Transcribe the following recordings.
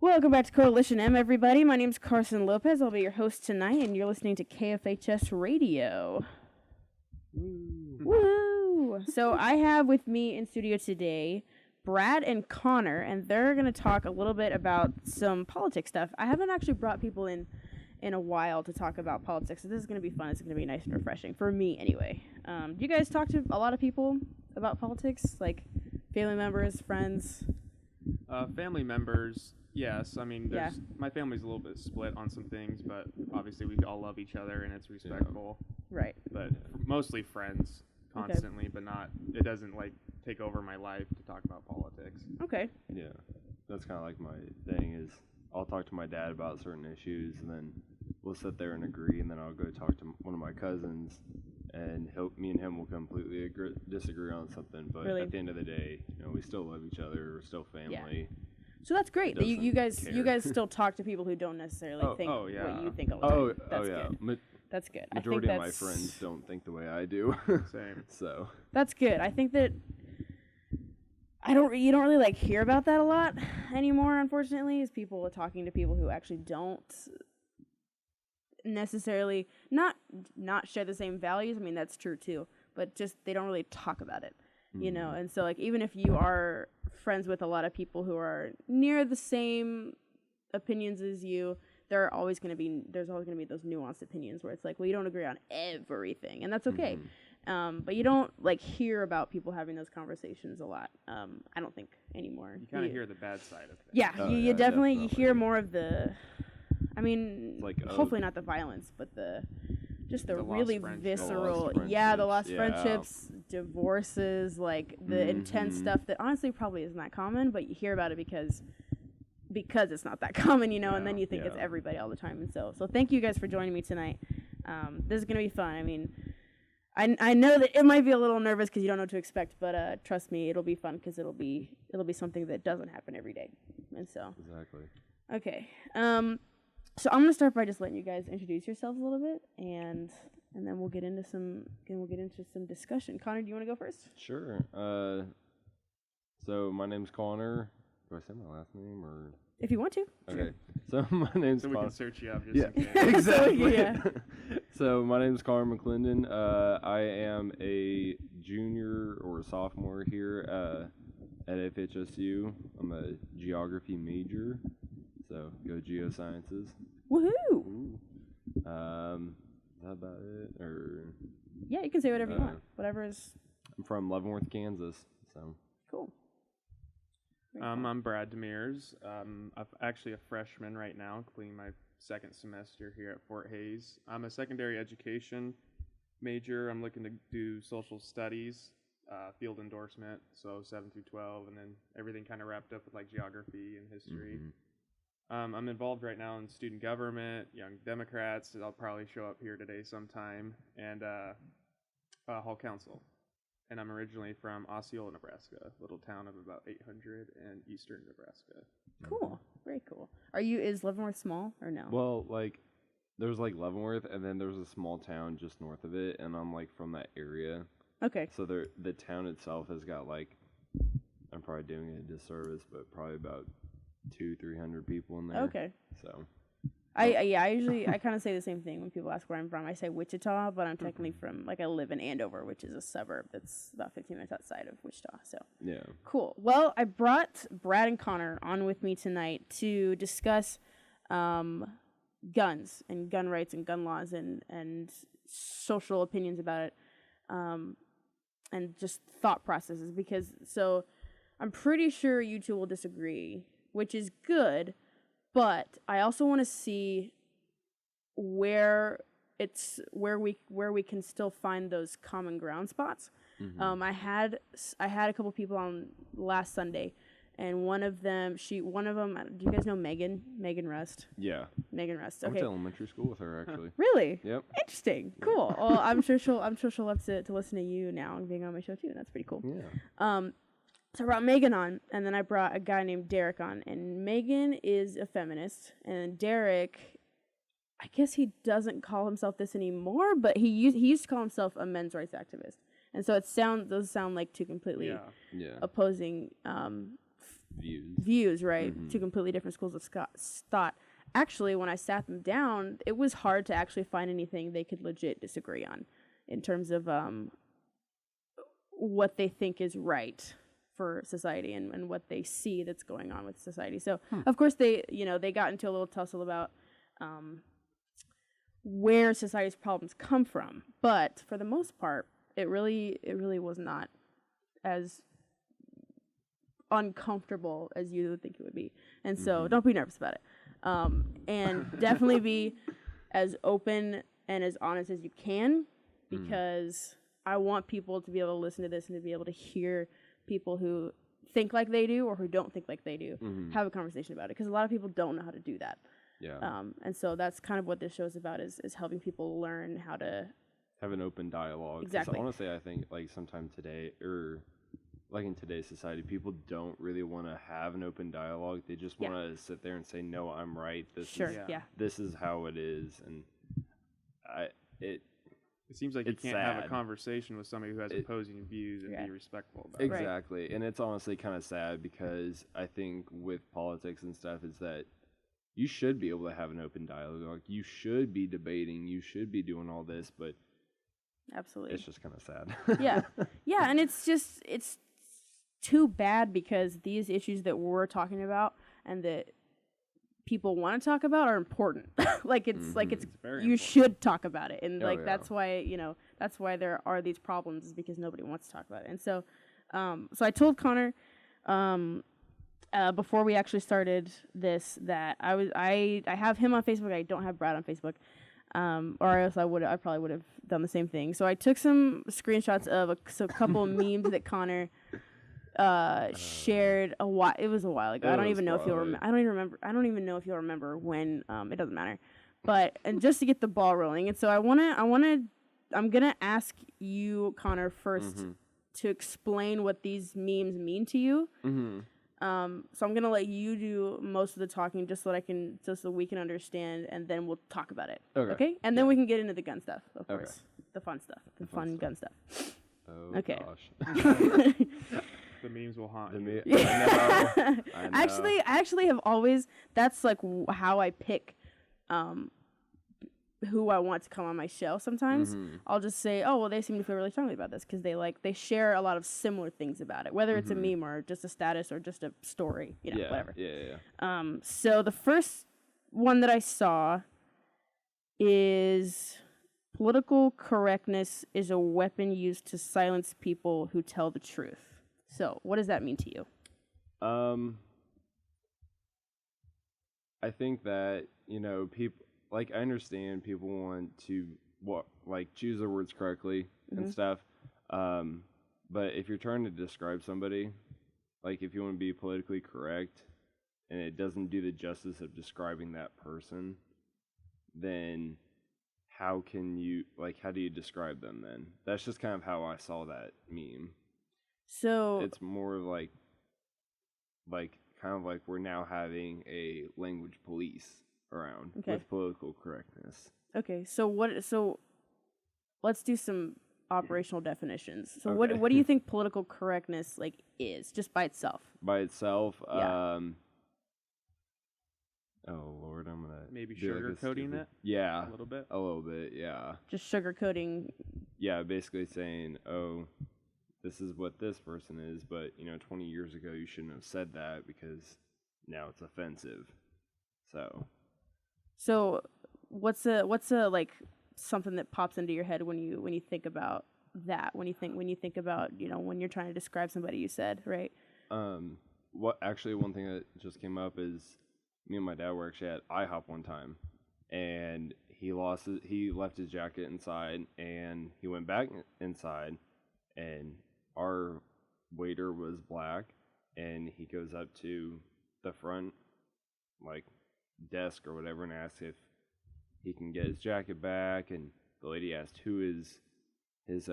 Welcome back to Coalition M, everybody. My name's Carson Lopez. I'll be your host tonight, and you're listening to KFHS Radio. Woo! Woo! So I have with me in studio today Brad and Connor, and they're going to talk a little bit about some politics stuff. I haven't actually brought people in a while to talk about politics, so this is going to be fun. It's going to be nice and refreshing, for me anyway. Do you guys talk to a lot of people about politics, like family members, friends? Family members, yes. I mean, my family's a little bit split on some things, but obviously we all love each other and it's respectful. Right. But mostly friends constantly, but it doesn't like take over my life to talk about politics. Okay. Yeah, that's kind of like my thing is I'll talk to my dad about certain issues and then we'll sit there and agree, and then I'll go talk to one of my cousins and me and him will completely disagree on something, but at the end of the day, we still love each other, we're still family. Yeah. So that's great that you guys still talk to people who don't necessarily think what you think all the time. That's good. That's good. Majority of my friends don't think the way I do. Same. So that's good. I think that you don't really like hear about that a lot anymore, unfortunately, is people talking to people who actually don't necessarily not share the same values. I mean, that's true too, but just they don't really talk about it, and so like even if you are friends with a lot of people who are near the same opinions as you, there's always going to be those nuanced opinions where it's like, well, you don't agree on everything, and that's okay. But you don't like hear about people having those conversations a lot. I don't think anymore. You kind of hear the bad side of things. Yeah, you definitely you hear more of the. I mean, hopefully not the violence, but the really visceral, the lost friendships, divorces, like the intense stuff that honestly probably isn't that common, but you hear about it because it's not that common, and then you think it's everybody all the time. And so thank you guys for joining me tonight. This is gonna be fun. I mean, I know that it might be a little nervous because you don't know what to expect, but trust me, it'll be fun because it'll be something that doesn't happen every day. And so exactly. Okay. So I'm gonna start by just letting you guys introduce yourselves a little bit, and then we'll get into some discussion. Connor, do you want to go first? Sure. So my name's Connor. Do I say my last name or? If you want to. Okay. So my name's so Connor. We can search you up. Just in case. Exactly. So my name's Connor McClendon. I am a junior or a sophomore here at FHSU. I'm a geography major. So go geosciences. Woohoo! Is that about it? Or yeah, you can say whatever you want. Whatever is. I'm from Leavenworth, Kansas. So cool. I'm Brad Demers. I'm actually a freshman right now, completing my second semester here at Fort Hays. I'm a secondary education major. I'm looking to do social studies, field endorsement, so 7 through 12, and then everything kind of wrapped up with like geography and history. I'm involved right now in student government, Young Democrats. I'll probably show up here today sometime, and Hall Council. And I'm originally from Osceola, Nebraska, a little town of about 800 in eastern Nebraska. Cool, very cool. Is Leavenworth small or no? Well, like there's like Leavenworth, and then there's a small town just north of it, and I'm like from that area. Okay. So the town itself has got like, I'm probably doing it a disservice, but probably about 200-300 people in there. Okay. So I kind of say the same thing when people ask where I'm from. I say Wichita, but I'm technically from, like, I live in Andover, which is a suburb that's about 15 minutes outside of Wichita. So yeah. Cool. Well, I brought Brad and Connor on with me tonight to discuss guns and gun rights and gun laws and social opinions about it, and just thought processes, because so I'm pretty sure you two will disagree, which is good, but I also want to see where we can still find those common ground spots. I had a couple people on last Sunday, and one of them, do you guys know Megan Rust? Yeah. Megan Rust. I Okay. went to elementary school with her, actually. Really? Yep. Interesting. Cool. Well, I'm sure she'll love to listen to you now and being on my show too. That's pretty cool. Yeah. So I brought Megan on, and then I brought a guy named Derek on. And Megan is a feminist, and Derek, I guess he doesn't call himself this anymore, but he used to call himself a men's rights activist. And so those sound like two completely opposing views. Right? Mm-hmm. Two completely different schools of thought. Actually, when I sat them down, it was hard to actually find anything they could legit disagree on in terms of what they think is right for society and what they see that's going on with society. So, of course, they got into a little tussle about where society's problems come from. But for the most part, it really was not as uncomfortable as you would think it would be. And so don't be nervous about it. And definitely be as open and as honest as you can, because I want people to be able to listen to this and to be able to hear people who think like they do or who don't think like they do have a conversation about it, because a lot of people don't know how to do that. Yeah. And so that's kind of what this show is about, is helping people learn how to have an open dialogue. Exactly. Honestly, I think like sometime today, or like in today's society, people don't really want to have an open dialogue. They just want to sit there and say, "No, I'm right. This is how it is." And it seems like it's you can't sad. have a conversation with somebody who has opposing views and be respectful about exactly. It. And it's honestly kind of sad, because I think with politics and stuff is that you should be able to have an open dialogue. You should be debating. You should be doing all this, but absolutely, it's just kind of sad. yeah, and it's too bad, because these issues that we're talking about and that people want to talk about are important. it's you important. Should talk about it, and that's why there are these problems, is because nobody wants to talk about it. And so I told Connor before we actually started this that I have him on Facebook. I don't have Brad on Facebook. Or else I probably would have done the same thing. So I took some screenshots of a couple of memes that Connor shared it was a while ago. I don't even know if you'll remember. I don't even know if you'll remember when. It doesn't matter. But and just to get the ball rolling, and so I'm gonna ask you, Connor, first to explain what these memes mean to you. So I'm gonna let you do most of the talking, just so we can understand, and then we'll talk about it. Okay? And then we can get into the gun stuff, of course, the fun stuff, the fun gun stuff. Oh okay. Gosh. The memes will haunt you. I know. I actually have always. That's like how I pick who I want to come on my show. Sometimes I'll just say, oh, well, they seem to feel really strongly about this, because they share a lot of similar things about it, whether it's a meme or just a status or just a story, whatever. Yeah. So the first one that I saw is political correctness is a weapon used to silence people who tell the truth. So what does that mean to you? I think that, people, like, I understand people want to choose their words correctly and stuff. But if you're trying to describe somebody, like if you want to be politically correct and it doesn't do the justice of describing that person, then how do you describe them then? That's just kind of how I saw that meme. So it's more like kind of like we're now having a language police around with political correctness. Okay, so let's do some operational definitions. So what do you think political correctness is, just by itself? By itself, yeah. Oh Lord, I'm gonna maybe sugarcoating it. Yeah, a little bit. Yeah, just sugarcoating. Yeah, basically saying, oh, this is what this person is, but 20 years ago you shouldn't have said that because now it's offensive. So what's a something that pops into your head when you think about that? When you think about when you're trying to describe somebody, you said, right? One thing that just came up is me and my dad were actually at IHOP one time, and he left his jacket inside, and he went back inside, and our waiter was black, and he goes up to the front desk or whatever and asks if he can get his jacket back, and the lady asked who is his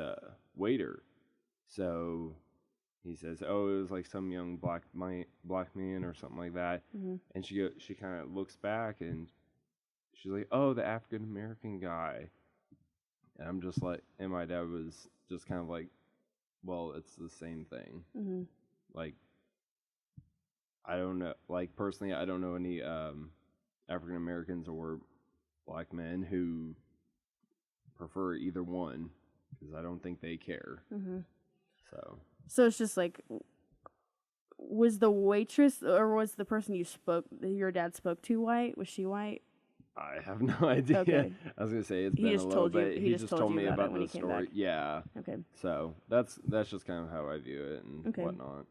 waiter. So he says, oh, it was like some young black man or something like that. And she kind of looks back and she's like, oh, the African American guy. And I'm just like, and my dad was just kind of like, well, it's the same thing. I don't know. Like, personally, I don't know any African Americans or black men who prefer either one because I don't think they care. Mm-hmm. So it's just like, was the waitress or was the person your dad spoke to white? Was she white? I have no idea. Okay. I was gonna say it's been a little bit. He just told me about the story. Yeah. Okay. So that's just kind of how I view it and whatnot.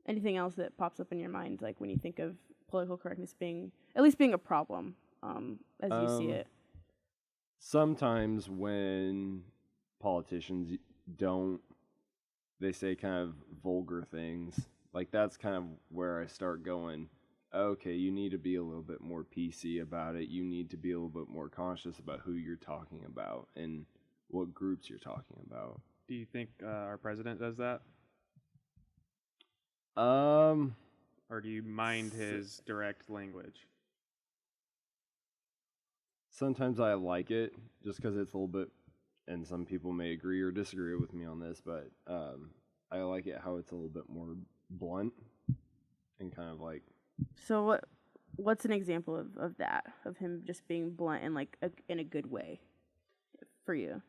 Anything else that pops up in your mind, like when you think of political correctness being a problem, as you see it? Sometimes when politicians they say kind of vulgar things. Like, that's kind of where I start going, okay, you need to be a little bit more PC about it. You need to be a little bit more conscious about who you're talking about and what groups you're talking about. Do you think our president does that? Or do you mind his direct language? Sometimes I like it just because it's a little bit, and some people may agree or disagree with me on this, but I like it how it's a little bit more blunt and kind of like. So what's an example of that, of him just being blunt and like in a good way for you?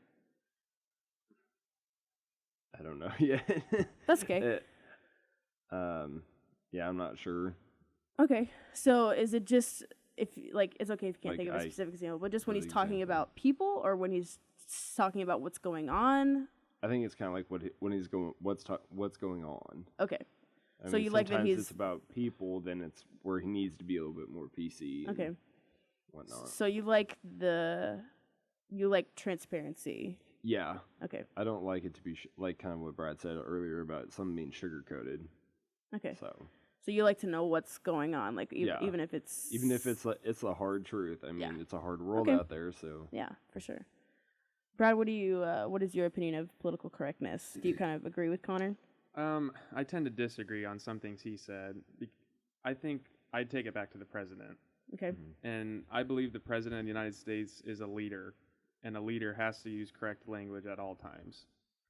I don't know yet. That's okay. Yeah, I'm not sure. Okay, so is it just it's okay if you can't think of a specific example, but just when he's talking about people or when he's talking about what's going on? I think it's kind of like what's going on. Okay. I mean, you like that it's about people, then it's where he needs to be a little bit more PC. Okay. Whatnot. So you like transparency. Yeah. Okay. I don't like it to be like kind of what Brad said earlier about something being sugar-coated. Okay. So you like to know what's going on, like even if it's it's a hard truth. I mean, it's a hard world out there. So yeah, for sure. Brad, what is your opinion of political correctness? Do you kind of agree with Connor? I tend to disagree on some things he said. I think I'd take it back to the president. Okay. Mm-hmm. And I believe the president of the United States is a leader, and a leader has to use correct language at all times.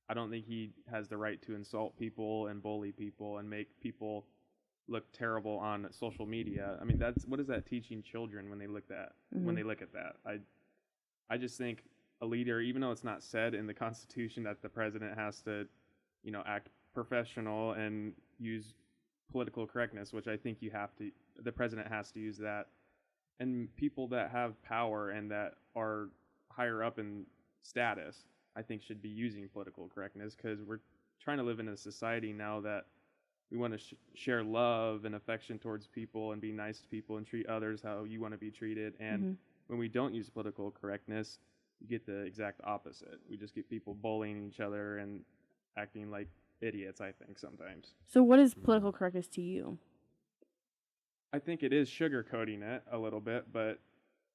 I don't think he has the right to insult people and bully people and make people look terrible on social media. I mean, what is that teaching children when they look at that? I just think a leader, even though it's not said in the Constitution that the president has to, act professional and use political correctness, which I think the president has to use that. And people that have power and that are higher up in status, I think should be using political correctness, because we're trying to live in a society now that we want to share love and affection towards people and be nice to people and treat others how you want to be treated. And when we don't use political correctness, you get the exact opposite. We just get people bullying each other and acting like idiots, I think, sometimes. So what is political correctness to you? I think it is sugarcoating it a little bit, but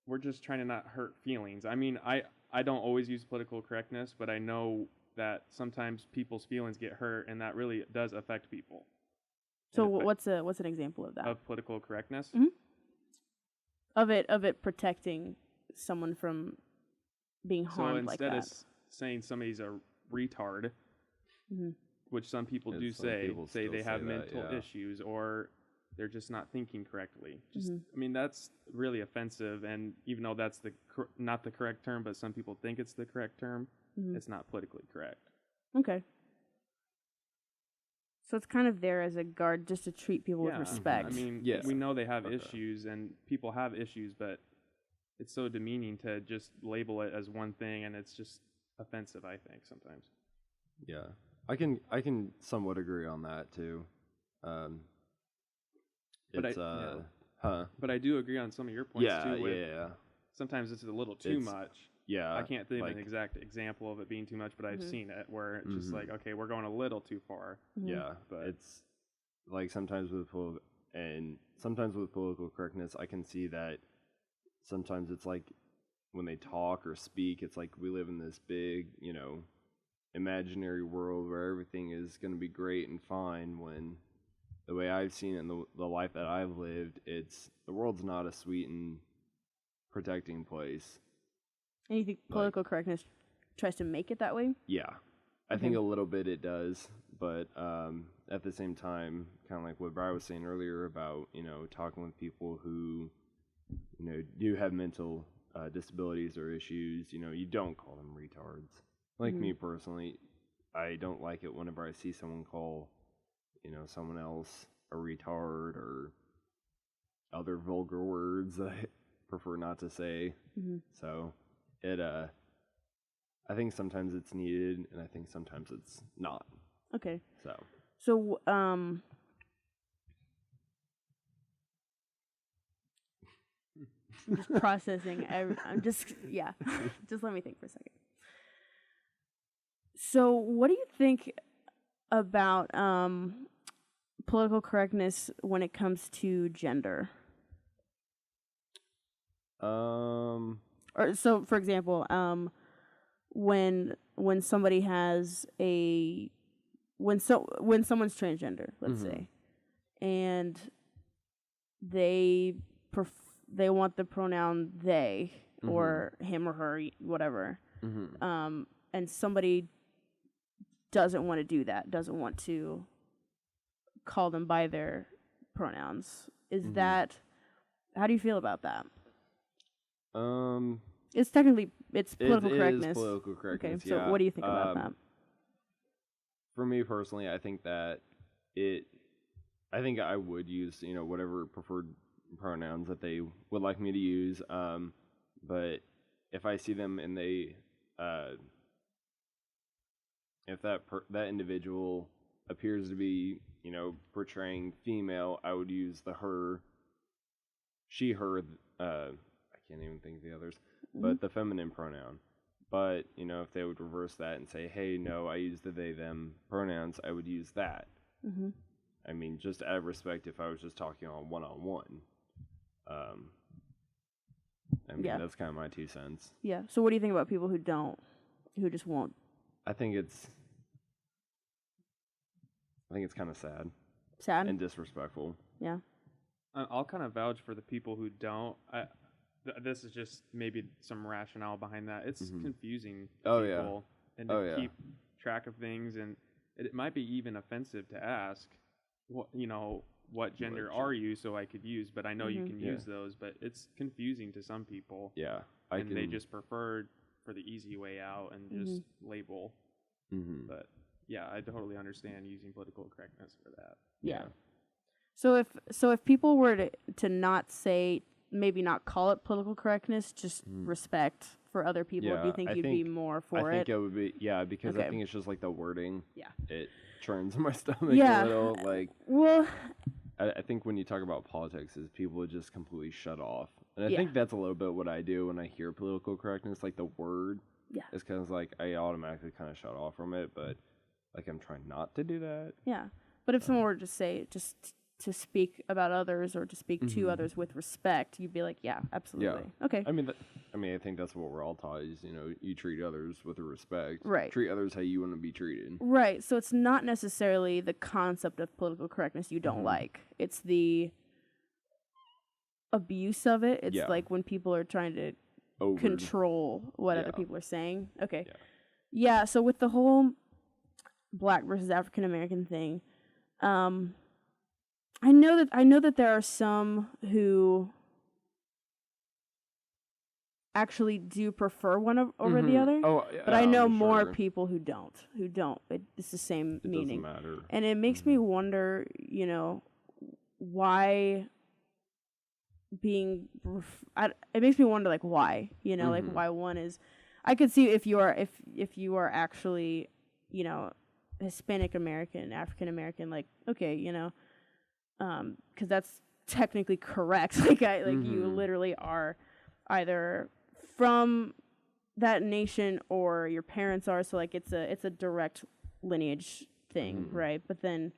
we're just trying to not hurt feelings. I mean, I don't always use political correctness, but I know that sometimes people's feelings get hurt, and that really does affect people. So what's an example of that? Of political correctness? Mm-hmm. Of it protecting someone from being harmed like that. So instead of saying somebody's a retard, which some people do say they have mental issues or they're just not thinking correctly. I mean, that's really offensive, and even though that's not the correct term, but some people think it's the correct term, it's not politically correct. Okay. So it's kind of there as a guard just to treat people with respect. I mean, we know they have issues, and people have issues, but it's so demeaning to just label it as one thing, and it's just offensive, I think, sometimes. Yeah. I can somewhat agree on that, too. But I do agree on some of your points, too. Yeah. Sometimes it's a little too much. Yeah. I can't think of an exact example of it being too much, but I've seen it where it's just like, okay, we're going a little too far. Yeah, but it's like sometimes with political correctness, I can see that sometimes it's like when they talk or speak, it's like we live in this big, imaginary world where everything is going to be great and fine, when the way I've seen it and the life that I've lived, the world's not a sweet and protecting place. And you think political correctness tries to make it that way? Yeah. I think a little bit it does, but at the same time, kind of like what Brian was saying earlier about, talking with people who, do have mental disabilities or issues, you don't call them retards. Like me personally, I don't like it whenever I see someone call, someone else a retard or other vulgar words that I prefer not to say. So it, I think sometimes it's needed, and I think sometimes it's not. Okay. So I'm just processing. I'm just just let me think for a second. So, what do you think about political correctness when it comes to gender? Or so, for example, when somebody has when someone's transgender, let's say, and they want the pronoun they or him or her, whatever, and somebody doesn't want to do that, doesn't want to call them by their pronouns. Is that, how do you feel about that? It's technically, it's political correctness. It is political correctness, okay, so what do you think about that? For me personally, I think that I think I would use, whatever preferred pronouns that they would like me to use. But if I see them and they, if that individual appears to be, portraying female, I would use the her, she, her, I can't even think of the others, but the feminine pronoun. But, if they would reverse that and say, hey, no, I use the they, them pronouns, I would use that. I mean, just out of respect, if I was just talking on one-on-one. I mean, that's kind of my 2 cents. Yeah. So what do you think about people who just won't? I think it's kind of sad. Sad? And disrespectful. Yeah. I'll kind of vouch for the people who don't. This is just maybe some rationale behind that. It's confusing to people and to keep track of things, and it might be even offensive to ask, what gender are you, so I could use, but I know you can use those, but it's confusing to some people. Yeah. They just prefer for the easy way out and just label. But yeah, I totally understand using political correctness for that. Yeah. So if people were to not say, maybe not call it political correctness, just respect for other people, do you think you'd be more for it? I think it would be, because I think it's just like the wording. Yeah. It churns my stomach a little. Like, well, I think when you talk about politics, is people would just completely shut off. And I think that's a little bit what I do when I hear political correctness, like the word. Yeah. It's kind of like I automatically kind of shut off from it, but like I'm trying not to do that. Yeah. But if someone were to say, just to speak about others or to speak to others with respect, you'd be like, yeah, absolutely. Yeah. Okay. I mean, I think that's what we're all taught is, you treat others with respect. Right. Treat others how you want to be treated. Right. So it's not necessarily the concept of political correctness you don't like. It's the abuse of it. It's like when people are trying to control what other people are saying. Okay. Yeah. So with the whole Black versus African American thing, I know that there are some who actually do prefer one over the other. Oh, yeah, but I know more people who don't. It's the same meaning. It doesn't matter. And it makes me wonder, why it makes me wonder, like, why, like why one is. I could see if you are actually, Hispanic American, African American, like, okay, because that's technically correct. You literally are either from that nation or your parents are. So like it's a direct lineage thing, right? But then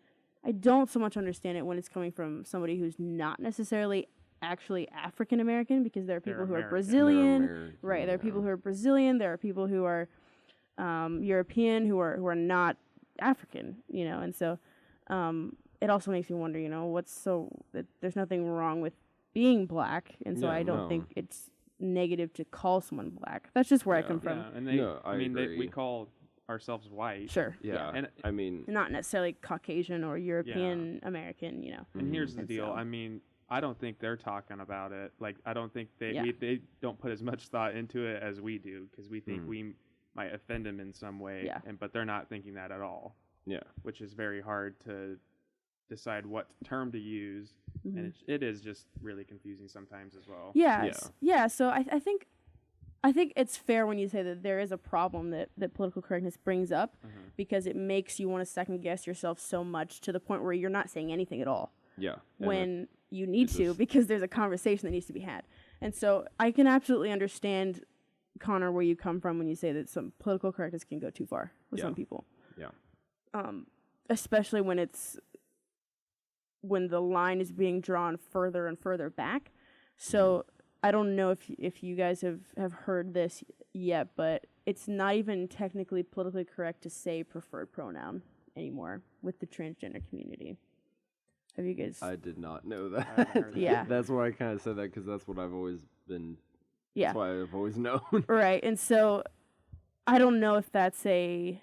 I don't so much understand it when it's coming from somebody who's not necessarily actually African American, because there are people who are Brazilian, right? There are people who are Brazilian. There are people who are European who are not African, and so it also makes me wonder, there's nothing wrong with being Black, and so I don't think it's negative to call someone Black. That's just where I come from. Yeah, and we call ourselves white. Sure. Yeah. And I mean, not necessarily Caucasian or European American, you know. And here's the And deal. so- I mean, I don't think they're talking about it. Like, I don't think Yeah. they don't put as much thought into it as we do, because we think we might offend them in some way. Yeah. But they're not thinking that at all. yeah. Which is very hard to decide what term to use, and it is just really confusing sometimes as well. Yeah. So I think it's fair when you say that there is a problem that political correctness brings up, because it makes you want to second guess yourself so much to the point where you're not saying anything at all. Yeah. When you need to, because there's a conversation that needs to be had. And so I can absolutely understand, Connor, where you come from when you say that some political correctness can go too far with some people. Yeah. Especially when the line is being drawn further and further back. So I don't know if you guys have heard this yet, but it's not even technically politically correct to say preferred pronoun anymore with the transgender community. Have you guys? I did not know that. I haven't heard that. Yeah. That's why I kind of said that, because that's what I've always been. Yeah. That's why I've always known. Right. And so I don't know if that's a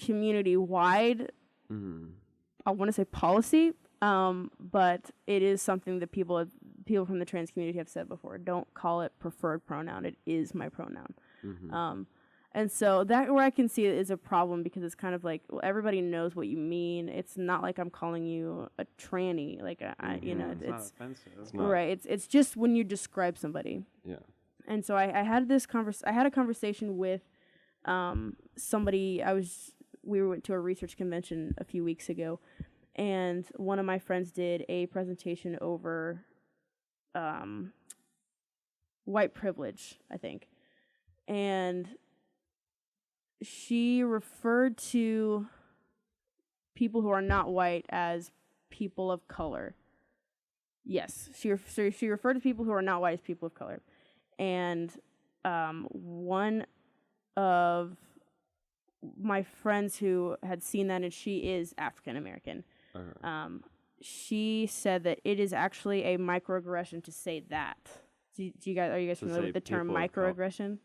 community-wide, I want to say policy, but it is something that people from the trans community have said before. Don't call it preferred pronoun. It is my pronoun. And so that where I can see it is a problem, because it's kind of like, well, everybody knows what you mean. It's not like I'm calling you a tranny. Like you know, It's not offensive. It's not. right. It's just when you describe somebody. Yeah. And so I had I had a conversation with somebody. We went to a research convention a few weeks ago, and one of my friends did a presentation over white privilege, I think. And she referred to people who are not white as people of color. Yes, she referred to people who are not white as people of color. And one of my friends who had seen that, and she is African American, she said that it is actually a microaggression to say that. Are you guys familiar with the term microaggression?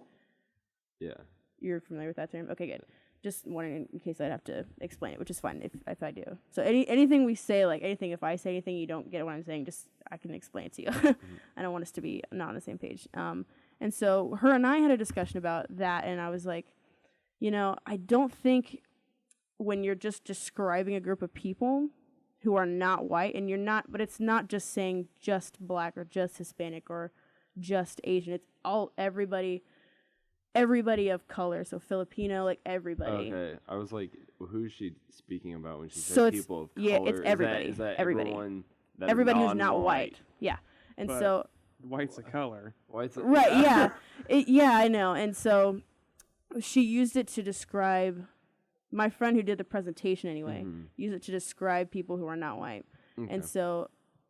Yeah. You're familiar with that term? Okay, good. Just wondering in case I'd have to explain it, which is fine if I do. So anything we say, like anything, if I say anything you don't get what I'm saying, just I can explain it to you. I don't want us to be not on the same page. And so her and I had a discussion about that, and I was like, you know, I don't think when you're just describing a group of people who are not white, and you're not, but it's not just saying just black or just Hispanic or just Asian. It's everybody of color, so Filipino, like everybody. Okay, I was like, who's she speaking about when she So said it's- people of yeah, color? it's everybody. Is that Everybody. everyone that's Everybody who's not non-white? white. Yeah. And But- so White's a color. White's right, yeah. Yeah, I know. And so she used it to describe my friend who did the presentation anyway, used it to describe people who are not white. Okay. And so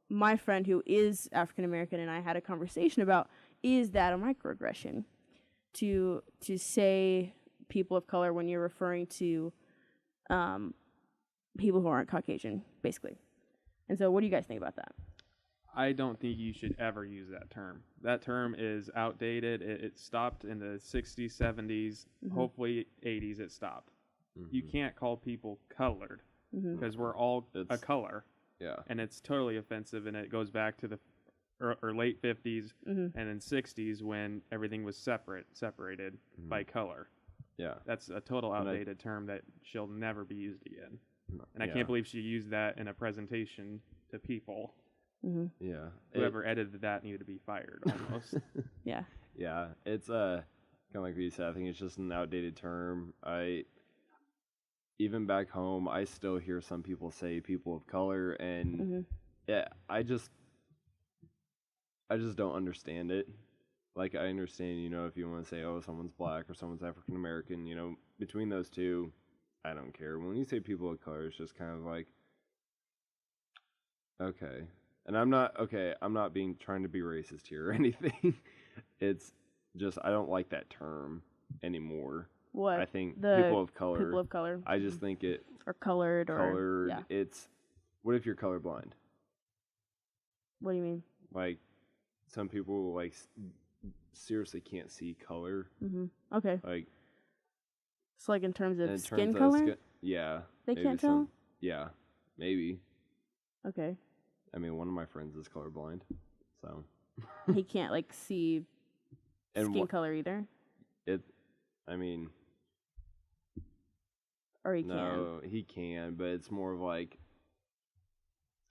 my friend who is African American and I had a conversation about, is that a microaggression to say people of color when you're referring to people who aren't Caucasian, basically. And so what do you guys think about that? I don't think you should ever use that term. That term is outdated. It stopped in the 60s, 70s, hopefully 80s it stopped. You can't call people colored because we're all a color. Yeah. And it's totally offensive, and it goes back to the late 50s and then 60s when everything was separated by color. Yeah. That's a total outdated term that shall never be used again. And I can't believe she used that in a presentation to people. Yeah. Whoever edited that needed to be fired almost. Yeah. Yeah. It's kind of like what you said. I think it's just an outdated term. Even back home, I still hear some people say people of color, and yeah, I just don't understand it. Like, I understand, you know, if you want to say, oh, someone's black or someone's African American, you know, between those two, I don't care. When you say people of color, it's just kind of like, okay. And I'm not trying to be racist here or anything. It's just, I don't like that term anymore. What? I think people of color. People of color. I just think it. Or colored. Yeah. It's, what if you're colorblind? What do you mean? Like, some people, like, seriously can't see color. Okay. Like, So, like, in terms of skin color? Yeah. They can't tell? Yeah, maybe. Okay. I mean, one of my friends is colorblind, so. He can't, like, see skin color either? I mean. Or he No, he can, but it's more of like,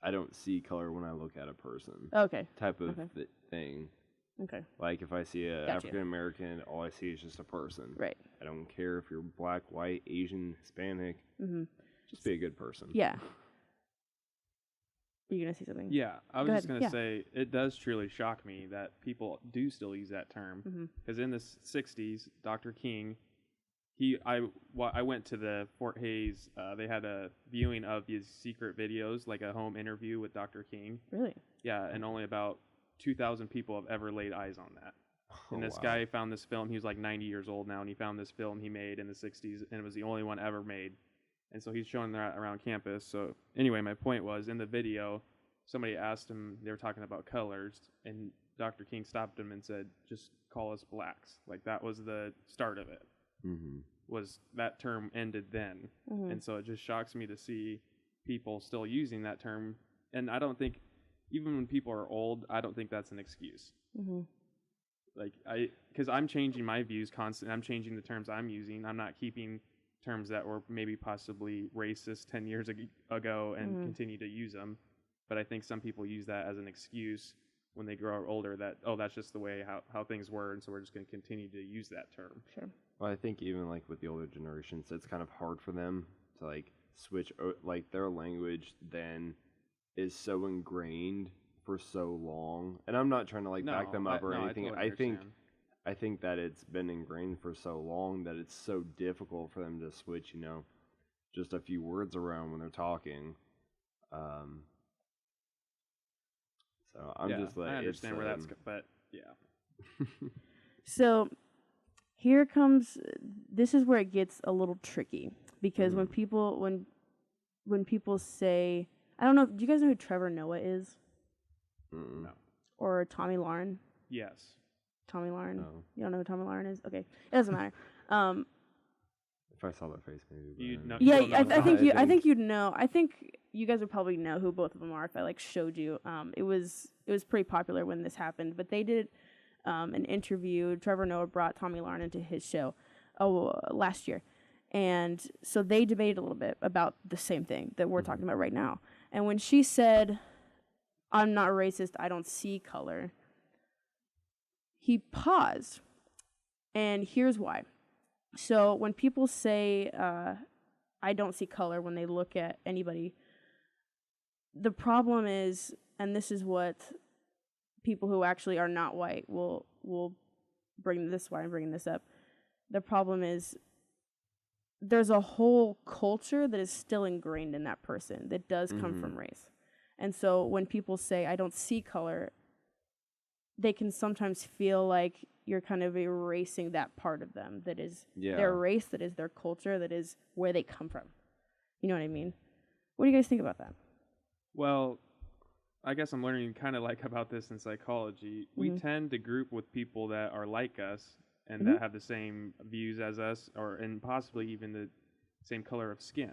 I don't see color when I look at a person. Okay. Type of thing. Okay. Like, if I see an African American, all I see is just a person. Right. I don't care if you're black, white, Asian, Hispanic. Mm-hmm. Just be a good person. Yeah. Are you going to say something? Yeah, I was just going to say, it does truly shock me that people do still use that term. Because in the 60s, Dr. King, I went to the Fort Hays, they had a viewing of his secret videos, like a home interview with Dr. King. Really? Yeah, and only about 2,000 people have ever laid eyes on that. And this guy found this film, he was like 90 years old now, and he found this film he made in the 60s, and it was the only one ever made. And so he's showing that around campus. So anyway, my point was, in the video, somebody asked him, they were talking about colors, and Dr. King stopped him and said, just call us blacks. Like, that was the start of it. Mm-hmm. Was that term ended then. Mm-hmm. And so it just shocks me to see people still using that term. And I don't think, even when people are old, I don't think that's an excuse. Mm-hmm. Like, because I'm changing my views constantly. I'm changing the terms I'm using. I'm not keeping terms that were maybe possibly racist 10 years ago and continue to use them. But I think some people use that as an excuse when they grow older that, oh, that's just the way how things were, and so we're just going to continue to use that term. Sure. Well, I think even like with the older generations, it's kind of hard for them to like switch, like their language then is so ingrained for so long. And I'm not trying to like back them up or anything. I think that it's been ingrained for so long that it's so difficult for them to switch, just a few words around when they're talking. So I'm just like, I understand where that's, but yeah. So this is where it gets a little tricky, because when people say, I don't know, do you guys know who Trevor Noah is? No. Or Tommy Lauren? Yes. Tommy Lauren? No. You don't know who Tommy Lauren is? Okay. It doesn't matter. If I saw their face, maybe. You'd know. Yeah, I think you'd know. I think you guys would probably know who both of them are if I like showed you. It was pretty popular when this happened, but they did an interview. Trevor Noah brought Tommy Lauren into his show last year. And so they debated a little bit about the same thing that we're talking about right now. And when she said, I'm not racist, I don't see color, he paused. And here's why. So when people say, I don't see color when they look at anybody, the problem is, and this is what people who actually are not white will bring this, why I'm bringing this up. The problem is there's a whole culture that is still ingrained in that person that does come from race. And so when people say, I don't see color, they can sometimes feel like you're kind of erasing that part of them that is their race, that is their culture, that is where they come from. You know what I mean? What do you guys think about that? Well, I guess I'm learning kind of like about this in psychology. We tend to group with people that are like us and that have the same views as us, and possibly even the same color of skin.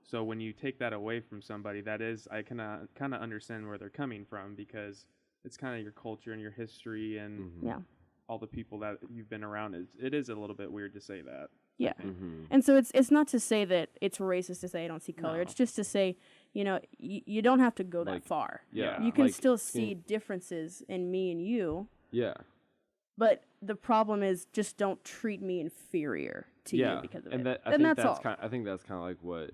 So when you take that away from somebody, that is, I can kind of understand where they're coming from, because it's kind of your culture and your history and all the people that you've been around. It is a little bit weird to say that. Yeah. And so it's not to say that it's racist to say I don't see color. No. It's just to say, you don't have to go that far. Yeah. You can still see differences in me and you. Yeah. But the problem is, just don't treat me inferior to you because of it. I think that's kind of like what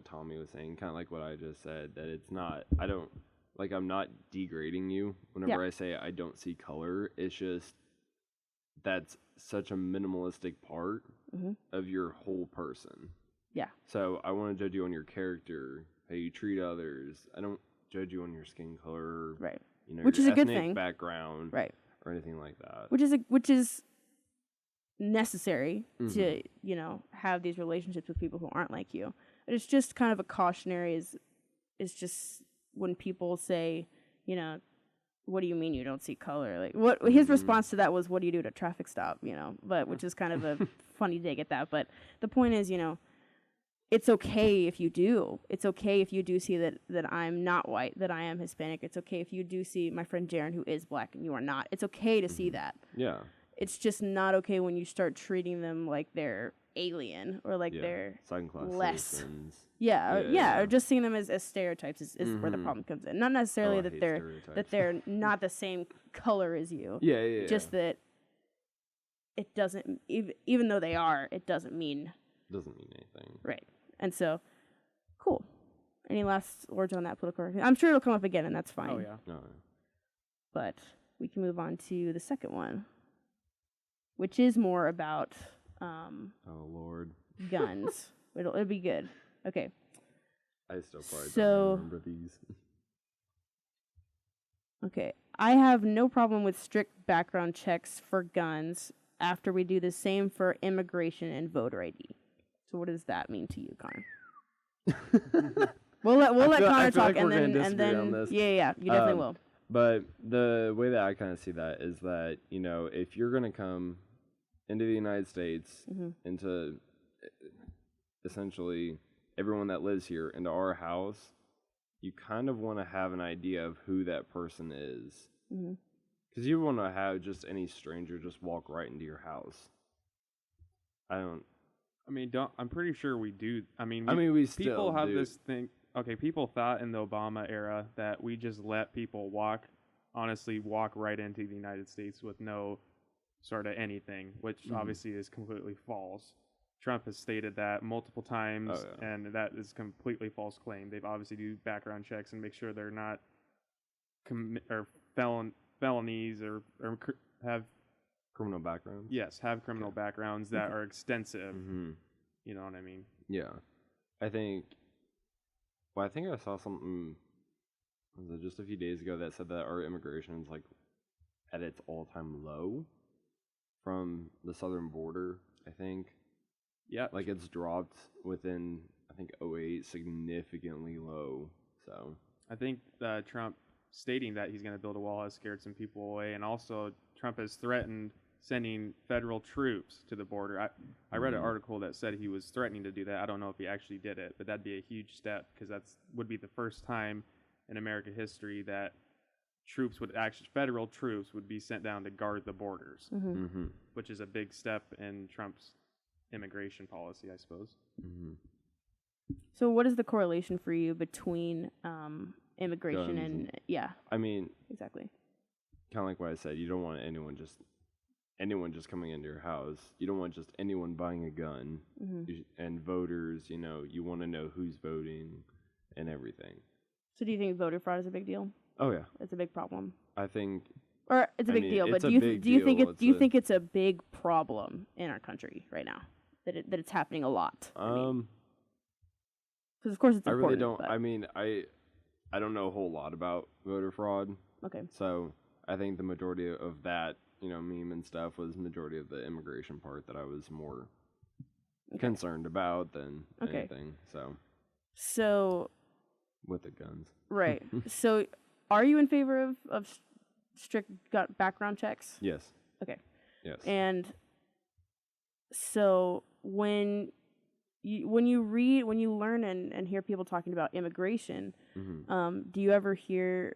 Tommy was saying, kind of like what I just said, that it's not, I'm not degrading you whenever I say I don't see color. It's just, that's such a minimalistic part of your whole person. Yeah. So I want to judge you on your character, how you treat others. I don't judge you on your skin color. Right. Which is a good thing. Background. Right. Or anything like that. Which is necessary to, have these relationships with people who aren't like you. But it's just kind of a cautionary is just when people say, what do you mean you don't see color? Like, what his response to that was, what do you do at a traffic stop? But which is kind of a funny dig at that. But the point is, it's okay if you do. It's okay if you do see that I'm not white, that I am Hispanic. It's okay if you do see my friend Jaren, who is black, and you are not. It's okay to see that. Yeah. It's just not okay when you start treating them like they're alien or like they're second-class less. citizens. Or just seeing them as stereotypes is where the problem comes in. Not necessarily that they're not the same color as you. Just that it doesn't, even though they are, it doesn't mean anything. Right. And so, cool. Any last words on that political correctness? I'm sure it'll come up again, and that's fine. Oh, yeah. No. But we can move on to the second one, which is more about oh, Lord. guns. It'll be good. Okay. I still probably don't remember these. Okay. I have no problem with strict background checks for guns after we do the same for immigration and voter ID. So what does that mean to you, Connor? We'll let Connor talk, and then you definitely will. But the way that I kind of see that is that, if you're going to come into the United States, into essentially everyone that lives here, into our house, you kind of want to have an idea of who that person is. Because you want to have just any stranger just walk right into your house. I'm pretty sure we do. We still people have do. this thing. Okay, people thought in the Obama era that we just let people walk right into the United States with no sort of anything, which obviously is completely false. Trump has stated that multiple times, and that is completely false claim. They've obviously do background checks and make sure they're not felonies or have criminal backgrounds. Yes, have criminal backgrounds that are extensive. You know what I mean? Yeah. I think I saw something, was it just a few days ago, that said that our immigration is like at its all-time low from the southern border, I think. Yeah. Like it's dropped within, I think, 2008, significantly low. So I think Trump stating that he's going to build a wall has scared some people away, and also Trump has threatened sending federal troops to the border. I read an article that said he was threatening to do that. I don't know if he actually did it, but that'd be a huge step, because would be the first time in American history that federal troops would be sent down to guard the borders, which is a big step in Trump's immigration policy, I suppose. So what is the correlation for you between immigration guns and exactly. Kind of like what I said, you don't want anyone just coming into your house. You don't want just anyone buying a gun. And voters, you want to know who's voting and everything. So do you think voter fraud is a big deal? Oh yeah, it's a big problem. I think, or it's a big deal, but do you think it's a big problem in our country right now that it's happening a lot? Because of course it's important. I really don't. But I don't know a whole lot about voter fraud. Okay. So I think the majority of that, meme and stuff was majority of the immigration part that I was more concerned about than anything. So with the guns. Right. So are you in favor of strict background checks? Yes. Okay. Yes. And so when you learn and hear people talking about immigration, do you ever hear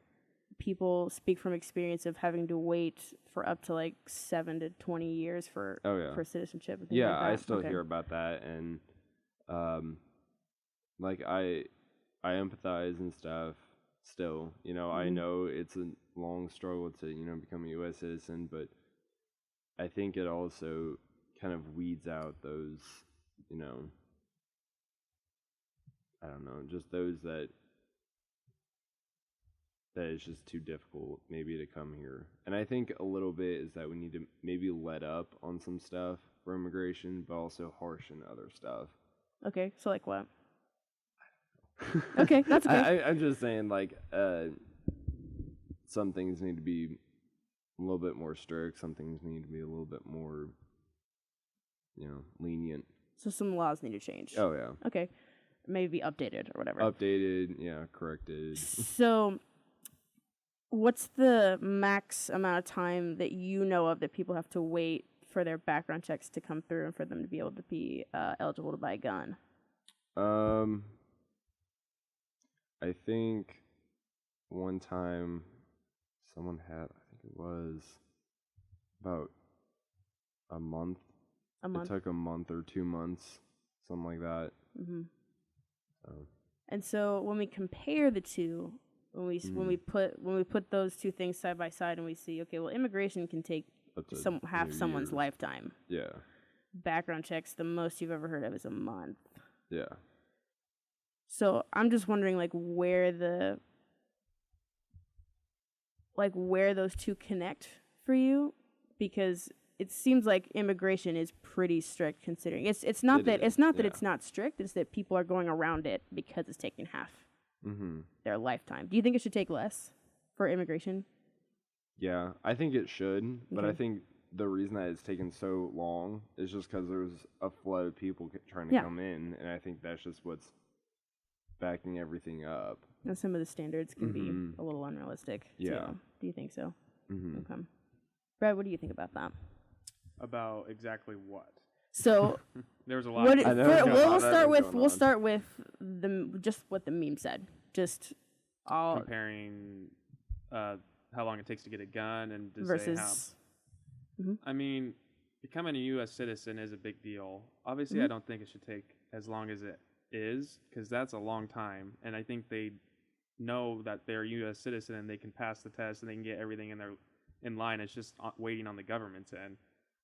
people speak from experience of having to wait for up to like 7 to 20 years for citizenship? And things like that? I still hear about that, and I empathize and stuff. Still, I know it's a long struggle to become a U.S. citizen, but I think it also kind of weeds out those, I don't know, just those that it's just too difficult maybe to come here. And I think a little bit is that we need to maybe let up on some stuff for immigration, but also harshen other stuff. Okay, so like what? Okay, that's okay. I'm just saying, some things need to be a little bit more strict. Some things need to be a little bit more, lenient. So some laws need to change. Oh, yeah. Okay. Maybe updated or whatever. Updated, yeah, corrected. So What's the max amount of time that you know of that people have to wait for their background checks to come through and for them to be able to be eligible to buy a gun? I think one time someone had, I think it was about a month. A month? It took a month or 2 months, something like that. Mm-hmm. And so when we compare the two, when we put those two things side by side and we see, okay, well, immigration can take half someone's lifetime. Yeah. Background checks, the most you've ever heard of is a month. Yeah. So I'm just wondering, where those two connect for you, because it seems like immigration is pretty strict, considering it's not that it's not strict. It's that people are going around it because it's taking half their lifetime. Do you think it should take less for immigration? Yeah, I think it should, but I think the reason that it's taken so long is just because there's a flood of people trying to come in, and I think that's just what's backing everything up. And some of the standards can be a little unrealistic. Yeah. Too. Do you think so? Okay. Brad, what do you think about that? About exactly what? So there's a lot. We'll start with just what the meme said. Just all comparing how long it takes to get a gun and to versus. Say how, I mean, becoming a U.S. citizen is a big deal. Obviously, I don't think it should take as long as it is, because that's a long time, and I think they know that they're a U.S. citizen and they can pass the test and they can get everything in line. It's just waiting on the government's end,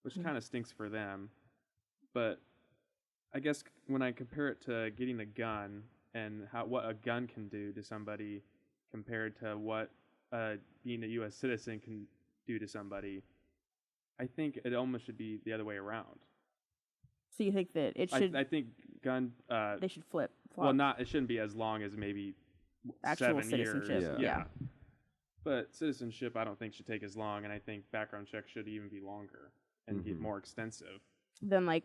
which kind of stinks for them. But I guess when I compare it to getting a gun and what a gun can do to somebody compared to what being a U.S. citizen can do to somebody, I think it almost should be the other way around. So you think that it should? I think gun. They should flip. Well, it shouldn't be as long as maybe actual 7 citizenship. years. Yeah. But citizenship, I don't think should take as long, and I think background checks should even be longer and get more extensive than what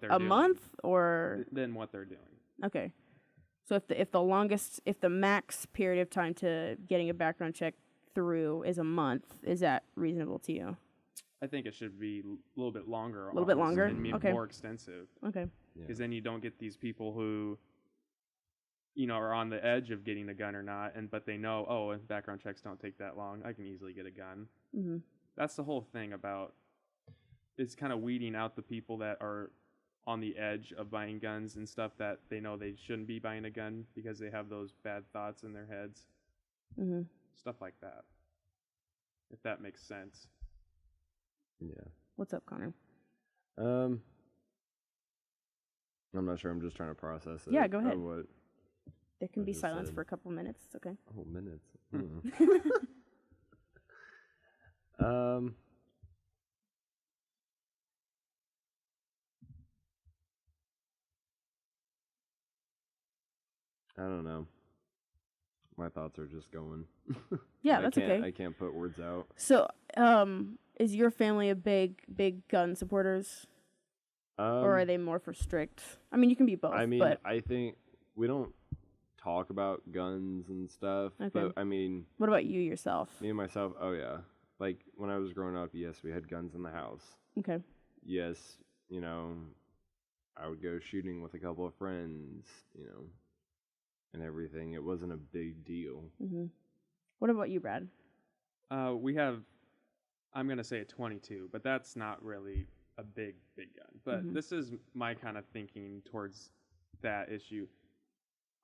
they're doing. A month or than what they're doing. Okay. So if the max period of time to getting a background check through is a month, is that reasonable to you? I think it should be a little bit longer. A little bit longer? And Okay. more extensive. Okay. Because then you don't get these people who, are on the edge of getting a gun or not, but they know, if background checks don't take that long, I can easily get a gun. Mm-hmm. That's the whole thing about, it's kind of weeding out the people that are on the edge of buying guns and stuff that they know they shouldn't be buying a gun because they have those bad thoughts in their heads. Mm-hmm. Stuff like that. If that makes sense. Yeah. What's up, Connor? I'm not sure. I'm just trying to process it. Yeah, go ahead. There can be silence for a couple minutes. It's okay. Oh, minutes. I don't know. My thoughts are just going. Yeah, that's okay. I can't put words out. So, is your family a big gun supporters? Or are they more for strict? I mean, you can be both. I mean, but I think we don't talk about guns and stuff. Okay. But, I mean... What about you yourself? Me and myself, oh, yeah. Like, when I was growing up, yes, we had guns in the house. Okay. Yes, I would go shooting with a couple of friends, and everything. It wasn't a big deal. Mm-hmm. What about you, Brad? We have, I'm going to say a 22, but that's not really a big gun. But this is my kind of thinking towards that issue.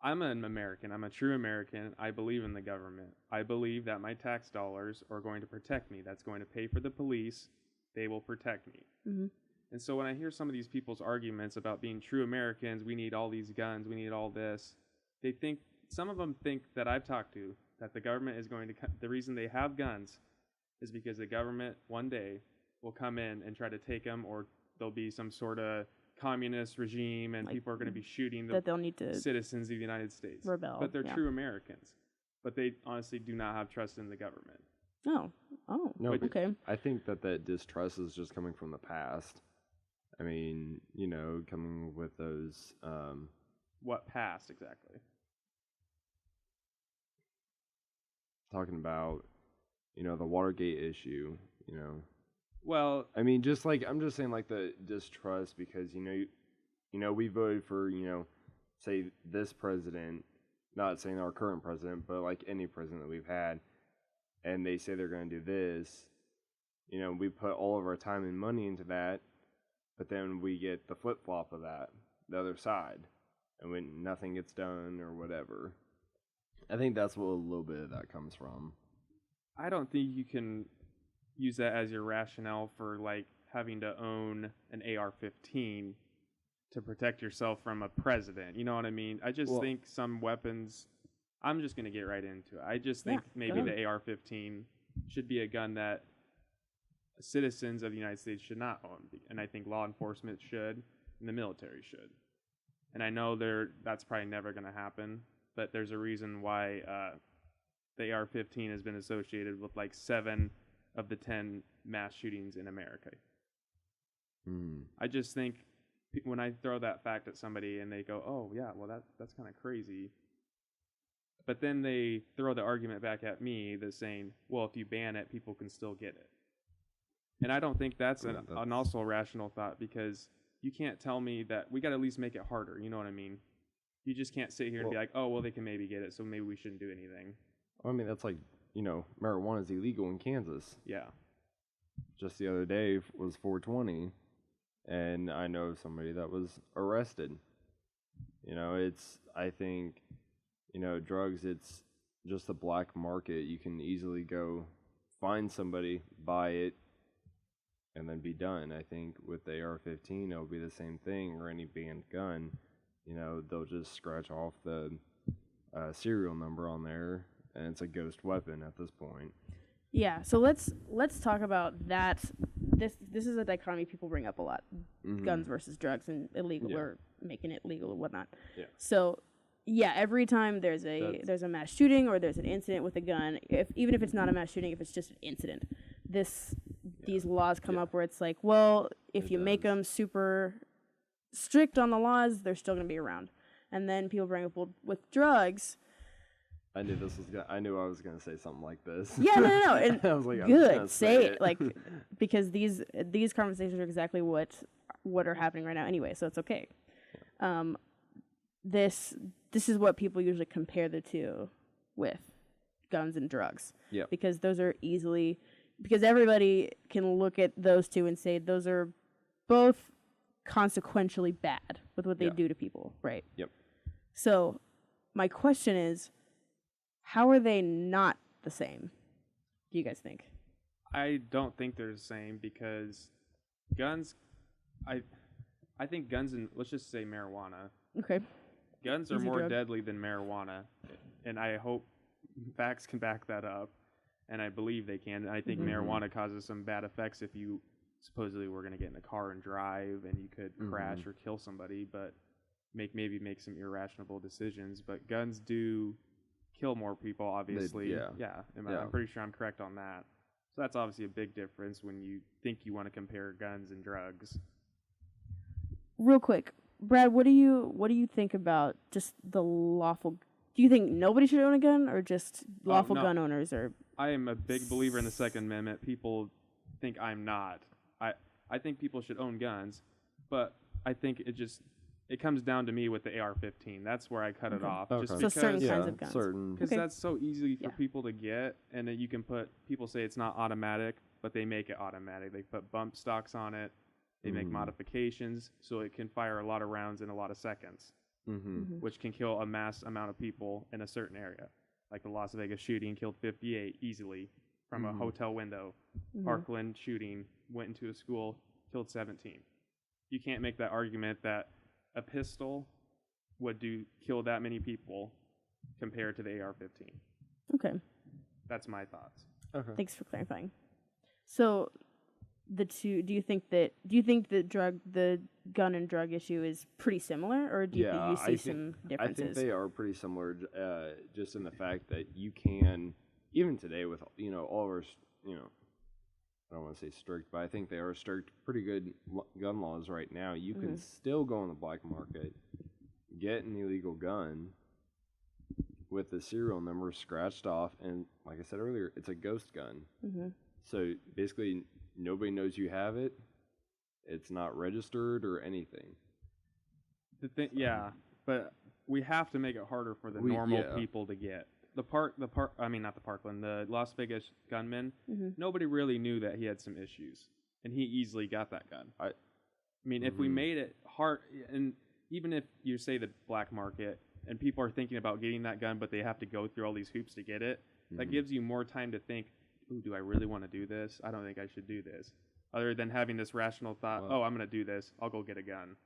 I'm an American. I'm a true American. I believe in the government. I believe that my tax dollars are going to protect me. That's going to pay for the police. They will protect me. Mm-hmm. And so when I hear some of these people's arguments about being true Americans, we need all these guns, we need all this, some of them think that I've talked to, that the government is going to, the reason they have guns is because the government one day will come in and try to take them, or there'll be some sort of communist regime and people are going to be shooting the citizens of the United States. Rebel. But they're true Americans. But they honestly do not have trust in the government. Oh. No, okay. I think that distrust is just coming from the past. I mean, coming with those... What past, exactly? talking about, the Watergate issue, Well, I mean, just like, I'm just saying, like, the distrust, because, we voted for, say, this president, not saying our current president, but, like, any president that we've had, and they say they're going to do this, we put all of our time and money into that, but then we get the flip-flop of that, the other side, and when nothing gets done or whatever. I think that's what a little bit of that comes from. I don't think you can use that as your rationale for, like, having to own an AR-15 to protect yourself from a president. You know what I mean? I just think some weapons, I'm just going to get right into it. I just think maybe the AR-15 should be a gun that citizens of the United States should not own. And I think law enforcement should, and the military should. And I know that's probably never going to happen, but there's a reason why the AR-15 has been associated with like 7 of the 10 mass shootings in America. I just think when I throw that fact at somebody and they go, oh yeah, well that's kind of crazy. But then they throw the argument back at me that's saying, well, if you ban it, people can still get it. And I don't think that's an also rational thought, because you can't tell me that we got to at least make it harder. You know what I mean? You just can't sit here and be like, oh, well, they can maybe get it, so maybe we shouldn't do anything. I mean, that's like, marijuana is illegal in Kansas. Yeah. Just the other day was 420, and I know somebody that was arrested. I think, drugs, it's just a black market. You can easily go find somebody, buy it, and then be done. I think with the AR-15, it'll be the same thing, or any banned gun. They'll just scratch off the serial number on there, and it's a ghost weapon at this point. Yeah, so let's talk about that. This is a dichotomy people bring up a lot: guns versus drugs, and illegal or making it legal or whatnot. Yeah. So, every time there's a mass shooting or there's an incident with a gun, even if it's not a mass shooting, if it's just an incident, these laws come up where it's like, well, if you make them super strict on the laws, they're still going to be around. And then people bring up, well, with drugs. I knew I knew I was going to say something like this. Yeah, no. And I was like, good, say it. Like, because these conversations are exactly what are happening right now anyway, so it's okay. This is what people usually compare the two with, guns and drugs. Yeah. Because because everybody can look at those two and say those are both consequentially bad with what they do to people, right? Yep. So my question is, how are they not the same? Do you guys think? I don't think they're the same, because guns, I think guns and, let's just say marijuana. Okay. Guns are more deadly than marijuana, and I hope facts can back that up, and I believe they can. And I think marijuana causes some bad effects if you supposedly were going to get in a car and drive, and you could crash or kill somebody, but maybe make some irrational decisions. But guns do kill more people, obviously. I'm pretty sure I'm correct on that. So that's obviously a big difference when you think you want to compare guns and drugs. Real quick, Brad, what do you think about just the lawful? Do you think nobody should own a gun, or just lawful gun owners? Or I am a big believer in the Second Amendment. People think I'm not. I think people should own guns, but I think it comes down to me with the AR-15. That's where I cut it off. Okay. Just because, certain kinds of guns. Because that's so easy for people to get, and then you can people say it's not automatic, but they make it automatic. They put bump stocks on it. They make modifications so it can fire a lot of rounds in a lot of seconds, which can kill a mass amount of people in a certain area. Like the Las Vegas shooting killed 58 easily from a hotel window. Parkland shooting went into a school, killed 17. You can't make that argument that a pistol would kill that many people compared to the AR-15. Okay. That's my thoughts. Okay. Thanks for clarifying. So the two, do you think the gun and drug issue is pretty similar, or do you think you see some differences? I think they are pretty similar, just in the fact that you can, even today with, all of our, I don't want to say strict, but I think they are strict, pretty good gun laws right now. You can still go on the black market, get an illegal gun, with the serial number scratched off, and like I said earlier, it's a ghost gun. Mm-hmm. So basically, nobody knows you have it. It's not registered or anything. But we have to make it harder for the normal people to get. The Las Vegas gunman, nobody really knew that he had some issues, and he easily got that gun. I mean, if we made it hard, and even if you say the black market, and people are thinking about getting that gun, but they have to go through all these hoops to get it, that gives you more time to think, ooh, do I really want to do this? I don't think I should do this. Other than having this rational thought, I'm going to do this, I'll go get a gun.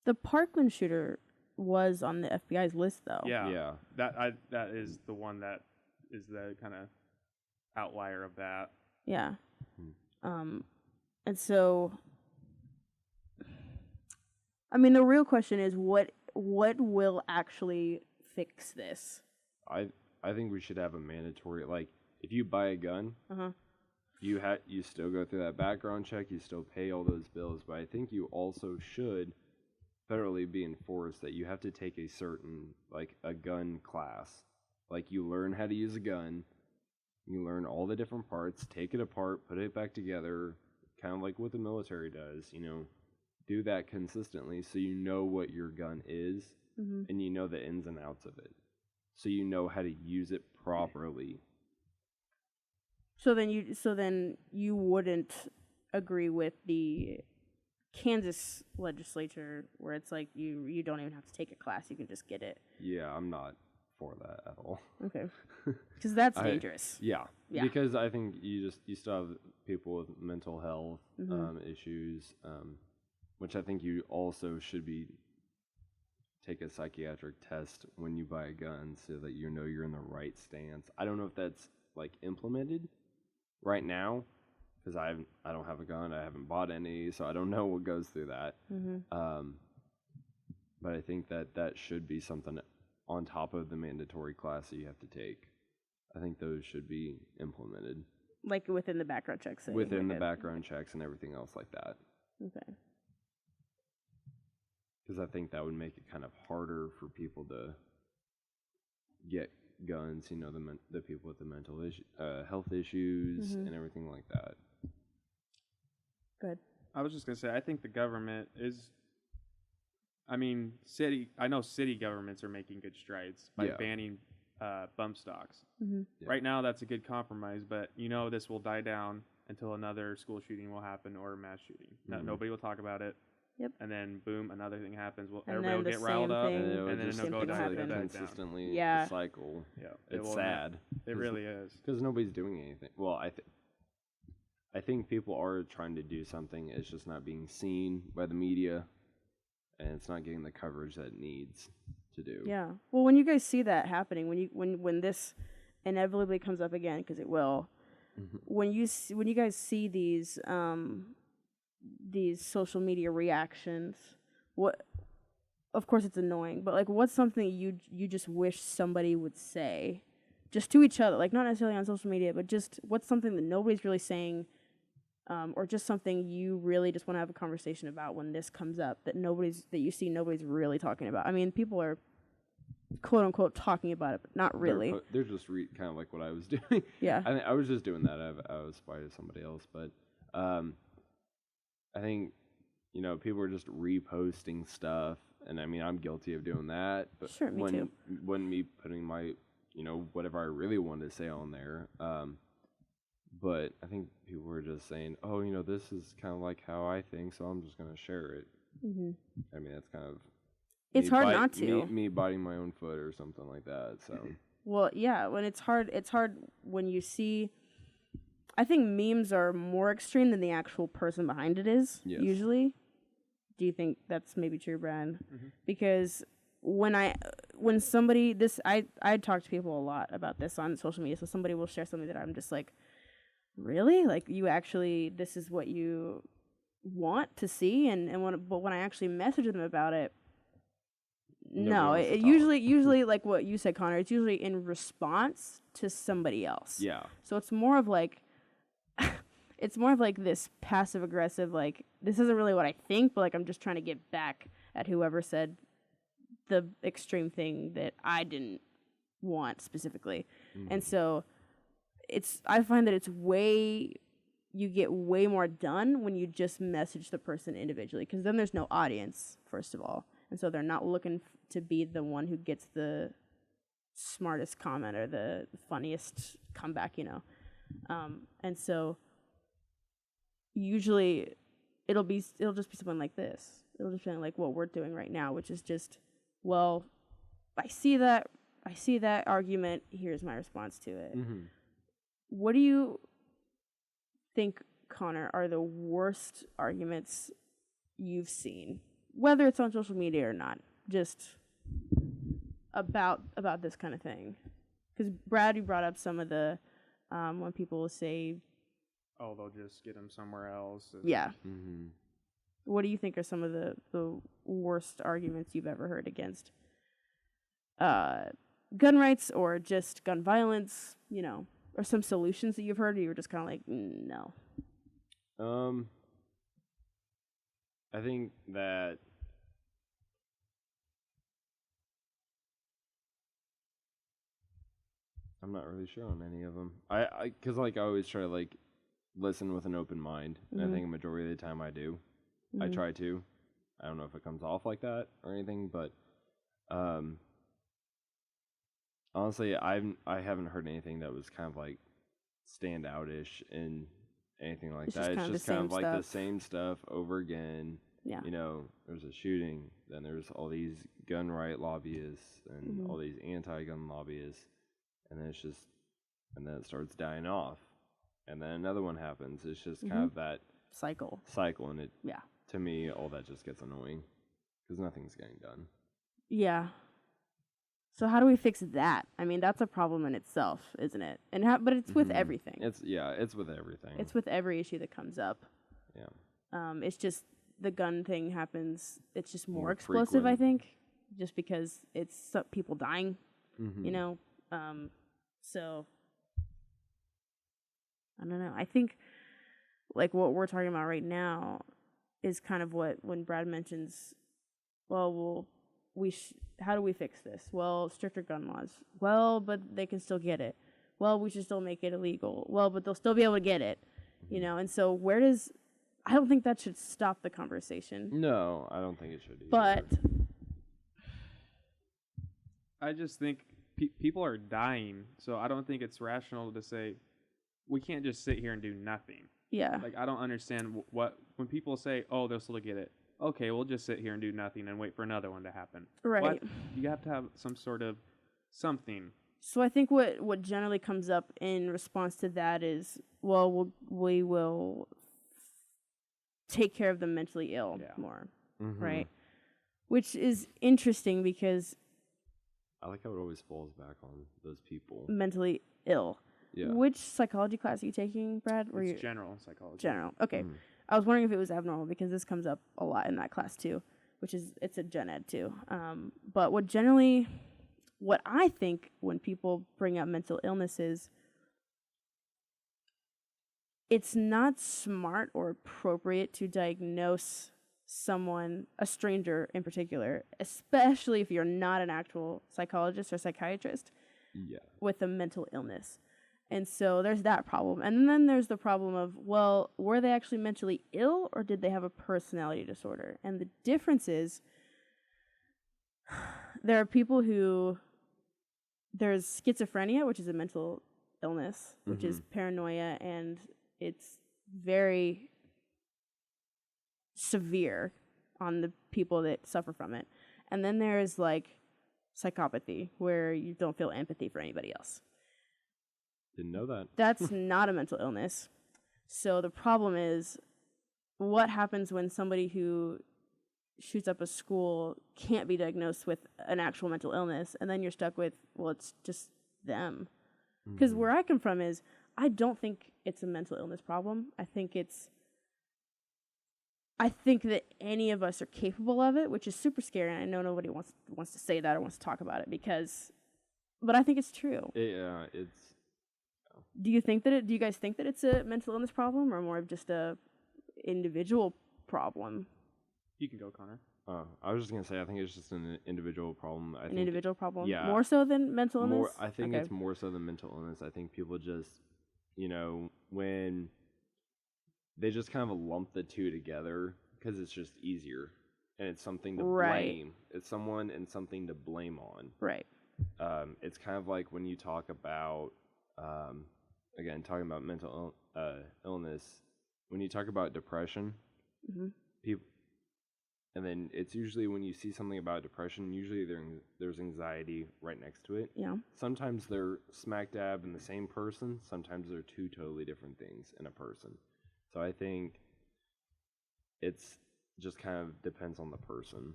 The Parkland shooter was on the FBI's list, though. Yeah. That is the one that is the kind of outlier of that. Yeah. And so, I mean, the real question is what will actually fix this? I think we should have a mandatory, like, if you buy a gun, you still go through that background check, you still pay all those bills, but I think you also should federally be enforced that you have to take a certain, like, a gun class. Like, you learn how to use a gun, you learn all the different parts, take it apart, put it back together, kind of like what the military does, do that consistently so you know what your gun is, and you know the ins and outs of it. So you know how to use it properly. So then you wouldn't agree with the Kansas legislature where it's like you don't even have to take a class, you can just get it. Yeah, I'm not for that at all. Okay. Because that's dangerous. Yeah. Because I think you still have people with mental health issues, which I think you also should take a psychiatric test when you buy a gun so that you know you're in the right stance. I don't know if that's like implemented right now, because I don't have a gun, I haven't bought any, so I don't know what goes through that. But I think that should be something on top of the mandatory class that you have to take. I think those should be implemented. Like within the background checks? Within the background checks and everything else like that. Okay. Because I think that would make it kind of harder for people to get guns, the people with the mental health issues and everything like that. Good. I was just going to say, I think the government is, I know city governments are making good strides by banning bump stocks. Right now, that's a good compromise, but this will die down until another school shooting will happen or a mass shooting. Nobody will talk about it. Yep. And then, boom, another thing happens. And everybody will get riled up, and then it'll go down consistently. The cycle. Yeah, it's sad. It really is. Because nobody's doing anything. Well, I think people are trying to do something. It's just not being seen by the media, and it's not getting the coverage that it needs to do. Yeah. Well, when you guys see that happening, when this inevitably comes up again, because it will, when you guys see these social media reactions, of course it's annoying, but like what's something you just wish somebody would say just to each other, like not necessarily on social media, but just what's something that nobody's really saying, or just something you really just want to have a conversation about when this comes up that you see nobody's really talking about. I mean, people are quote unquote talking about it, but not really. They're just kind of like what I was doing. Yeah. I was just doing that. I was by somebody else, but I think, people are just reposting stuff, and I'm guilty of doing that. But sure, me too. When me putting my, whatever I really wanted to say on there. But I think people were just saying, oh, this is kind of like how I think, so I'm just going to share it. That's kind of... It's hard not to. Me biting my own foot or something like that, so... Well, yeah, when it's hard when you see... I think memes are more extreme than the actual person behind it is, usually. Do you think that's maybe true, Brad? Because I talk to people a lot about this on social media, so somebody will share something that I'm just like, really? Like, you actually, this is what you want to see? But when I actually message them about it, no, it usually like what you said, Connor, it's usually in response to somebody else. Yeah. So it's more of like, this passive aggressive, like, this isn't really what I think, but like I'm just trying to get back at whoever said the extreme thing that I didn't want specifically. And so I find that you get way more done when you just message the person individually, because then there's no audience, first of all. And so they're not looking to be the one who gets the smartest comment or the funniest comeback, and so usually it'll just be something like this. It'll just be like what we're doing right now, which is just, well, I see that argument, here's my response to it. What do you think, Connor, are the worst arguments you've seen, whether it's on social media or not, just about this kind of thing? Because Brad, you brought up some of the when people will say, "Oh, they'll just get them somewhere else." Yeah. What do you think are some of the worst arguments you've ever heard against gun rights or just gun violence? Or some solutions that you've heard, or you were just kind of like, no. I think that I'm not really sure on any of them. Because I always try to listen with an open mind, and I think a majority of the time I do. I try to. I don't know if it comes off like that or anything, but honestly, I haven't heard anything that was kind of standout-ish in anything like that. It's just kind of the same stuff over again. Yeah. There's a shooting, then there's all these gun right lobbyists and all these anti-gun lobbyists, and then it starts dying off, and then another one happens. It's just kind of that cycle, and it. Yeah. To me, all that just gets annoying because nothing's getting done. Yeah. So how do we fix that? I mean, that's a problem in itself, isn't it? But it's with everything. It's with everything. It's with every issue that comes up. Yeah. It's just the gun thing happens. It's just more explosive, frequent. I think, just because it's people dying. So I don't know. I think what we're talking about right now is kind of when Brad mentions, well, how do we fix this? Well, stricter gun laws. Well, but they can still get it. Well, we should still make it illegal. Well, but they'll still be able to get it. And so I don't think that should stop the conversation. No, I don't think it should either. But I just think people are dying, so I don't think it's rational to say we can't just sit here and do nothing. Yeah. I don't understand when people say, "Oh, they'll still get it." Okay, we'll just sit here and do nothing and wait for another one to happen. Right. What? You have to have some sort of something. So I think what generally comes up in response to that is, well, we will take care of the mentally ill more, right? Which is interesting because I like how it always falls back on those people. Mentally ill. Yeah. Which psychology class are you taking, Brad? It's general psychology. General. Okay. I was wondering if it was abnormal because this comes up a lot in that class too, it's a gen ed too. But what I think when people bring up mental illnesses, it's not smart or appropriate to diagnose someone, a stranger in particular, especially if you're not an actual psychologist or psychiatrist, with a mental illness. And so there's that problem. And then there's the problem of, well, were they actually mentally ill or did they have a personality disorder? And the difference is there are people there's schizophrenia, which is a mental illness, which is paranoia, and it's very severe on the people that suffer from it. And then there's psychopathy, where you don't feel empathy for anybody else. Didn't know that. That's not a mental illness. So the problem is, what happens when somebody who shoots up a school can't be diagnosed with an actual mental illness, and then you're stuck with, well, it's just them. Because where I come from is, I don't think it's a mental illness problem. I think that any of us are capable of it, which is super scary, and I know nobody wants to say that or wants to talk about it but I think it's true. Yeah, it's. Do you guys think that it's a mental illness problem or more of just a individual problem? You can go, Connor. I was just gonna say, I think it's just an individual problem. Individual problem? Yeah. More so than mental illness? I think it's more so than mental illness. I think people just, when they just kind of lump the two together because it's just easier. And it's something to blame. It's someone and something to blame on. Right. It's kind of like when you talk about, again, talking about mental illness, when you talk about depression, people, and then it's usually when you see something about depression, usually there's anxiety right next to it. Yeah. Sometimes they're smack dab in the same person. Sometimes they're two totally different things in a person. So I think it's just kind of depends on the person.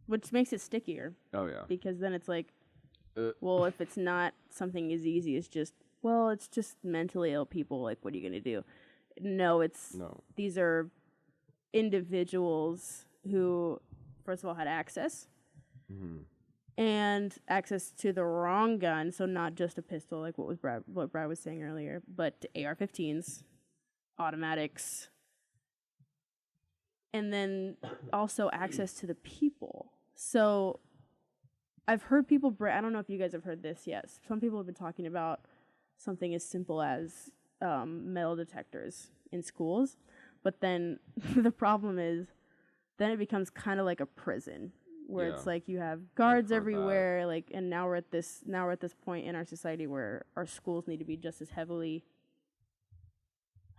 Which makes it stickier. Oh, yeah. Because then it's like, well, if it's not something as easy as just, well, it's just mentally ill people, like, what are you going to do? No, these are individuals who, first of all, had access and access to the wrong gun, so not just a pistol, like what Brad was saying earlier, but AR-15s, automatics, and then also access to the people. So I've heard people, I don't know if you guys have heard this yet. Some people have been talking about something as simple as metal detectors in schools. But then the problem is then it becomes kind of like a prison where it's like you have guards everywhere, like, and now we're at this point in our society where our schools need to be just as heavily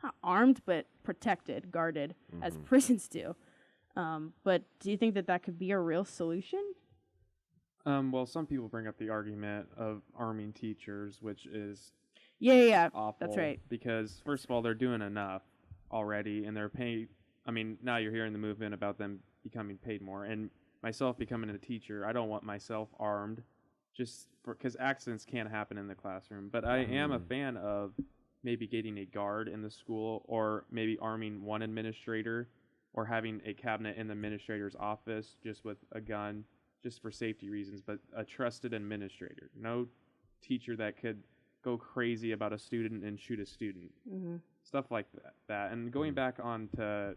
not armed but protected, guarded as prisons do. But do you think that could be a real solution? Well, some people bring up the argument of arming teachers, which is awful. That's right. Because first of all, they're doing enough already, and they're paid. I mean, now you're hearing the movement about them becoming paid more, and myself becoming a teacher, I don't want myself armed, just because accidents can happen in the classroom. But I am a fan of maybe getting a guard in the school, or maybe arming one administrator, or having a cabinet in the administrator's office just with a gun, just for safety reasons, but a trusted administrator. No teacher that could go crazy about a student and shoot a student. Stuff like that. And going back on to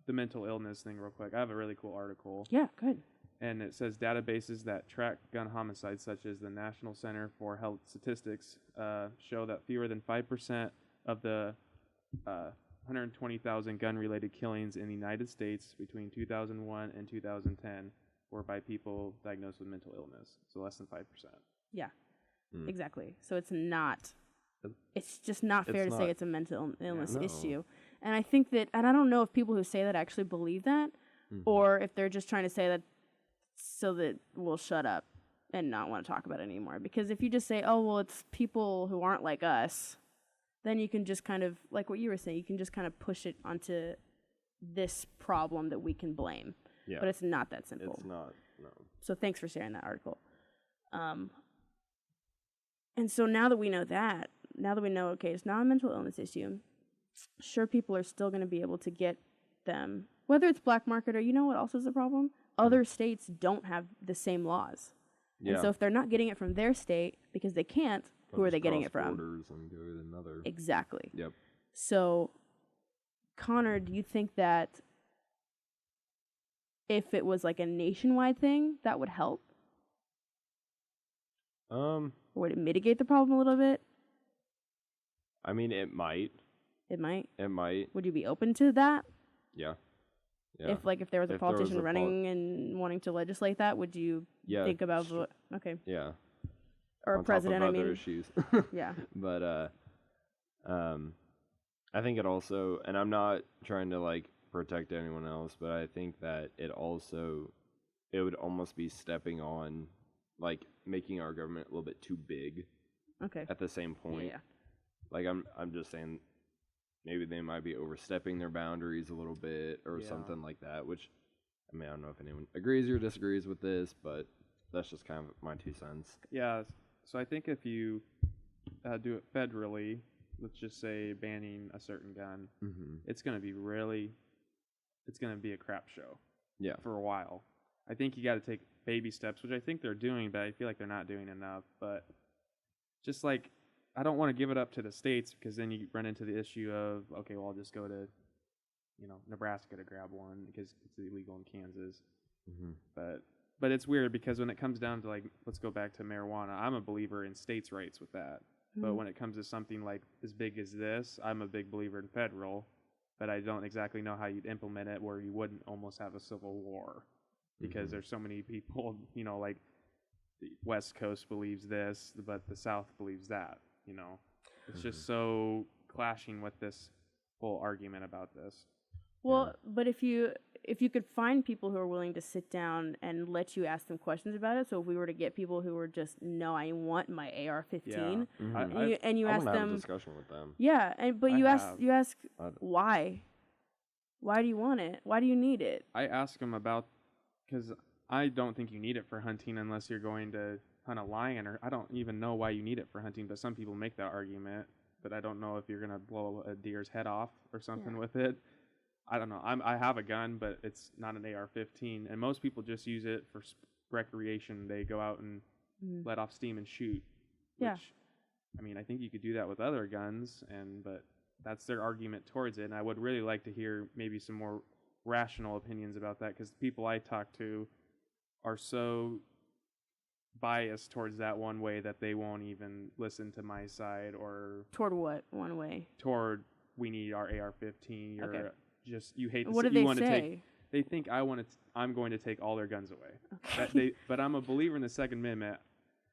the mental illness thing real quick, I have a really cool article. Yeah, good. And it says databases that track gun homicides, such as the National Center for Health Statistics, show that fewer than 5% of the 120,000 gun-related killings in the United States between 2001 and 2010 were by people diagnosed with mental illness. So less than 5%. Yeah, exactly. So it's just not fair to say it's a mental illness issue. And I think that, and I don't know if people who say that actually believe that, or if they're just trying to say that so that we'll shut up and not want to talk about it anymore. Because if you just say, oh, well, it's people who aren't like us, then you can just kind of, like what you were saying, you can just kind of push it onto this problem that we can blame. Yeah. But it's not that simple. It's not, no. So thanks for sharing that article. And so now that we know, okay, it's not a mental illness issue, sure, people are still going to be able to get them, whether it's black market or, you know what else is a problem? Other states don't have the same laws. Yeah. And so if they're not getting it from their state because they can't, who are they getting it from? Borders and go to another. Exactly. Yep. So, Connor, do you think that if it was like a nationwide thing, that would help? Or would it mitigate the problem a little bit? I mean, it might. It might? It might. Would you be open to that? Yeah. Yeah. If there was a politician running and wanting to legislate that, would you think about okay. Yeah. Or a president, top of other issues. Yeah. But I think it also, and I'm not trying to like protect anyone else, but I think that it would almost be stepping on, like, making our government a little bit too big. Okay. At the same point. Yeah. Like I'm just saying, maybe they might be overstepping their boundaries a little bit or something like that, which, I mean, I don't know if anyone agrees or disagrees with this, but that's just kind of my 2 cents. Yeah, so I think if you do it federally, let's just say banning a certain gun, it's going to be a crap show. Yeah. For a while. I think you got to take baby steps, which I think they're doing, but I feel like they're not doing enough. But just like, I don't want to give it up to the states because then you run into the issue of, okay, well, I'll just go to Nebraska to grab one because it's illegal in Kansas. Mm-hmm. But it's weird because when it comes down to, like, let's go back to marijuana, I'm a believer in states' rights with that. Mm-hmm. But when it comes to something like as big as this, I'm a big believer in federal. But I don't exactly know how you'd implement it where you wouldn't almost have a civil war, because there's so many people, like the West Coast believes this, but the South believes that, It's just so clashing with this whole argument about this. Well, but if you could find people who are willing to sit down and let you ask them questions about it, so if we were to get people who were just, no, I want my AR-15, and you ask them, have a discussion with them. Yeah, but you ask why? Why do you want it? Why do you need it? I ask them because I don't think you need it for hunting unless you're going to hunt a lion, or I don't even know why you need it for hunting, but some people make that argument, but I don't know if you're going to blow a deer's head off or something with it. I don't know. I have a gun, but it's not an AR-15, and most people just use it for recreation. They go out and let off steam and shoot. Which, I think you could do that with other guns, but that's their argument towards it, and I would really like to hear maybe some more rational opinions about that, because the people I talk to are so biased towards that one way that they won't even listen to my side. Or toward what one way? Toward, we need our AR-15. You're you hate. What do they say? They think I'm going to take all their guns away. Okay. But I'm a believer in the Second Amendment.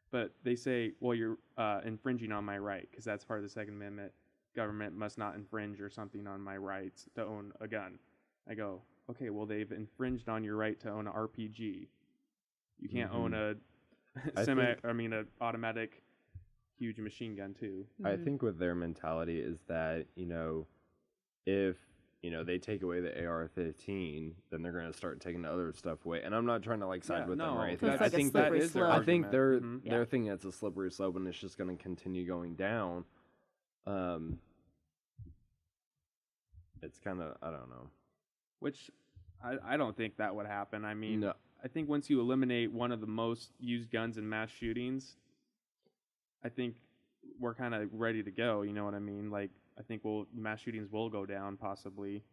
But they say, well, you're infringing on my right, because that's part of the Second Amendment. Government must not infringe or something on my rights to own a gun. I go, okay, well, they've infringed on your right to own an RPG. You can't own a an automatic huge machine gun too. I think with their mentality is that, if they take away the AR-15, then they're going to start taking other stuff away. And I'm not trying to side with them or anything. I think that is their argument. I think they're thinking it's a slippery slope, and it's just going to continue going down. It's kind of, I don't know. Which I don't think that would happen. No. I think once you eliminate one of the most used guns in mass shootings, I think we're kind of ready to go. You know what I mean? I think mass shootings will go down possibly,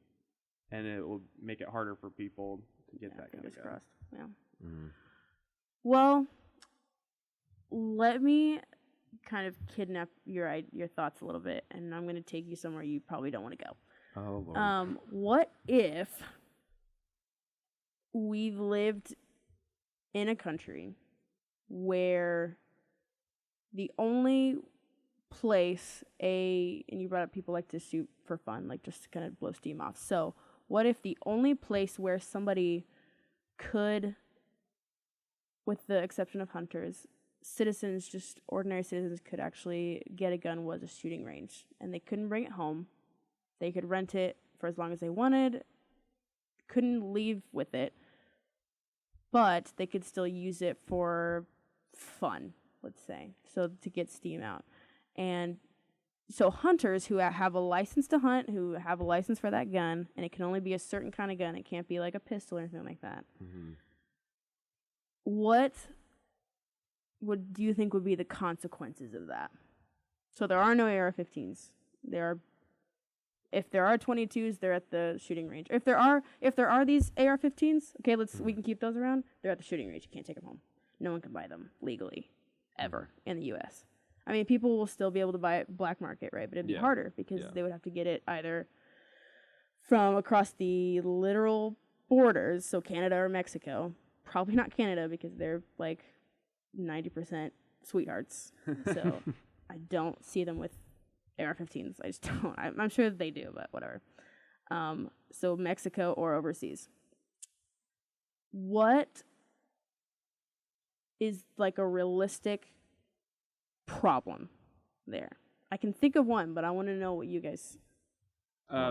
and it will make it harder for people to get that kind of gun. Crossed. Yeah. Well, let me kind of kidnap your thoughts a little bit, and I'm going to take you somewhere you probably don't want to go. Oh, Lord. What if we lived in a country where the only place and you brought up people like to shoot for fun, just to kind of blow steam off. So what if the only place where somebody could, with the exception of hunters, citizens, just ordinary citizens, could actually get a gun was a shooting range, and they couldn't bring it home. They could rent it for as long as they wanted, couldn't leave with it, but they could still use it for fun, let's say, so to get steam out. And so hunters who have a license to hunt, who have a license for that gun, and it can only be a certain kind of gun, it can't be like a pistol or anything like that. What do you think would be the consequences of that? So there are no AR-15s. If there are 22s, they're at the shooting range. If there are these AR-15s, okay, we can keep those around. They're at the shooting range. You can't take them home. No one can buy them legally, ever, in the U.S. People will still be able to buy it black market, right? But it'd be harder because they would have to get it either from across the literal borders, so Canada or Mexico. Probably not Canada because they're 90% sweethearts. So I don't see them with AR-15s. I just don't. I'm sure that they do, but whatever. So Mexico or overseas. What is a realistic problem there? I can think of one, but I want to know what you guys...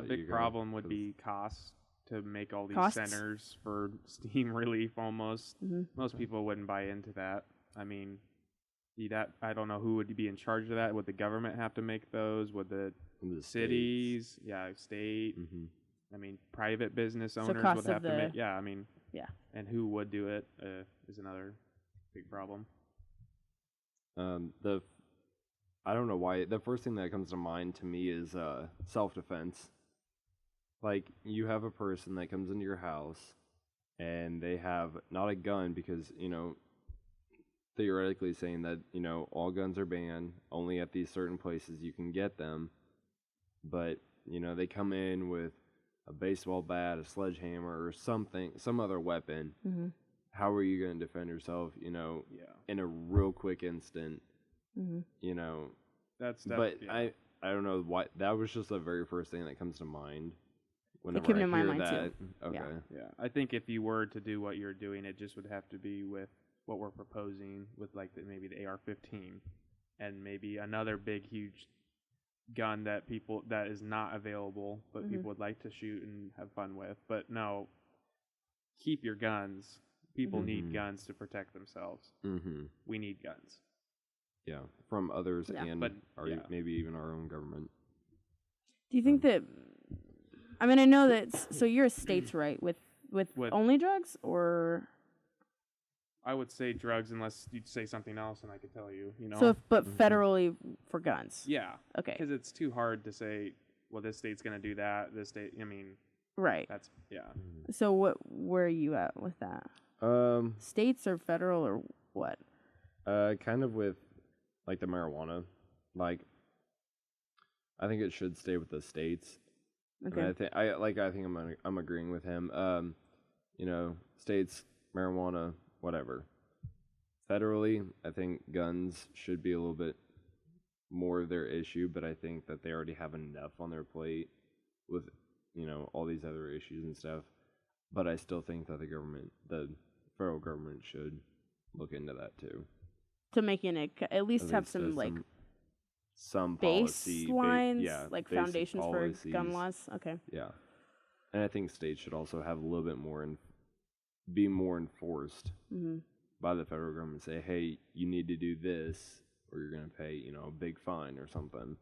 big problem would be cost to make all these centers for steam relief almost. Most people wouldn't buy into that. I don't know who would be in charge of that. Would the government have to make those? Would the cities? States. Yeah, state. Private business owners would have to make. Yeah, And who would do it is another big problem. I don't know why. The first thing that comes to mind to me is self-defense. like, you have a person that comes into your house and they have not a gun because, theoretically saying that, all guns are banned, only at these certain places you can get them, but, they come in with a baseball bat, a sledgehammer, or something, some other weapon. Mm-hmm. How are you going to defend yourself, in a real quick instant, That's but yeah. I don't know why, that was just the very first thing that comes to mind whenever came I to my hear mind that. too. Okay. Yeah. I think if you were to do what you're doing, it just would have to be with what we're proposing with like maybe the AR-15 and maybe another big, huge gun that is not available, but people would like to shoot and have fun with. But no, keep your guns. People need guns to protect themselves. Mm-hmm. We need guns. Yeah, from others and but, maybe even our own government. Do you think that? I mean, I know that. So you're states right with only drugs, or? I would say drugs unless you'd say something else, and I could tell you. So, but federally for guns. Yeah. Okay. Because it's too hard to say. Well, this state's gonna do that. This state. I mean. Right. That's So where are you at with that? States or federal or what? Kind of with like the marijuana, like I think it should stay with the states. Okay. And I think I'm agreeing with him. States, marijuana, whatever. Federally, I think guns should be a little bit more of their issue, but I think that they already have enough on their plate with all these other issues and stuff. But I still think that the federal government should look into that too. To making it at least have some like some baselines, like foundations policies for gun laws. Okay. Yeah, and I think states should also have a little bit more and be more enforced by the federal government. Say, hey, you need to do this, or you're going to pay, a big fine or something.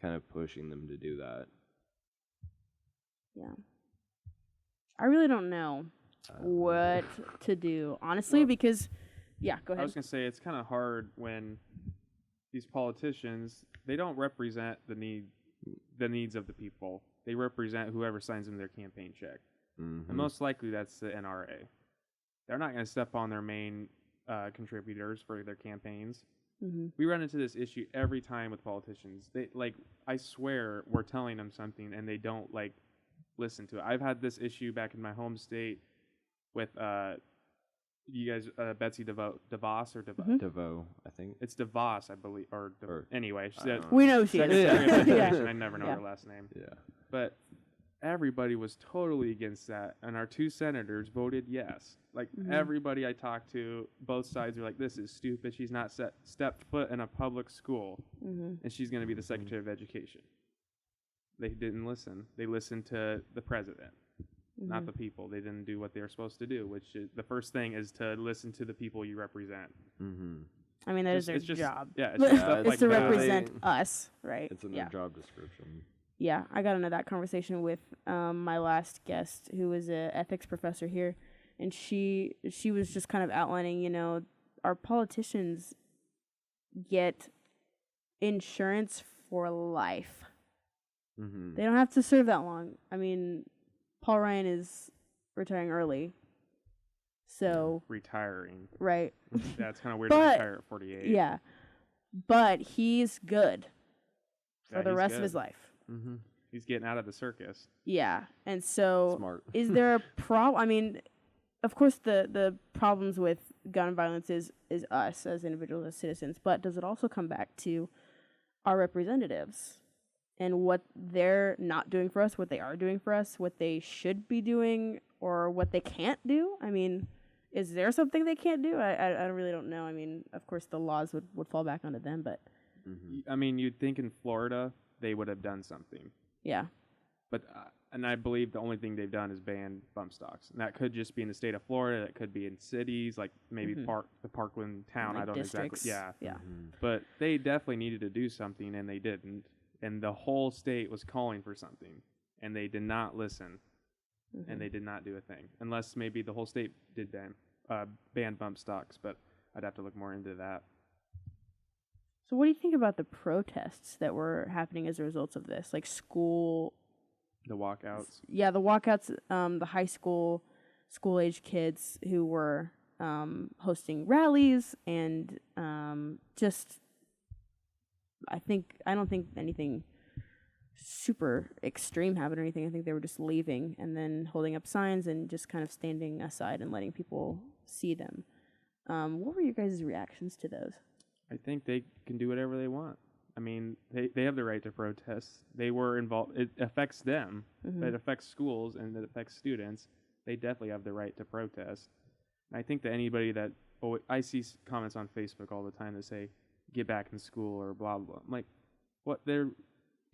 Kind of pushing them to do that. Yeah. I really don't know what to do, honestly, because, yeah, go ahead. I was going to say, it's kind of hard when these politicians, they don't represent the needs of the people. They represent whoever signs them their campaign check. Mm-hmm. And most likely that's the NRA. They're not going to step on their main contributors for their campaigns. Mm-hmm. We run into this issue every time with politicians. They I swear we're telling them something and they don't listen to it. I've had this issue back in my home state with you guys, Betsy DeVos or DeVoe, I think. It's DeVos, I believe, anyway. She said, we know she is. Yeah. I never know her last name. Yeah. But everybody was totally against that, and our two senators voted yes. Everybody I talked to, both sides were like, this is stupid. She's not stepped foot in a public school, and she's going to be the Secretary of Education. They didn't listen. They listened to the president, not the people. They didn't do what they were supposed to do, which is, the first thing is to listen to the people you represent. Mm-hmm. I mean, that is their job. Yeah, it's to represent us, right? It's in their job description. Yeah, I got into that conversation with my last guest, who was an ethics professor here, and she was just kind of outlining, our politicians get insurance for life. Mm-hmm. They don't have to serve that long. I mean, Paul Ryan is retiring early, so retiring, right? Yeah, it's kind of weird to retire at 48. Yeah, but he's good for the rest of his life. Mm-hmm. He's getting out of the circus. Yeah, and so smart. Is there a problem? I mean, of course, the problems with gun violence is us as individuals, as citizens, but does it also come back to our representatives and what they're not doing for us, what they are doing for us, what they should be doing, or what they can't do? I mean, is there something they can't do? I really don't know. I mean, of course, the laws would fall back onto them, but... I mean, you'd think in Florida they would have done something. Yeah. But, and I believe the only thing they've done is ban bump stocks. And that could just be in the state of Florida. That could be in cities, like maybe the Parkland town. Like I don't districts. exactly. Yeah. Yeah. Mm-hmm. But they definitely needed to do something, and they didn't. And the whole state was calling for something, and they did not listen, and they did not do a thing. Unless maybe the whole state did ban bump stocks, but I'd have to look more into that. So what do you think about the protests that were happening as a result of this? Like school The walkouts. Yeah, the walkouts. The high school age kids who were hosting rallies and just. I don't think anything super extreme happened or anything. I think they were just leaving and then holding up signs and just kind of standing aside and letting people see them. What were your guys' reactions to those? I think they can do whatever they want. I mean, they have the right to protest. They were involved. It affects them. Mm-hmm. It affects schools and it affects students. They definitely have the right to protest. And I think that anybody that I see comments on Facebook all the time that say, "Get back in school" or blah blah. I'm like, what?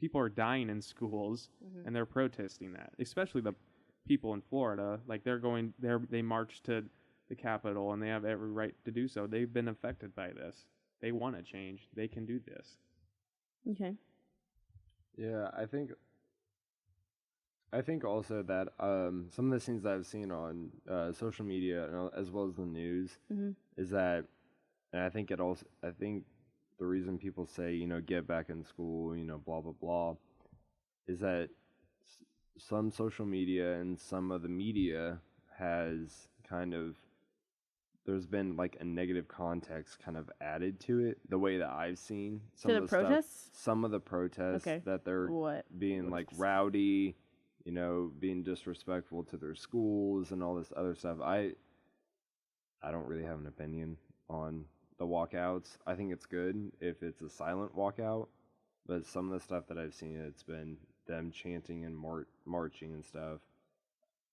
People are dying in schools, mm-hmm. and they're protesting that. Especially the people in Florida, like they march to the Capitol, and they have every right to do so. They've been affected by this. They want to change. They can do this. Okay. Yeah, I think also that some of the things that I've seen on social media and as well as the news mm-hmm. is that, and I think the reason people say, get back in school, blah, blah, blah, is that some social media and some of the media has there's been like a negative context kind of added to it, the way that I've seen some to of the protests? Some of the protests okay. that they're being like rowdy, being disrespectful to their schools and all this other stuff. I don't really have an opinion on the walkouts. I think it's good if it's a silent walkout, but some of the stuff that I've seen, it's been them chanting and marching and stuff,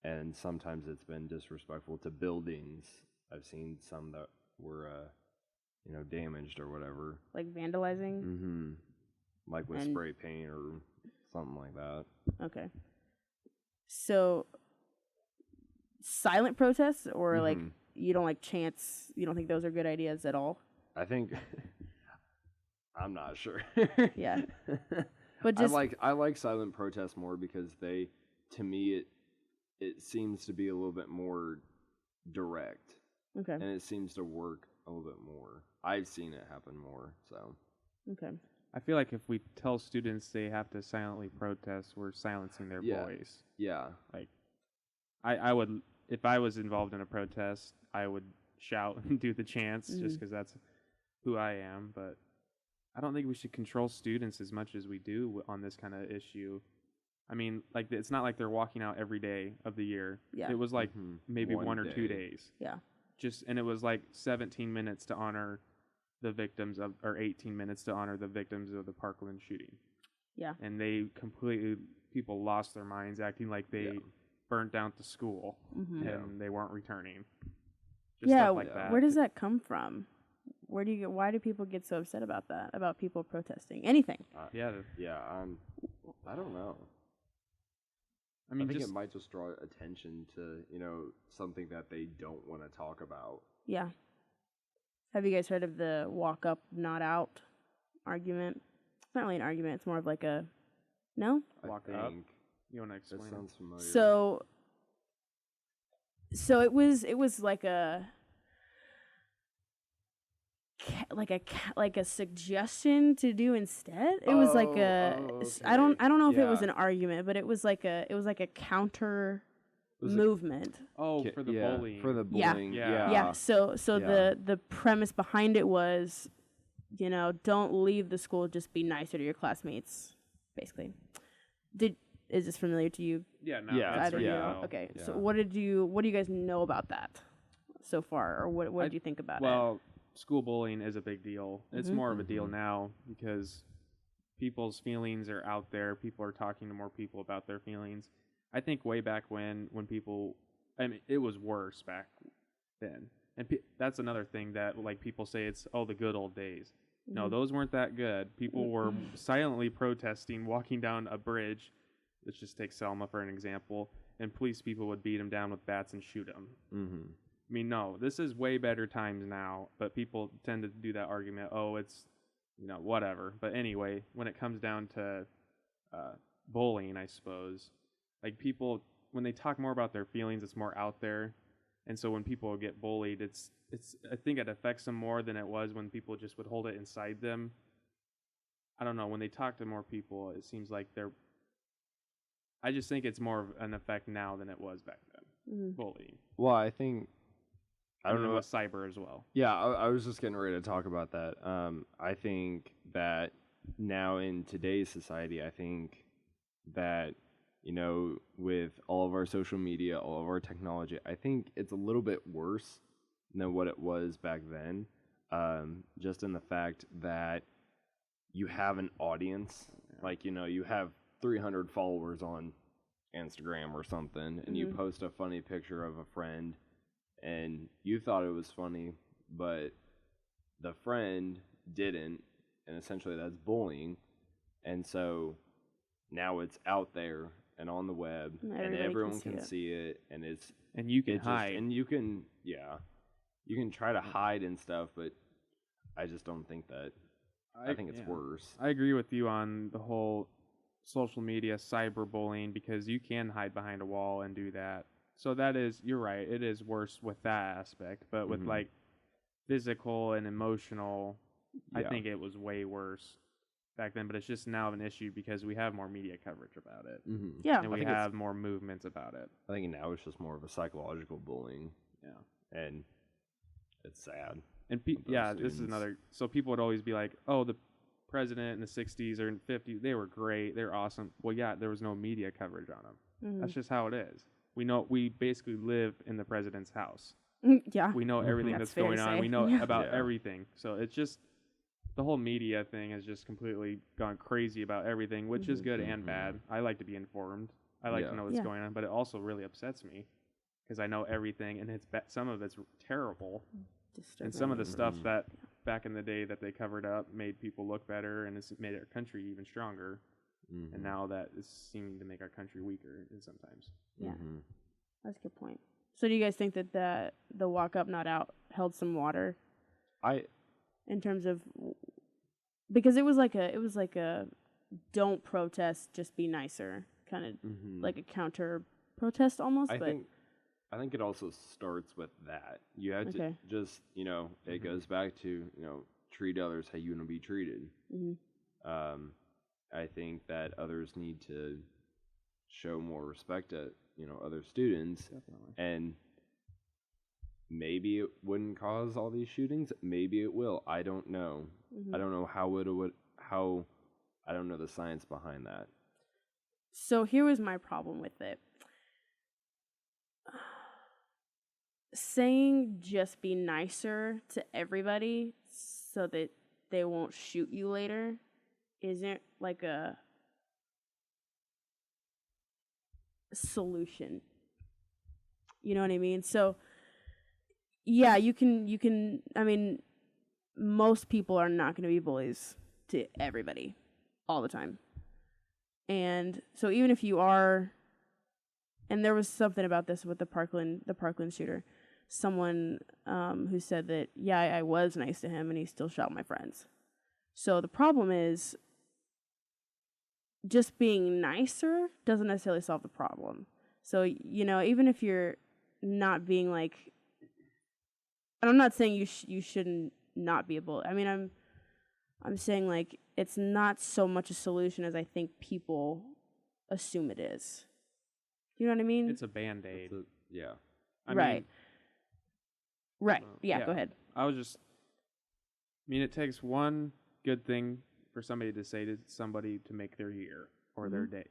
and sometimes it's been disrespectful to buildings. I've seen some that were, damaged or whatever. Like vandalizing? Mm-hmm. Like with spray paint or something like that. Okay. So, silent protests or mm-hmm. like you don't like chants? You don't think those are good ideas at all? I think I'm not sure. Yeah, but just I like silent protests more because to me it seems to be a little bit more direct. Okay. And it seems to work a little bit more. I've seen it happen more. So. Okay. I feel like if we tell students they have to silently protest, we're silencing their voice. Yeah. Like, I would, if I was involved in a protest, I would shout and do the chants mm-hmm. just because that's who I am. But I don't think we should control students as much as we do on this kind of issue. I mean, like, it's not like they're walking out every day of the year. Yeah. It was like mm-hmm. maybe one or 2 days. Yeah. And it was like 17 minutes to honor the victims or 18 minutes to honor the victims of the Parkland shooting. Yeah. And people lost their minds acting like they burnt down the school mm-hmm. and they weren't returning. Just stuff like that. Where does that come from? Why do people get so upset about that? About people protesting? Anything? I don't know. I think it might just draw attention to, something that they don't want to talk about. Yeah. Have you guys heard of the walk up, not out argument? It's not really an argument. It's more of like a, no? Walk up. You want to explain? That sounds familiar. So it was like a suggestion to do instead. It was like a okay. I don't know if it was an argument, but it was like a counter movement. For the bullying. For the bullying. Yeah. So the premise behind it was, don't leave the school, just be nicer to your classmates, basically. Is this familiar to you? Yeah, no. Okay. Yeah. So what do you guys know about that so far, or what did you think about it? Well, school bullying is a big deal. It's mm-hmm. more of a deal now because people's feelings are out there. People are talking to more people about their feelings. I think way back when people, it was worse back then. And that's another thing that, like, people say it's, the good old days. Mm-hmm. No, those weren't that good. People were silently protesting, walking down a bridge. Let's just take Selma for an example. And police people would beat them down with bats and shoot them. Mm-hmm. I mean, no, this is way better times now, but people tend to do that argument, it's, whatever. But anyway, when it comes down to bullying, I suppose, like, people, when they talk more about their feelings, it's more out there. And so when people get bullied, it's I think it affects them more than it was when people just would hold it inside them. I don't know, when they talk to more people, it seems like I just think it's more of an effect now than it was back then. Bullying. Well, I think I don't know with cyber as well. Yeah, I was just getting ready to talk about that. I think that now in today's society, I think that with all of our social media, all of our technology, I think it's a little bit worse than what it was back then. Just in the fact that you have an audience, like you have 300 followers on Instagram or something, and you post a funny picture of a friend, and you thought it was funny, but the friend didn't, and essentially that's bullying. And so now it's out there and on the web, and everyone can see it, and you can hide, and you can try to hide and stuff, but I just don't think that. I think it's worse. I agree with you on the whole social media cyberbullying, because you can hide behind a wall and do that. So you're right, it is worse with that aspect, but with like physical and emotional, I think it was way worse back then, but it's just now an issue because we have more media coverage about it. Yeah. And we have more movements about it. I think now it's just more of a psychological bullying. Yeah. And it's sad. And this is another, so people would always be like, oh, the president in the 60s or in 50s, they were great, they're awesome. Well, yeah, there was no media coverage on them. That's just how it is. We basically live in the president's house. Yeah. We know everything that's going on. We know about everything. So it's just, the whole media thing has just completely gone crazy about everything, which is good and bad. I like to be informed. I like to know what's going on, but it also really upsets me because I know everything, and some of it's terrible. Disturbing. And some of the stuff that back in the day that they covered up made people look better, and it's made our country even stronger. And now that is seeming to make our country weaker sometimes. Yeah, that's a good point. So do you guys think that the walk up not out held some water? In terms of, because it was like a don't protest, just be nicer, kind of like a counter protest almost. I think it also starts with that. You have to just it goes back to treat others how you want to be treated. I think that others need to show more respect to other students. Definitely. And maybe it wouldn't cause all these shootings. Maybe it will. I don't know. I don't know how I don't know the science behind that. So here was my problem with it. Saying just be nicer to everybody so that they won't shoot you later isn't like a solution. You know what I mean? So yeah, you can I mean, most people are not going to be bullies to everybody all the time. And so even if you are, and there was something about this with the Parkland shooter, someone who said that, yeah, I was nice to him and he still shot my friends. So the problem is, just being nicer doesn't necessarily solve the problem. So, even if you're not being like, and I'm not saying you shouldn't not be a bully. I mean, I'm saying like it's not so much a solution as I think people assume it is. You know what I mean? It's a Band-Aid. Yeah. Right. Yeah, go ahead. It takes one good thing for somebody to say to somebody to make their year or their day.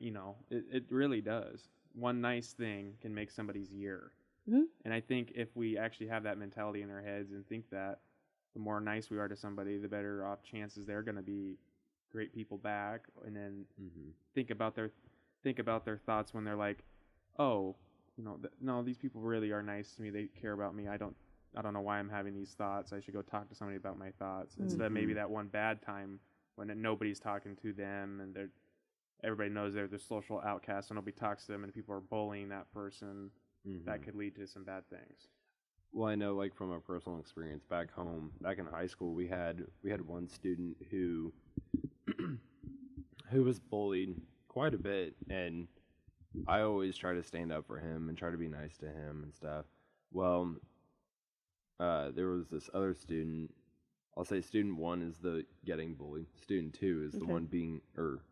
It really does. One nice thing can make somebody's year. And I think if we actually have that mentality in our heads and think that the more nice we are to somebody, the better off chances they're going to be great people back. And then think about their thoughts when they're like, oh, no, these people really are nice to me. They care about me. I don't know why I'm having these thoughts. I should go talk to somebody about my thoughts instead of maybe that one bad time when nobody's talking to them and everybody knows they're the social outcast, so nobody talks to them, and people are bullying that person. That could lead to some bad things. Well, I know, like from a personal experience back home, back in high school, we had one student who was bullied quite a bit, and I always try to stand up for him and try to be nice to him and stuff. Well, there was this other student. I'll say student 1 is the getting bullied. Student 2 is the one being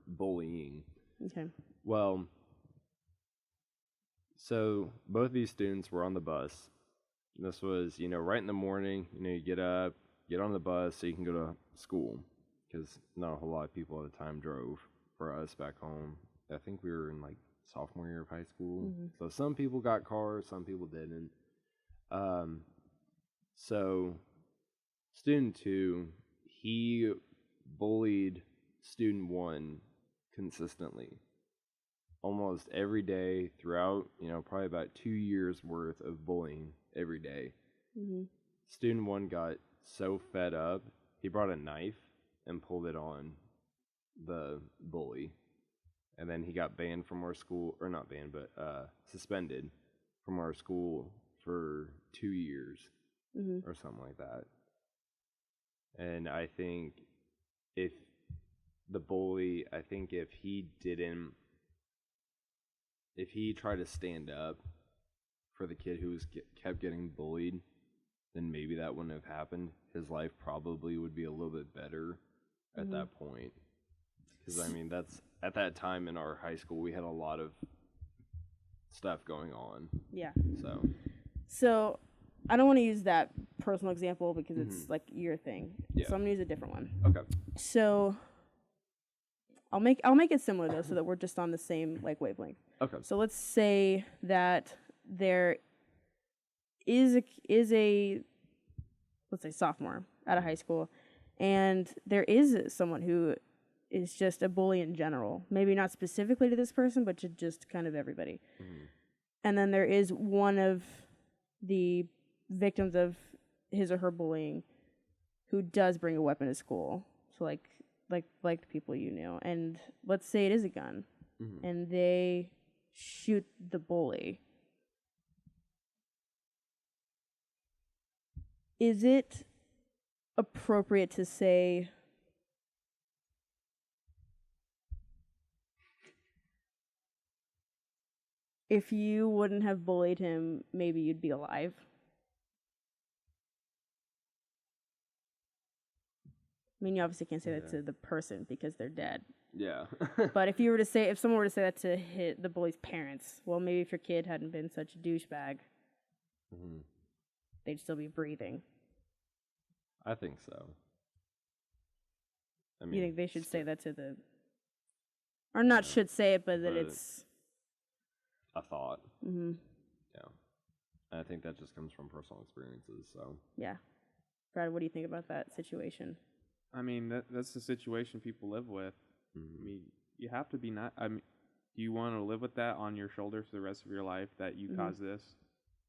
bullying. Okay. Well, So both these students were on the bus. This was, right in the morning. You get up, get on the bus so you can go to school, because not a whole lot of people at the time drove for us back home. I think we were in like sophomore year of high school. Mm-hmm. So some people got cars, some people didn't. So student 2, he bullied student 1 consistently. Almost every day throughout, probably about 2 years worth of bullying every day. Mm-hmm. Student 1 got so fed up, he brought a knife and pulled it on the bully. And then he got banned from our school, or not banned, but suspended from our school for 2 years or something like that. And I think if the bully, if he tried to stand up for the kid who kept getting bullied, then maybe that wouldn't have happened. His life probably would be a little bit better at that point. Because, that's at that time in our high school, we had a lot of stuff going on. Yeah. So I don't want to use that personal example because it's like your thing. Yeah. So I'm gonna use a different one. Okay. So I'll make it similar though, so that we're just on the same wavelength. Okay. So let's say that there is a let's say sophomore out of high school, and there is someone who is just a bully in general. Maybe not specifically to this person, but to just kind of everybody. Mm-hmm. And then there is one of the victims of his or her bullying who does bring a weapon to school. So like the people you knew. And let's say it is a gun. Mm-hmm. And they shoot the bully. Is it appropriate to say, if you wouldn't have bullied him, maybe you'd be alive? You obviously can't say that to the person because they're dead. Yeah. But if someone were to say that to hit the bully's parents, well, maybe if your kid hadn't been such a douchebag, they'd still be breathing. I think so. You think they should say that to the... Or not should say it, but that it's... a thought. Mm-hmm. Yeah. And I think that just comes from personal experiences, so... Yeah. Brad, what do you think about that situation? That's the situation people live with. Mm-hmm. You have to be not... do you want to live with that on your shoulders for the rest of your life, that you caused this?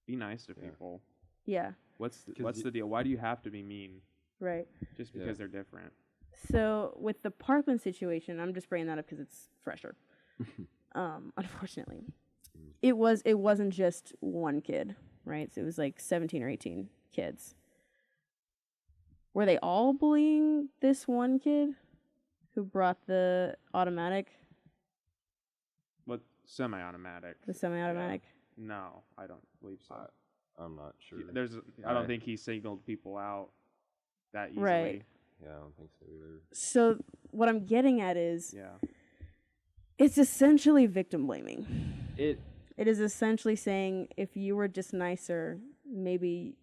Be nice to people. Yeah. What's the deal? Why do you have to be mean? Right. Just because they're different. So, with the Parkland situation, I'm just bringing that up because it's fresher. Unfortunately. It wasn't just one kid, right? So it was like 17 or 18 kids. Were they all bullying this one kid who brought the automatic? What, semi-automatic? The semi-automatic? No, I don't believe so. I'm not sure. I don't think he signaled people out that easily. Right. Yeah, I don't think so either. So what I'm getting at is, it's essentially victim blaming. It is essentially saying, if you were just nicer, maybe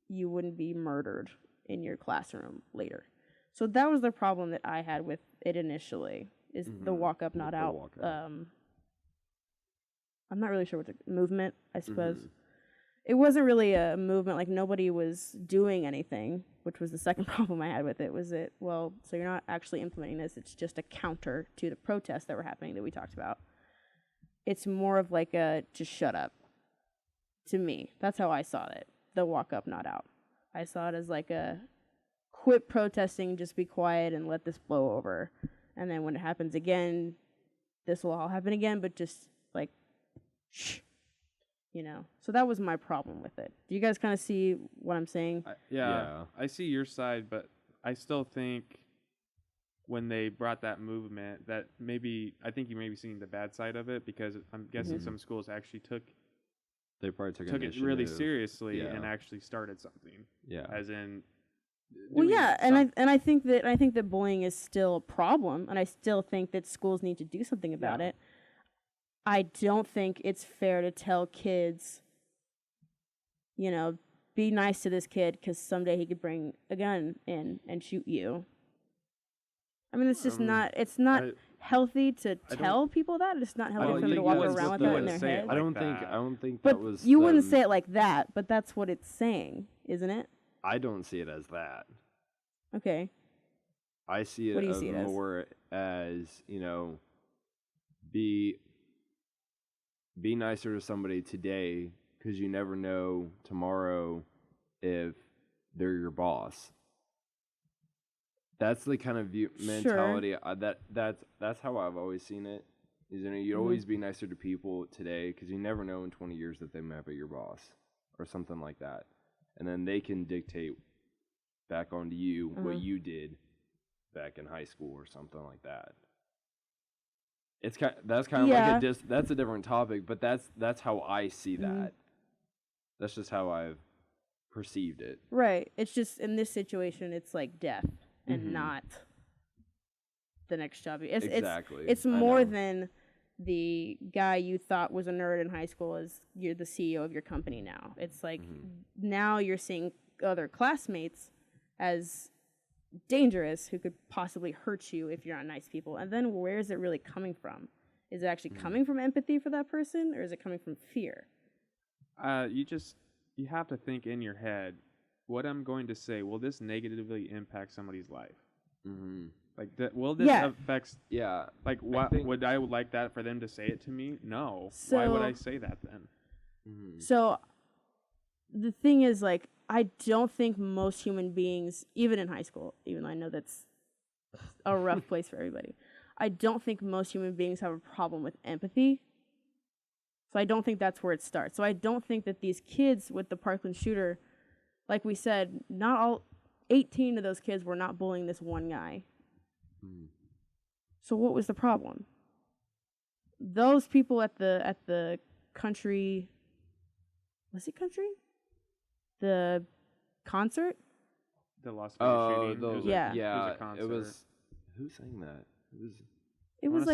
you wouldn't be murdered in your classroom later. So that was the problem that I had with it initially, is the walk up, not out. I'm not really sure what the movement, I suppose. Mm-hmm. It wasn't really a movement, like nobody was doing anything, which was the second problem I had with it, was that, well, so you're not actually implementing this, it's just a counter to the protests that were happening that we talked about. It's more of like a, just shut up. To me, that's how I saw it, the walk up, not out. I saw it as like a, quit protesting, just be quiet and let this blow over. And then when it happens again, this will all happen again, but just like, shh. So that was my problem with it. Do you guys kind of see what I'm saying? I see your side, but I still think when they brought that movement, that I think you may be seeing the bad side of it, because I'm guessing some schools actually took it really seriously and actually started something. Yeah, as in. Well, yeah, and I think that bullying is still a problem, and I still think that schools need to do something about it. I don't think it's fair to tell kids, you know, be nice to this kid because someday he could bring a gun in and shoot you. I mean, it's just it's not healthy to tell people that. It's not healthy for them to walk around with that in their head. I don't think but that was. You wouldn't say it like that, but that's what it's saying, isn't it? I don't see it as that. Okay. I see it more as, you know, be nicer to somebody today because you never know tomorrow if they're your boss. That's the kind of mentality that's how I've always seen it. Is, you know, you'd always be nicer to people today because you never know in 20 years that they might be your boss or something like that, and then they can dictate back onto you what you did back in high school or something like that. It's that's kind of like that's a different topic, but that's how I see that. That's just how I've perceived it. Right. It's just in this situation, it's like death and not the next job. It's more than the guy you thought was a nerd in high school as you're the CEO of your company now. It's like now you're seeing other classmates as dangerous who could possibly hurt you if you're not nice people. And then where is it really coming from? Is it actually coming from empathy for that person, or is it coming from fear? You have to think in your head, what I'm going to say, will this negatively impact somebody's life? Like, will this affect... Yeah. Like, would I like that for them to say it to me? No. So, why would I say that then? So, the thing is, like, I don't think most human beings, even in high school, even though I know that's a rough place for everybody, I don't think most human beings have a problem with empathy. So I don't think that's where it starts. So I don't think that these kids with the Parkland shooter, like we said, not all 18 of those kids were not bullying this one guy. So what was the problem? Those people at the country, was it country? The concert? The Las Vegas shooting. It was a concert. It was, who sang that? It was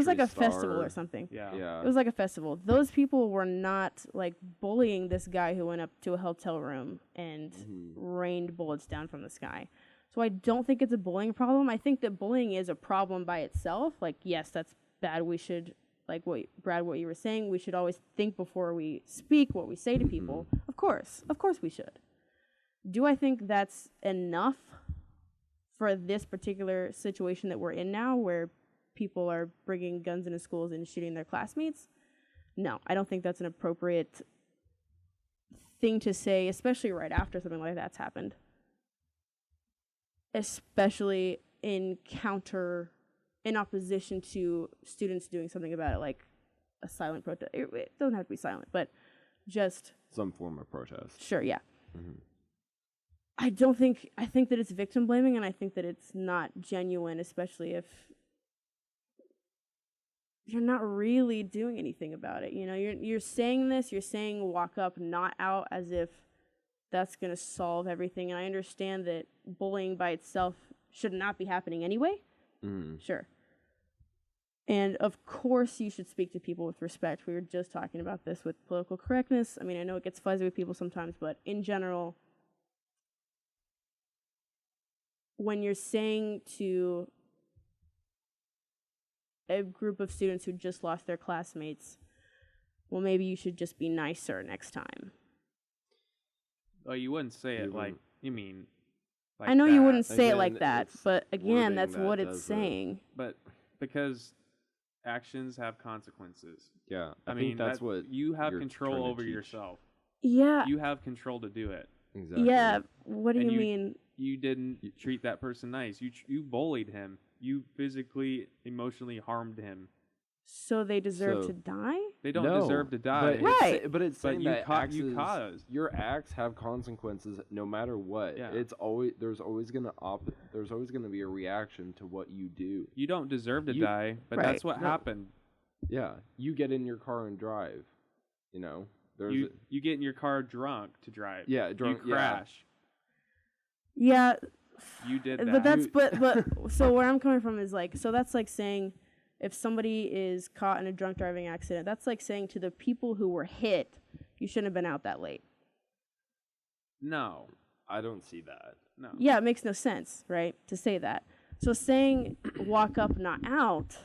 like a festival or something. Yeah. It was like a festival. Those people were not like bullying this guy who went up to a hotel room and rained bullets down from the sky. So I don't think it's a bullying problem. I think that bullying is a problem by itself. Like, yes, that's bad. We should, like Brad, what you were saying, we should always think before we speak what we say to people. Of course we should. Do I think that's enough for this particular situation that we're in now, where people are bringing guns into schools and shooting their classmates? No, I don't think that's an appropriate thing to say, especially right after something like that's happened. Especially in opposition to students doing something about it, like a silent protest. It doesn't have to be silent, but just some form of protest. Sure, yeah. I think that it's victim blaming, and I think that it's not genuine, especially if you're not really doing anything about it. You know, you're saying this, you're saying walk up, not out, as if that's going to solve everything. And I understand that bullying by itself should not be happening anyway. Sure. And of course you should speak to people with respect. We were just talking about this with political correctness. I mean, I know it gets fuzzy with people sometimes, but in general, when you're saying to a group of students who just lost their classmates, well, maybe you should just be nicer next time. Oh, you wouldn't say it like, you mean, like I know that. You wouldn't say it like that, but again, that's what it's saying. But because actions have consequences. Yeah, I mean, that's what you have control over yourself. Yeah. You have control to do it. Exactly. Yeah, what do you mean? You didn't treat that person nice. You bullied him. You physically, emotionally harmed him. So they deserve to die? They don't deserve to die. But it's saying that you caused. Your acts have consequences no matter what. Yeah. There's always gonna be a reaction to what you do. You don't deserve to die, but that's what happened. Yeah, you get in your car and drive. You know, you get in your car drunk to drive. Yeah, drunk. You crash. Yeah. You did that. But that's but so where I'm coming from is like, so that's like saying if somebody is caught in a drunk driving accident, that's like saying to the people who were hit, you shouldn't have been out that late. No. I don't see that. No. Yeah, it makes no sense, right, to say that. So saying walk up, not out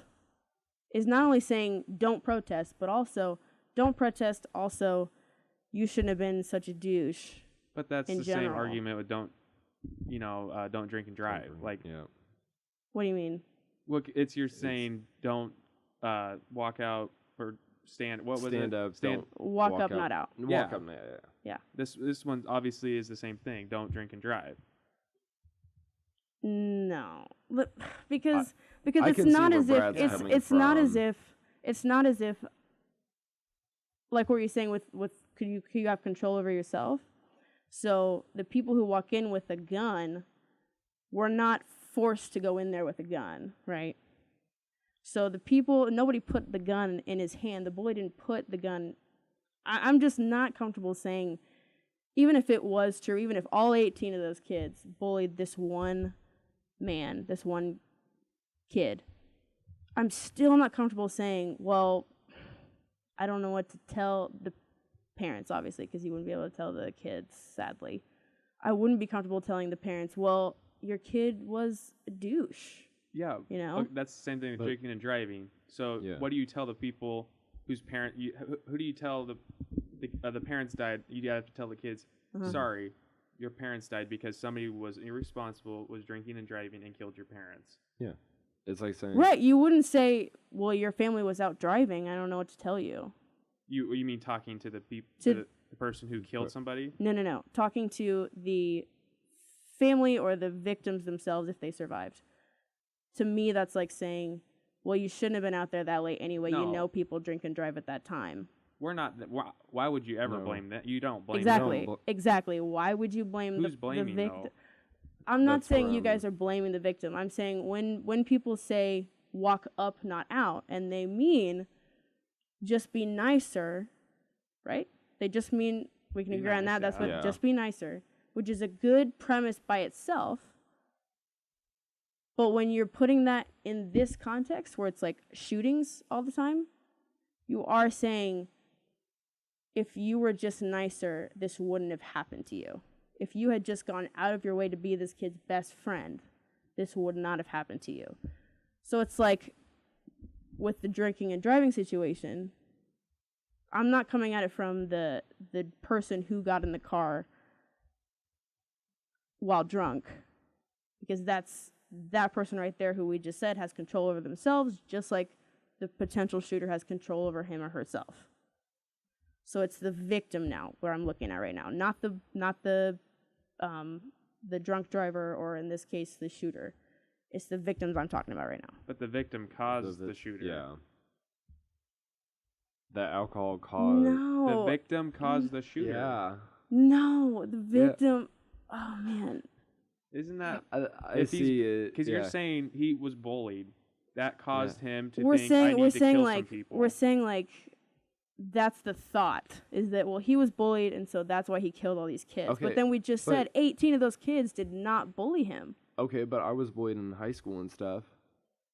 is not only saying don't protest, but also don't protest, also you shouldn't have been such a douche. But that's the general. same argument with don't drink and drive. Like, yeah. What do you mean? Look, you're saying don't walk out or stand. What was stand it? Up, stand up. Walk up, not out. Walk up, Yeah. This one obviously is the same thing. Don't drink and drive. No, because I it's can see not where as if Brad's coming it's not from. as if it's not as if like what you're saying with could you have control over yourself? So the people who walk in with a gun were not forced to go in there with a gun, right? So nobody put the gun in his hand. The bully didn't put the gun. I'm just not comfortable saying, even if it was true, even if all 18 of those kids bullied this one man, this one kid, I'm still not comfortable saying, well, I don't know what to tell the parents, obviously, because you wouldn't be able to tell the kids, sadly. I wouldn't be comfortable telling the parents, well, your kid was a douche. Yeah. You know? That's the same thing with drinking and driving. So what do you tell the people whose parent, who do you tell the parents died? You have to tell the kids, sorry, your parents died because somebody was irresponsible, was drinking and driving, and killed your parents. Yeah. It's like saying... Right, you wouldn't say, well, your family was out driving, I don't know what to tell you. You mean talking to the the person who killed somebody? No. Talking to the family or the victims themselves if they survived. To me, that's like saying, well, you shouldn't have been out there that late anyway. No. You know people drink and drive at that time. We're not... Why would you ever blame that? You don't blame Exactly. Why would you blame Who's blaming, the victim? Though? I'm not saying you guys are blaming the victim. I'm saying when people say walk up, not out, and they mean just be nicer, right? They just mean, we can agree on that, that's what, just be nicer, which is a good premise by itself. But when you're putting that in this context where it's like shootings all the time, you are saying if you were just nicer, this wouldn't have happened to you. If you had just gone out of your way to be this kid's best friend, this would not have happened to you. So it's like with the drinking and driving situation, I'm not coming at it from the person who got in the car while drunk, because that's that person right there who we just said has control over themselves, just like the potential shooter has control over him or herself. So it's the victim now where I'm looking at right now, not the drunk driver, or in this case the shooter. It's the victims I'm talking about right now. But the victim caused the shooter. Yeah. The alcohol caused... No. The victim caused the shooter. Yeah. No, the victim... Yeah. Oh, man. Isn't that... I see it. Because you're saying he was bullied. That caused him to we're think, saying, I need to kill some people. We're saying, like, that's the thought, is that, well, he was bullied, and so that's why he killed all these kids. Okay, but then we just said 18 of those kids did not bully him. Okay, but I was bullied in high school and stuff,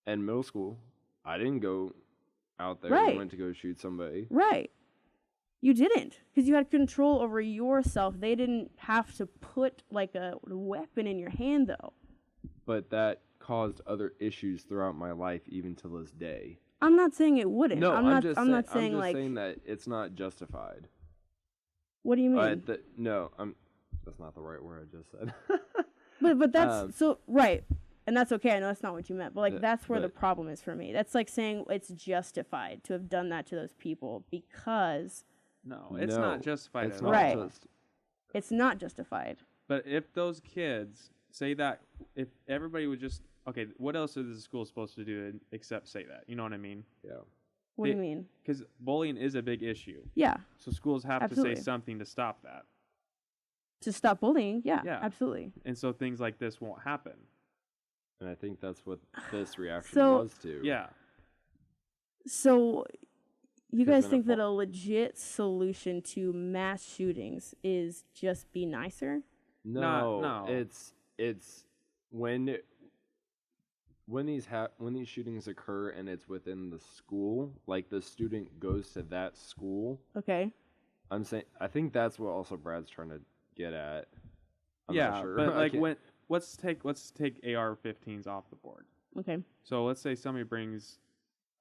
and middle school. I didn't go out there and went to go shoot somebody. Right. You didn't, because you had control over yourself. They didn't have to put, like, a weapon in your hand, though. But that caused other issues throughout my life, even to this day. I'm not saying it wouldn't. No, I'm just saying like, that it's not justified. What do you mean? That's not the right word I just said. but that's right, and that's okay. I know that's not what you meant, but like that's where the problem is for me. That's like saying it's justified to have done that to those people because it's not justified at all. Right, it's not justified. But if those kids say that, if everybody would just what else is the school supposed to do except say that? You know what I mean? Yeah. What do you mean? Because bullying is a big issue. Yeah. So schools have to say something to stop that. To stop bullying, yeah, absolutely. And so things like this won't happen. And I think that's what this reaction was to. Yeah. So you guys think that a legit solution to mass shootings is just be nicer? No. It's when when these shootings occur and it's within the school, like the student goes to that school. Okay. I think that's what also Brad's trying to get at. I'm yeah, not sure. But like let's take AR-15s off the board. Okay. So let's say somebody brings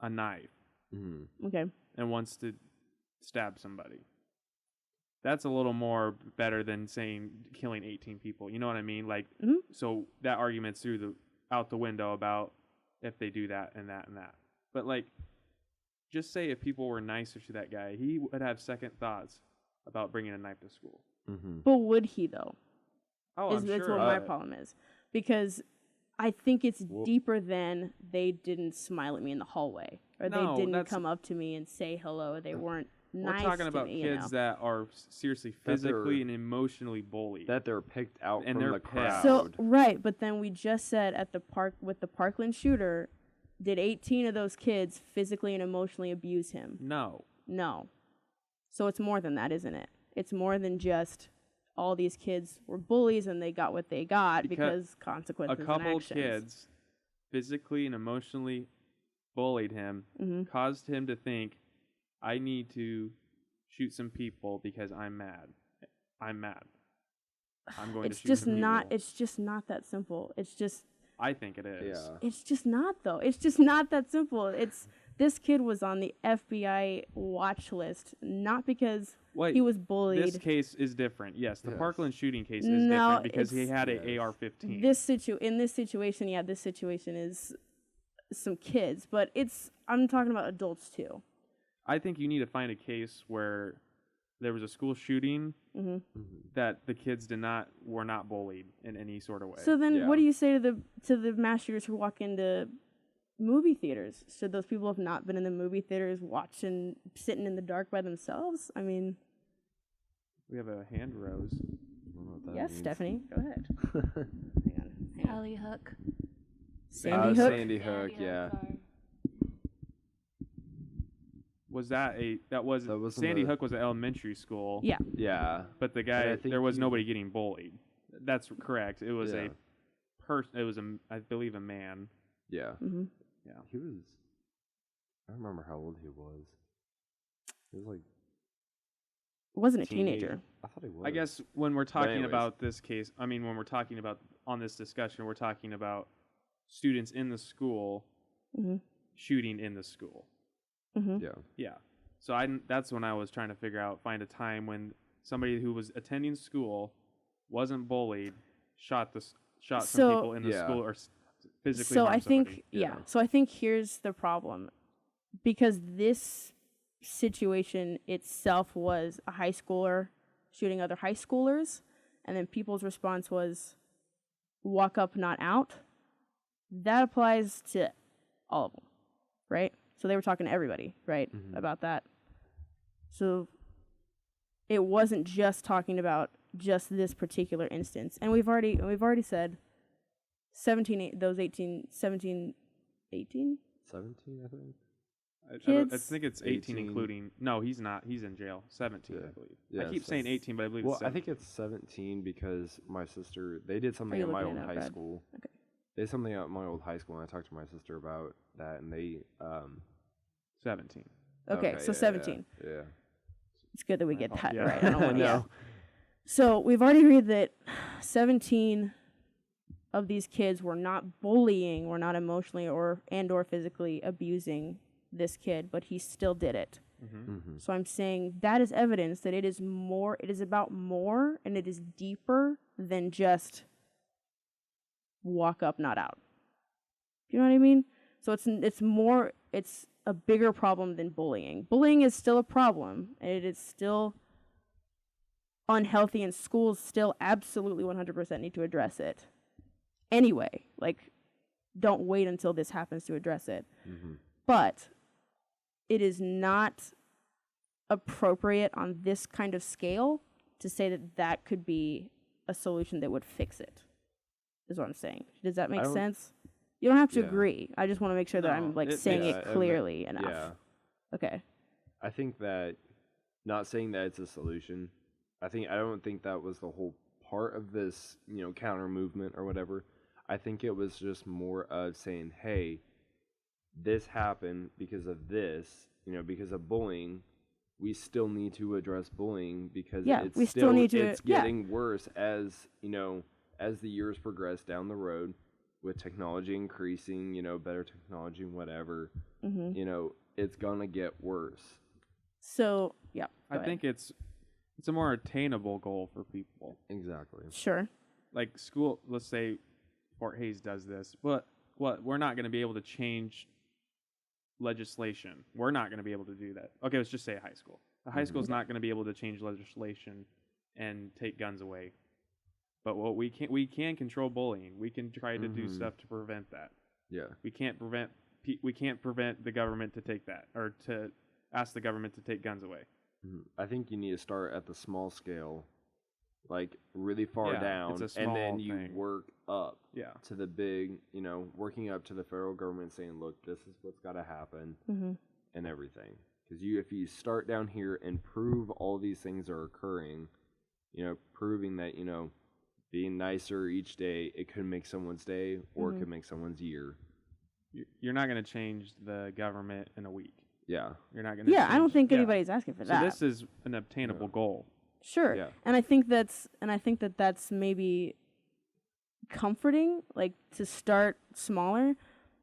a knife. Mm-hmm. Okay. And wants to stab somebody. That's a little more better than saying killing 18 people. You know what I mean? Like, so that argument's out the window about if they do that and that and that. But like, just say if people were nicer to that guy, he would have second thoughts about bringing a knife to school. Mm-hmm. But would he though? Oh, I'm That's sure. what my problem is, because I think it's deeper than they didn't smile at me in the hallway, or they didn't come up to me and say hello. They weren't nice to me. We're talking about kids that are seriously physically and emotionally bullied. That they're picked out and from the crowd. So, right, but then we just said at the park with the Parkland shooter, did 18 of those kids physically and emotionally abuse him? No. So it's more than that, isn't it? It's more than just all these kids were bullies and they got what they got because consequences and actions. A couple kids physically and emotionally bullied him, caused him to think, I need to shoot some people because I'm mad. I'm going to shoot some people. It's just not that simple. It's just... I think it is. Yeah. It's just not, though. It's just not that simple. This kid was on the FBI watch list, not because he was bullied. This case is different. Yes, the Parkland shooting case is different because he had an AR-15. In this situation is some kids, but I'm talking about adults too. I think you need to find a case where there was a school shooting that the kids were not bullied in any sort of way. So then, what do you say to the mass shooters who walk into movie theaters? Should those people have not been in the movie theaters sitting in the dark by themselves? I mean, we have a hand rose. Yes, means. Stephanie, go ahead. Hang on. Sally Hook. Sandy Hook. Sandy Hook, yeah. Was Sandy Hook was an elementary school. Yeah. Yeah. But the guy, there was nobody getting bullied. That's correct. It was I believe a man. Yeah. Mm-hmm. Yeah. I don't remember how old he was. He was like... Wasn't a teenager. I thought he was. I guess when we're talking about this case, when we're talking about on this discussion, we're talking about students in the school shooting in the school. Mm-hmm. Yeah. Yeah. So that's when I was trying to find a time when somebody who was attending school wasn't bullied, shot some people in the school or physically. So harmed somebody. So I think here's the problem, because this situation itself was a high schooler shooting other high schoolers, and then people's response was walk up, not out. That applies to all of them, right? So they were talking to everybody, right, about that. So it wasn't just talking about just this particular instance. And we've already said 17, 18? 17, I think. I think it's 18 including... No, he's not. He's in jail. 17, I believe. Yeah, I keep saying 18, but I believe it's 17. I think it's 17 because my sister... They did something at my old high school. Okay. They did something at my old high school, and I talked to my sister about that, and they... 17. Okay, so 17. Yeah. It's good that we get that right. I don't know. So we've already agreed that 17 of these kids were not bullying, were not emotionally or physically abusing this kid, but he still did it. So I'm saying that is evidence that it is about more, and it is deeper than just walk up, not out. You know what I mean? So it's a bigger problem than bullying. Bullying is still a problem, and it is still unhealthy, and schools still absolutely 100% need to address it. Anyway, don't wait until this happens to address it. But it is not appropriate on this kind of scale to say that could be a solution that would fix it, is what I'm saying. Does that make sense? You don't have to agree. I just want to make sure that I'm saying it clearly enough. Yeah. Okay. I think that not saying that it's a solution, I don't think that was the whole part of this, counter movement or whatever. I think it was just more of saying, hey, this happened because of this, because of bullying. We still need to address bullying because it's getting worse as the years progress down the road with technology increasing, better technology, whatever, it's going to get worse. So, yeah. I think it's a more attainable goal for people. Exactly. Sure. Like school, let's say Fort Hays does this. What we're not going to be able to change legislation. We're not going to be able to do that. Okay, let's just say high school. The high school is not going to be able to change legislation and take guns away. But what we can control bullying. We can try to do stuff to prevent that. Yeah. We can't prevent the government to take that, or to ask the government to take guns away. I think you need to start at the small scale, like really far down, and then you work up to the big, working up to the federal government saying, look, this is what's got to happen and everything. Because if you start down here and prove all these things are occurring, proving that, being nicer each day, it could make someone's day or it could make someone's year. You're not going to change the government in a week. Yeah. You're not going to I don't think anybody's asking for that. So this is an obtainable goal. Sure. Yeah. And I think that's maybe comforting, like to start smaller,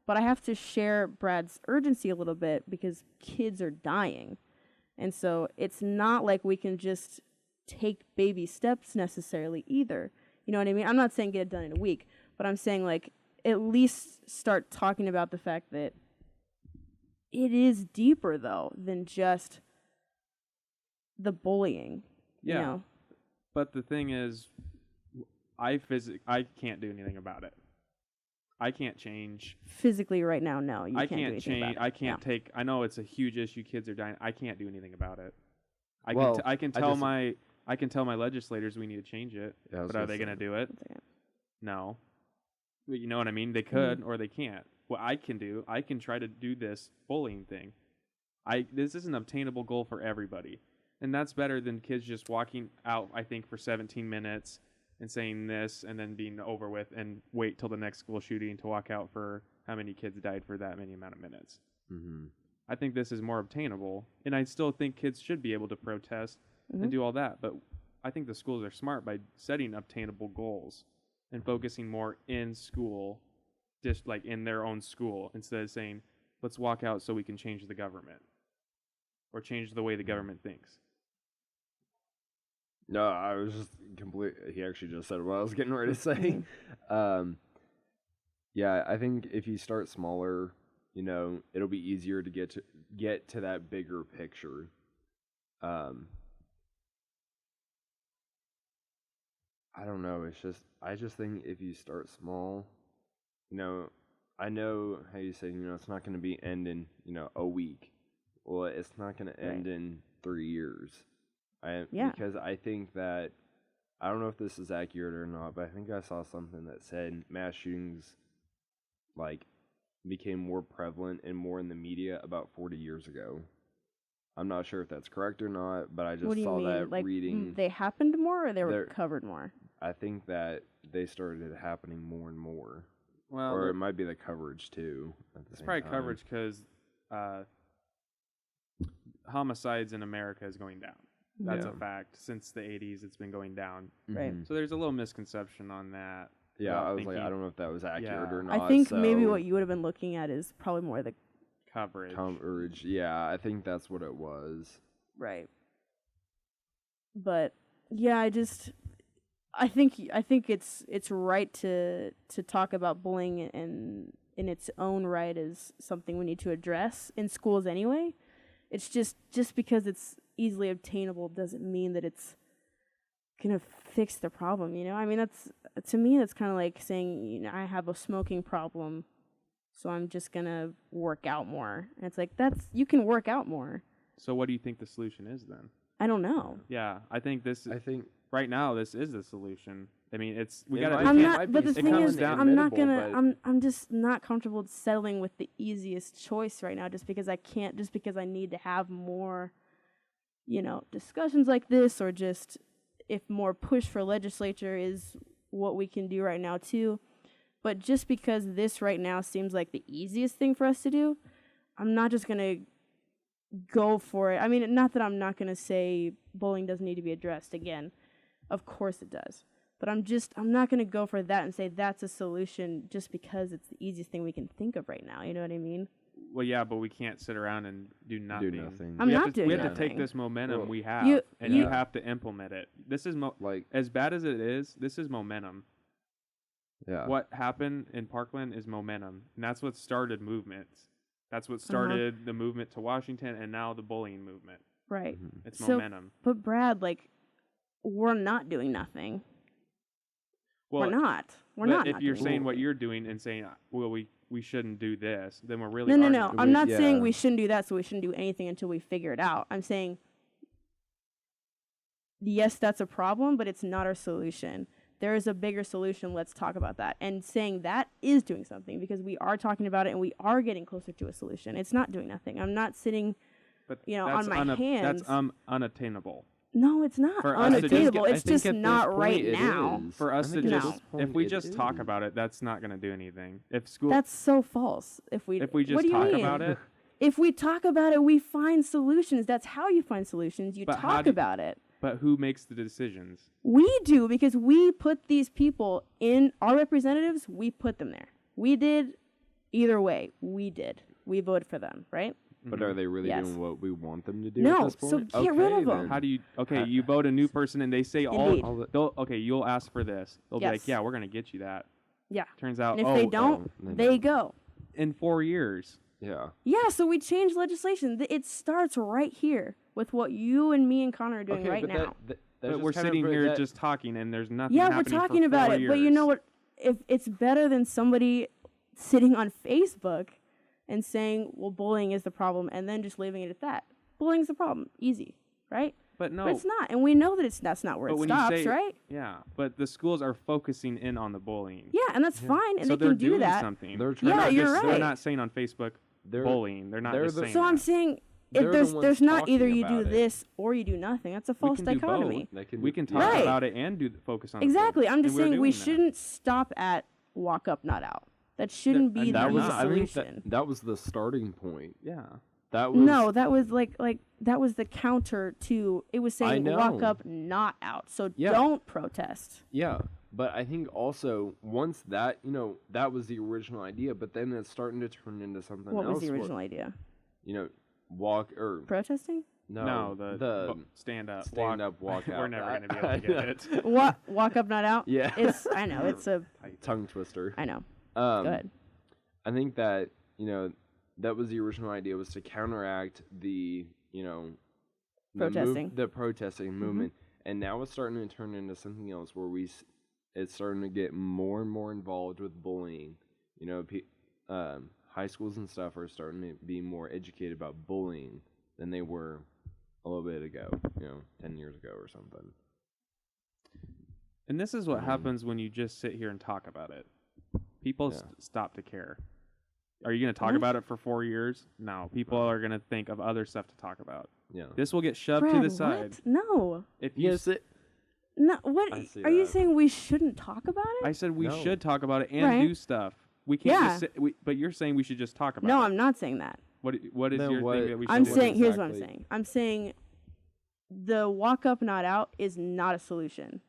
but I have to share Brad's urgency a little bit because kids are dying. And so it's not like we can just take baby steps necessarily either. You know what I mean? I'm not saying get it done in a week, but I'm saying like at least start talking about the fact that it is deeper though than just the bullying. Yeah. You know? But the thing is, I can't do anything about it. I can't change physically right now. No, you can't do anything change. About it. I can't take. I know it's a huge issue. Kids are dying. I can't do anything about it. I can tell my legislators we need to change it. But are they going to do it? No. But you know what I mean? They could or they can't. What I can do, I can try to do this bullying thing. This is an obtainable goal for everybody. And that's better than kids just walking out, I think, for 17 minutes and saying this and then being over with and wait till the next school shooting to walk out for how many kids died for that many amount of minutes. Mm-hmm. I think this is more obtainable. And I still think kids should be able to protest and do all that. But I think the schools are smart by setting obtainable goals and focusing more in school, just like in their own school, instead of saying, let's walk out so we can change the government or change the way the government thinks. No, I was just he actually just said what I was getting ready to say. Yeah, I think if you start smaller, it'll be easier to get to that bigger picture. I don't know. I just think if you start small, I know how you say, it's not going to be end in, a week. Well, it's not going to end in 3 years. Because I think that, I don't know if this is accurate or not, but I think I saw something that said mass shootings, became more prevalent and more in the media about 40 years ago. I'm not sure if that's correct or not, but I just saw that reading. They happened more or they were covered more? I think that they started happening more and more. Well, or it might be the coverage too. It's probably coverage because homicides in America is going down. That's a fact. Since the 80s, it's been going down. Right. So there's a little misconception on that. Yeah, I was I don't know if that was accurate or not. I think maybe what you would have been looking at is probably more the coverage. Yeah, I think that's what it was. Right. But yeah, I think it's right to talk about bullying in its own right as something we need to address in schools anyway. It's just because it's easily obtainable doesn't mean that it's gonna fix the problem. I mean, to me that's kind of like saying, I have a smoking problem, so I'm just gonna work out more. And it's like you can work out more. So what do you think the solution is then? I don't know. Yeah, I think right now this is the solution. I mean, But the thing is, I'm just not comfortable settling with the easiest choice right now, just because I need to have more, discussions like this, or just if more push for legislature is what we can do right now too. But just because this right now seems like the easiest thing for us to do, I'm not just going to go for it. I mean, not that I'm not going to say bullying doesn't need to be addressed. Again, of course it does. But I'm not going to go for that and say that's a solution just because it's the easiest thing we can think of right now. You know what I mean? Well, yeah, but we can't sit around and do nothing. I'm not doing We nothing. have to take this momentum we have, you have to implement it. This is as bad as it is. This is momentum. Yeah. What happened in Parkland is momentum, and that's what started movements. That's what started the movement to Washington, and now the bullying movement. Right. Mm-hmm. It's momentum. But Brad, like, we're not doing nothing. Well, we're not. We're not. If you're saying what you're doing and saying, well, we shouldn't do this, then we're really No. I'm not saying we shouldn't do that, so we shouldn't do anything until we figure it out. I'm saying, yes, that's a problem, but it's not our solution. There is a bigger solution. Let's talk about that. And saying that is doing something because we are talking about it and we are getting closer to a solution. It's not doing nothing. I'm not sitting, on my hands. That's unattainable. No, it's not unattainable. It's just not right now. For us to just, if we just talk about it, that's not going to do anything. That's so false. If we just talk about it. If we talk about it, we find solutions. That's how you find solutions. You talk about it. But who makes the decisions? We do, because we put these people in our representatives. We put them there. We did. Either way, we did. We voted for them, right? But are they really doing what we want them to do? No, at this point? so get rid of them. How do you? Okay, you vote a new person, and they say you'll ask for this. They'll be like, yeah, we're gonna get you that. Yeah. Turns out, and if they don't, they go. In 4 years. Yeah. Yeah. So we changed legislation. It starts right here with what you and me and Connor are doing right now. But we're sitting here just talking, and there's nothing. Yeah, we're talking about it. But you know what? If it's better than somebody sitting on Facebook and saying, well, bullying is the problem, and then just leaving it at that. Bullying's the problem. Easy, right? But no. But it's not. And we know that that's not where it stops, right? Yeah, but the schools are focusing in on the bullying. Yeah, and that's fine, and so they can do that. Something. You're right. They're not saying on Facebook bullying. They're not just saying So I'm saying there's not either you do this or you do nothing. That's a false dichotomy. We can talk about it and focus on exactly. I'm just saying we shouldn't stop at walk up, not out. That shouldn't be the solution. That was the starting point. Yeah. That was like that was the counter to it was saying walk up, not out. So don't protest. Yeah. But I think also once that, that was the original idea, but then it's starting to turn into something else. What was the original idea? Walk or protesting? No, the stand up. Stand up, walk out. We're never going to be able to get it. Walk up, not out? Yeah. I know, it's a tongue twister. I know. Good. I think that, that was the original idea, was to counteract the, protesting. The protesting movement. And now it's starting to turn into something else where it's starting to get more and more involved with bullying. High schools and stuff are starting to be more educated about bullying than they were a little bit ago, 10 years ago or something. And this is what happens when you just sit here and talk about it. People stop to care. Are you going to talk about it for 4 years? No. People are going to think of other stuff to talk about. Yeah. This will get shoved to the side. What? No. No. What are you saying? We shouldn't talk about it? I said we should talk about it and do stuff. We can't just sit, but you're saying we should just talk about it. No, I'm not saying that. What is your thing that we should I'm do? saying, here's what I'm saying. I'm saying the walk up, not out is not a solution.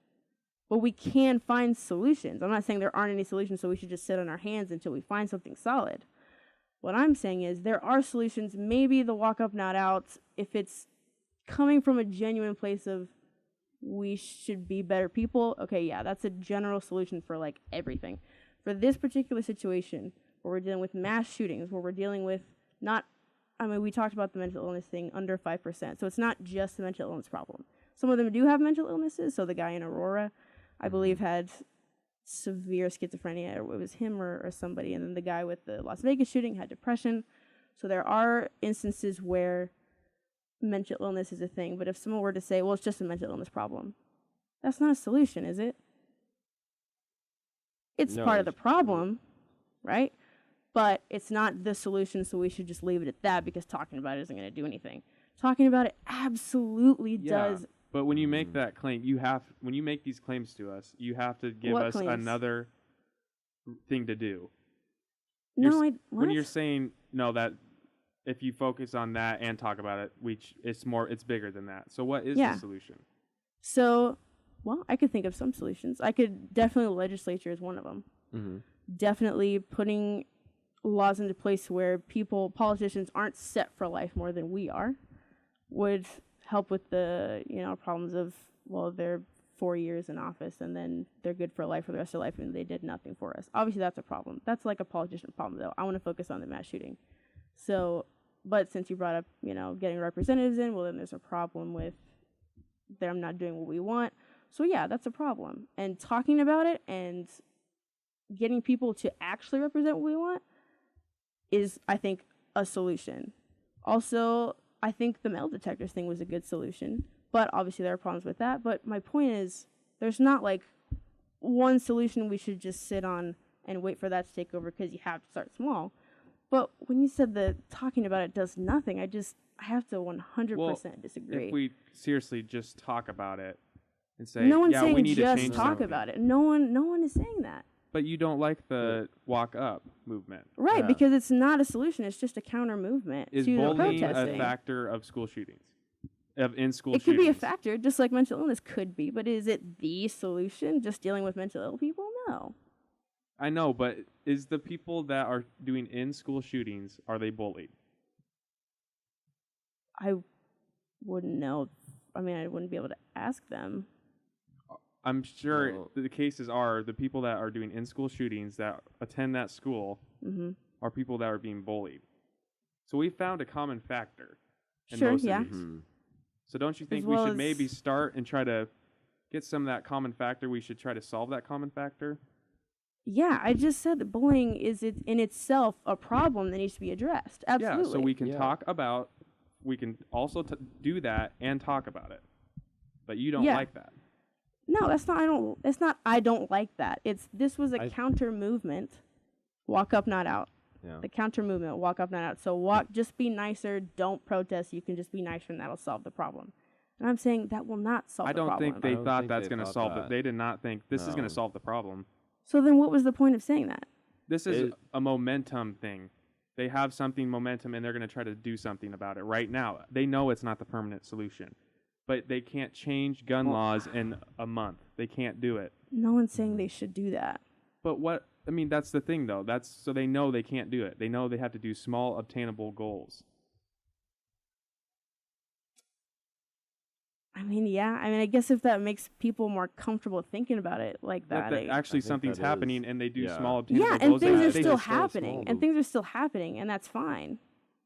But we can find solutions. I'm not saying there aren't any solutions, so we should just sit on our hands until we find something solid. What I'm saying is there are solutions. Maybe the walk up, not out, if it's coming from a genuine place of we should be better people, okay, yeah, that's a general solution for like everything. For this particular situation, where we're dealing with mass shootings, where we're dealing with we talked about the mental illness thing, under 5%. So it's not just the mental illness problem. Some of them do have mental illnesses. So the guy in Aurora, I believe, had severe schizophrenia. It was him or somebody. And then the guy with the Las Vegas shooting had depression. So there are instances where mental illness is a thing. But if someone were to say, well, it's just a mental illness problem, that's not a solution, is it? It's part of the problem, right? But it's not the solution, so we should just leave it at that because talking about it isn't going to do anything. Talking about it absolutely does. But when you make that claim, when you make these claims to us, you have to give us another thing to do. When you're saying no, that if you focus on that and talk about it, it's bigger than that. So what is the solution? So, well, I could think of some solutions. Definitely legislature is one of them. Mm-hmm. Definitely putting laws into place where politicians aren't set for life more than we are would help with the, problems of, well, they're 4 years in office and then they're good for life for the rest of their life and they did nothing for us. Obviously, that's a problem. That's like a politician problem, though. I want to focus on the mass shooting. So, but since you brought up, getting representatives in, well, then there's a problem with them not doing what we want. So, yeah, that's a problem. And talking about it and getting people to actually represent what we want is, I think, a solution. Also, I think the metal detectors thing was a good solution, but obviously there are problems with that. But my point is, there's not like one solution we should just sit on and wait for that to take over because you have to start small. But when you said that talking about it does nothing, I have to 100% disagree. If we seriously just talk about it and say, no one's saying we need just to change talk something. about it. No one is saying that. But you don't like the walk up movement. Right, because it's not a solution. It's just a counter movement to the protesting. Is bullying a factor of school shootings? In school shootings? It could be a factor, just like mental illness could be. But is it the solution, just dealing with mental ill people? No. I know, but is the people that are doing in-school shootings, are they bullied? I wouldn't know. I mean, I wouldn't be able to ask them. I'm sure the cases are the people that are doing in-school shootings that attend that school are people that are being bullied. So we found a common factor in most of these. Mm-hmm. So don't you think we should maybe start and try to get some of that common factor? We should try to solve that common factor? Yeah, I just said that bullying is in itself a problem that needs to be addressed. Absolutely. Yeah, so we can talk about, we can also do that and talk about it. But you don't like that. No, I don't like that. This was a counter movement. Walk up, not out. Yeah. The counter movement, walk up, not out. So just be nicer, don't protest, you can just be nicer and that'll solve the problem. And I'm saying that will not solve the problem. I don't think they thought that's going to solve it. They did not think this is going to solve the problem. So then what was the point of saying that? This is a momentum thing. They have something momentum and they're going to try to do something about it right now. They know it's not the permanent solution. But they can't change gun laws in a month. They can't do it. No one's saying they should do that. But that's the thing, though. So they know they can't do it. They know they have to do small, obtainable goals. I guess if that makes people more comfortable thinking about it like that. Actually, something's happening, and they do small, obtainable goals. Yeah, and things are still happening. And things are still happening, and that's fine.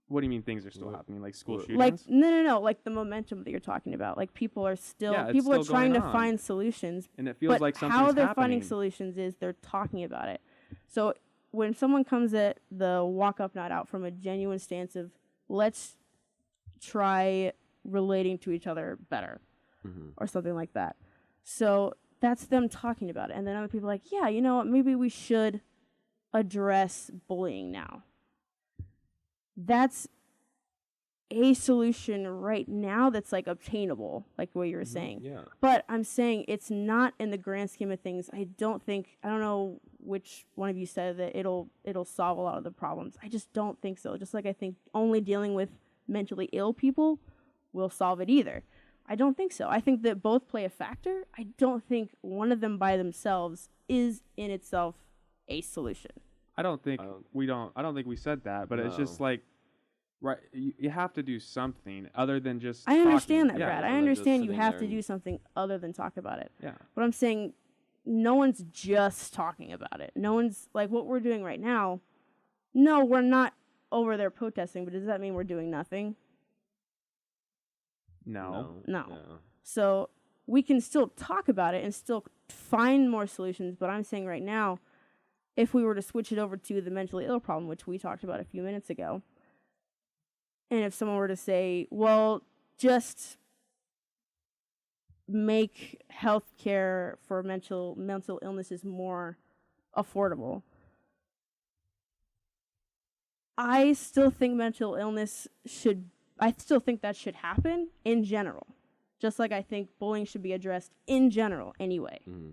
What do you mean things are still happening? Like school shootings? No. Like the momentum that you're talking about. Like people are trying to find solutions. And it feels like something's how they're happening. finding solutions is they're talking about it. So when someone comes at the walk up, not out from a genuine stance of let's try relating to each other better or something like that. So that's them talking about it. And then other people are like, yeah, you know what? Maybe we should address bullying now. That's a solution right now that's like obtainable, like what you were saying. Yeah. But I'm saying it's not in the grand scheme of things. I don't know which one of you said that it'll solve a lot of the problems. I just don't think so. Just like I think only dealing with mentally ill people will solve it either. I don't think so. I think that both play a factor. I don't think one of them by themselves is in itself a solution. I don't think we said that, but it's just like, right, you have to do something other than just I understand that, Brad. I understand you have to do something other than talk about it. Yeah. But I'm saying no one's just talking about it. No one's, like what we're doing right now, no, we're not over there protesting, but does that mean we're doing nothing? No. Yeah. So we can still talk about it and still find more solutions, but I'm saying right now, if we were to switch it over to the mentally ill problem, which we talked about a few minutes ago, and if someone were to say, well, just make healthcare for mental illnesses more affordable, I still think that should happen in general. Just like I think bullying should be addressed in general anyway. Mm-hmm.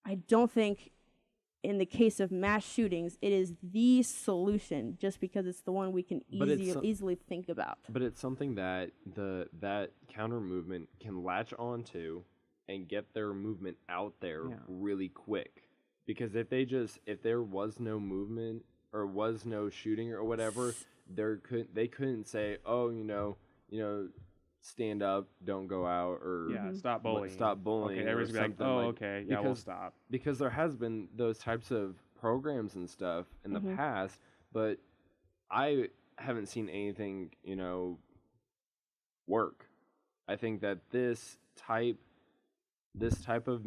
I don't think in the case of mass shootings, it is the solution just because it's the one we can easily think about. But it's something that that counter movement can latch onto and get their movement out there really quick. Because if there was no movement or was no shooting or whatever, they couldn't say, oh, stand up, don't go out, or stop bullying. Okay, everybody's like, okay, we'll stop. Because there has been those types of programs and stuff in the past, but I haven't seen anything, work. I think that this type of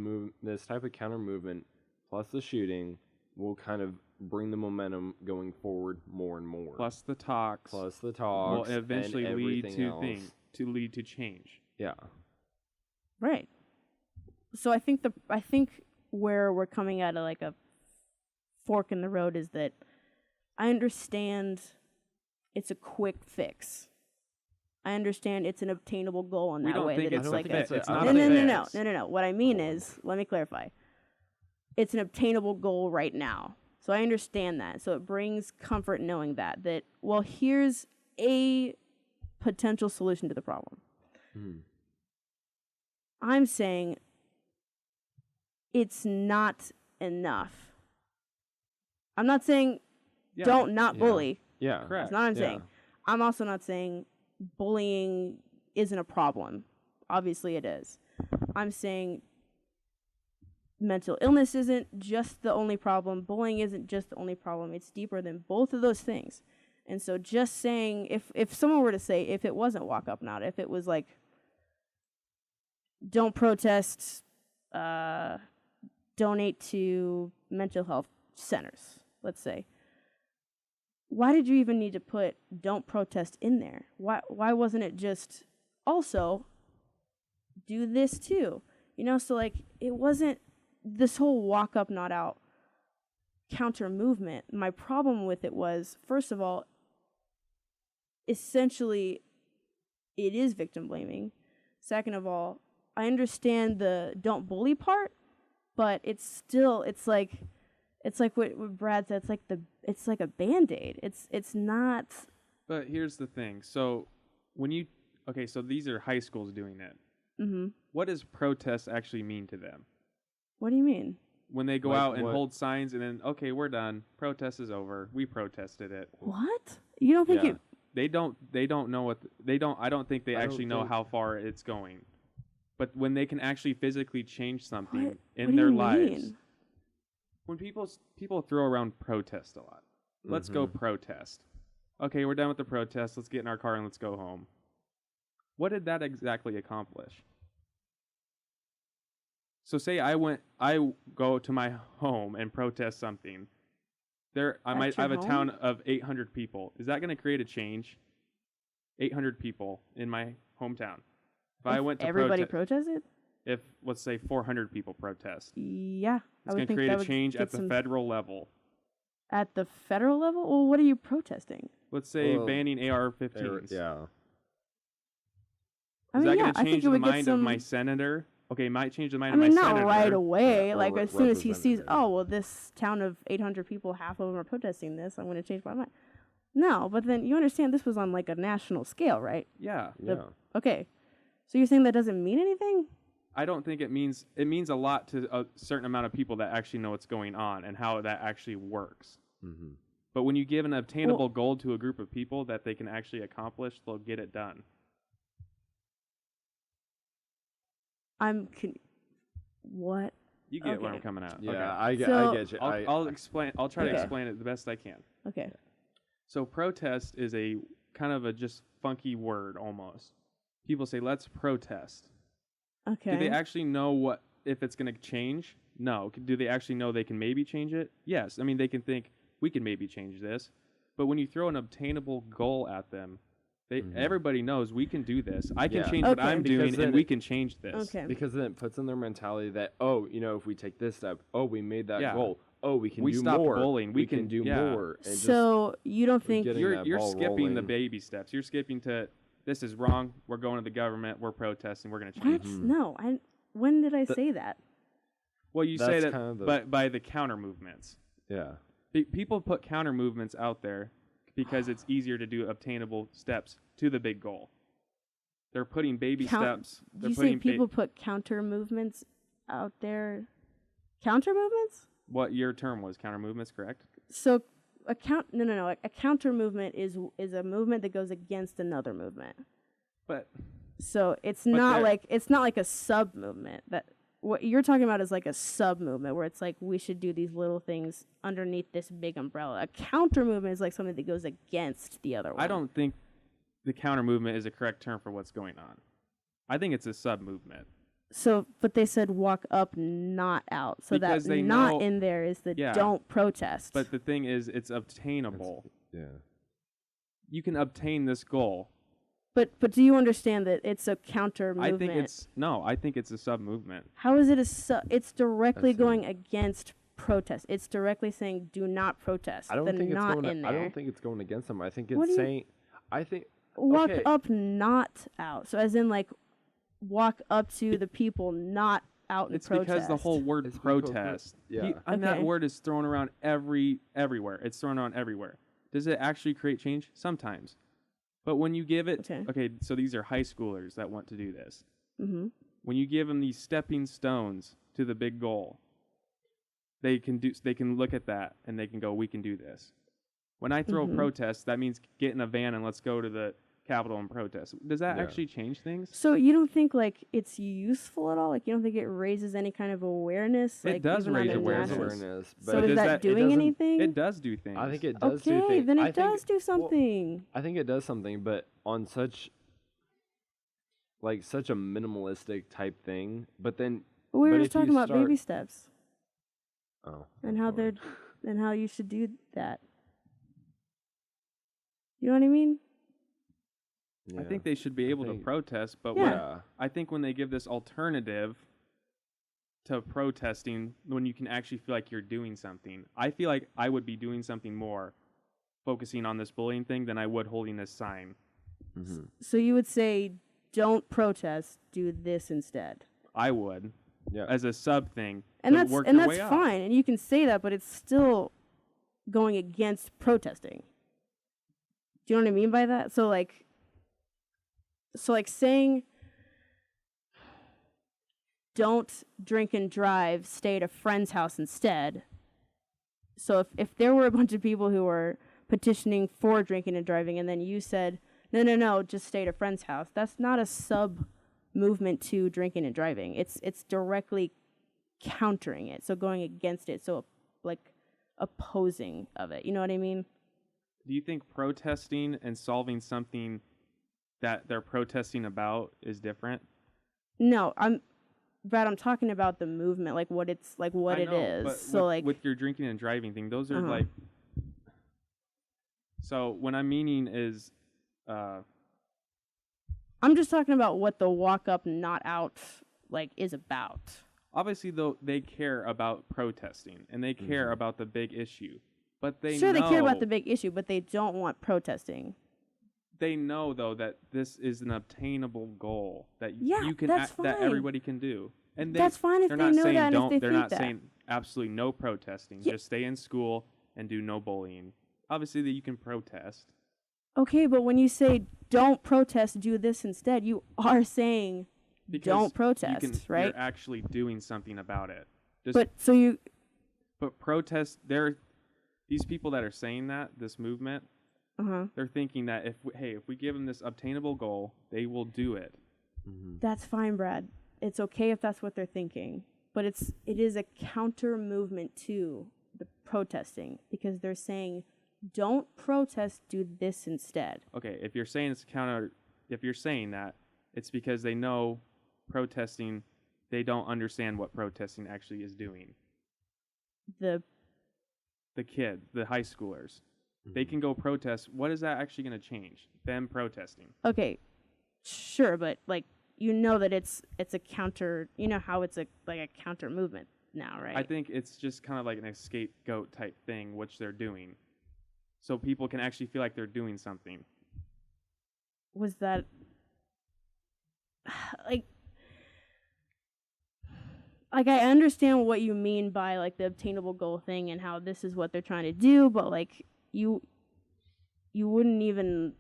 counter movement plus the shooting will kind of bring the momentum going forward more and more. Plus the talks will eventually lead to change. Yeah. Right. So I think where we're coming at like a fork in the road is that I understand it's a quick fix. I understand it's an obtainable goal in that way. No. What I mean is, let me clarify. It's an obtainable goal right now. So I understand that. So it brings comfort knowing that, well, here's a potential solution to the problem. Mm-hmm. I'm saying it's not enough. I'm not saying don't not bully. Yeah, correct. That's not what I'm saying. I'm also not saying bullying isn't a problem. Obviously it is. I'm saying mental illness isn't just the only problem. Bullying isn't just the only problem. It's deeper than both of those things. And so just saying, if someone were to say, if it wasn't walk up not, if it was like, don't protest, donate to mental health centers, let's say. Why did you even need to put don't protest in there? Why wasn't it just also do this too? So like it wasn't this whole walk up not out counter movement. My problem with it was, first of all, essentially it is victim blaming. Second of all, I understand the don't bully part, but it's like what Brad said, it's like a Band-Aid. It's not. But here's the thing. So so these are high schools doing it. Mm-hmm. What does protest actually mean to them? What do you mean? When they go out and hold signs and then, okay, we're done. Protest is over. We protested it. What? You don't think They don't know what I don't think they actually know how far it's going. But when they can actually physically change something in their lives. When people throw around protest a lot. Let's go protest. Okay, we're done with the protest. Let's get in our car and let's go home. What did that exactly accomplish? So say I go to my home and protest something. I have a town of 800 people. Is that going to create a change? 800 people in my hometown. If I went to everybody protested? If, let's say, 400 people protest. Yeah. It's going to create a change at the federal level. At the federal level? Well, what are you protesting? Let's say banning AR-15s. Yeah. Is that going to change the mind of my senator? Okay, it might change the mind of my senator. Not right away. Like, as soon as he sees, this town of 800 people, half of them are protesting this, I'm going to change my mind. No, but then you understand this was on, like, a national scale, right? Yeah. Okay. So you're saying that doesn't mean anything? I don't think it means a lot to a certain amount of people that actually know what's going on and how that actually works. Mm-hmm. But when you give an obtainable goal to a group of people that they can actually accomplish, they'll get it done. What? You get where I'm coming at. Yeah, okay. I get you. I'll explain. I'll try to explain it the best I can. Okay. So protest is a kind of a just funky word almost. People say, let's protest. Okay. Do they actually know if it's going to change? No. Do they actually know they can maybe change it? Yes. I mean, they can think, we can maybe change this. But when you throw an obtainable goal at them, everybody knows we can do this. I can change what I'm doing, and we can change this. Okay. Because then it puts in their mentality that, if we take this step, we made that goal. We can do more. We stopped bullying. We can do more. And so you don't think you're skipping the baby steps. You're skipping to, this is wrong. We're going to the government. We're protesting. We're going to change. What? No. When did I say that? Well, you say that, kind of but by the counter movements. Yeah. People put counter movements out there because it's easier to do obtainable steps to the big goal. They're putting baby steps. You say people put counter movements out there? Counter movements? What your term was, counter movements, correct? So a counter movement is a movement that goes against another movement. But so it's not like a sub movement. That what you're talking about is like a sub movement where it's like we should do these little things underneath this big umbrella. A counter movement is like something that goes against the other one. I don't think the counter movement is a correct term for what's going on. I think it's a sub movement. So, but they said walk up, not out. So because that not in there is the don't protest. But the thing is, it's obtainable. Yeah. You can obtain this goal. But do you understand that it's a counter movement? I think it's a sub movement. How is it a sub? It's directly going against protest. It's directly saying do not protest. I don't think it's going against them. I think it's saying. Walk up, not out. So as in like. Walk up to the people, not out and protest. It's because the whole word protest. And that word is thrown around everywhere. It's thrown around everywhere. Does it actually create change? Sometimes. But when you give it... Okay, so these are high schoolers that want to do this. Mm-hmm. When you give them these stepping stones to the big goal, they can look at that and they can go, we can do this. When I throw a protest, that means get in a van and let's go to the Capitol and protest. Does that actually change things? So you don't think like it's useful at all? Like you don't think it raises any kind of awareness? It does raise awareness. So is that doing anything? It does do things. I think it does do things. Okay, then it does do something. I think it does something, but on such a minimalistic type thing. But then we were just talking about baby steps. Oh. And how you should do that. You know what I mean? Yeah. I think they should be able to protest, but I think when they give this alternative to protesting, when you can actually feel like you're doing something, I feel like I would be doing something more focusing on this bullying thing than I would holding this sign. Mm-hmm. So you would say, don't protest, do this instead. I would, as a sub thing. And that's fine, and you can say that, but it's still going against protesting. Do you know what I mean by that? So saying, don't drink and drive, stay at a friend's house instead. So if there were a bunch of people who were petitioning for drinking and driving, and then you said, no, just stay at a friend's house, that's not a sub-movement to drinking and driving. It's directly countering it, so going against it, so opposing of it. You know what I mean? Do you think protesting and solving something that they're protesting about is different? No, Brad, I'm talking about the movement, like what it's like, what it is. But so with your drinking and driving thing, those are like. So what I'm meaning is, I'm just talking about what the walk up, not out, is about. Obviously, though, they care about protesting and they care about the big issue, but they they care about the big issue, but they don't want protesting. They know, though, that this is an obtainable goal that that everybody can do, and that's fine if they know that. And if they they're not saying absolutely no protesting. Just stay in school and do no bullying. Obviously, that you can protest. Okay, but when you say don't protest, do this instead, you are saying don't protest, right? You're actually doing something about it. But protest. These people that are saying that this movement. They're thinking that if we give them this obtainable goal, they will do it. Mm-hmm. That's fine, Brad. It's okay if that's what they're thinking, but it is a counter movement to the protesting because they're saying, "Don't protest, do this instead." Okay, if you're saying if you're saying that, it's because they know protesting. They don't understand what protesting actually is doing. The high schoolers. They can go protest. What is that actually going to change? Them protesting. Okay, sure, but you know that it's a counter. You know how it's a counter movement now, right? I think it's just kind of like an scapegoat type thing, which they're doing, so people can actually feel like they're doing something. Was that like, I understand what you mean by, like, the obtainable goal thing and how this is what they're trying to do, but, like, you wouldn't even,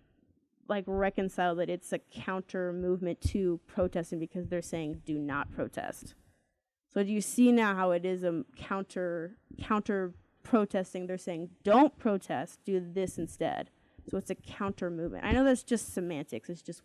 like, reconcile that it's a counter movement to protesting because they're saying do not protest. So do you see now how it is a counter protesting? They're saying don't protest, do this instead. So it's a counter movement. I know that's just semantics. It's just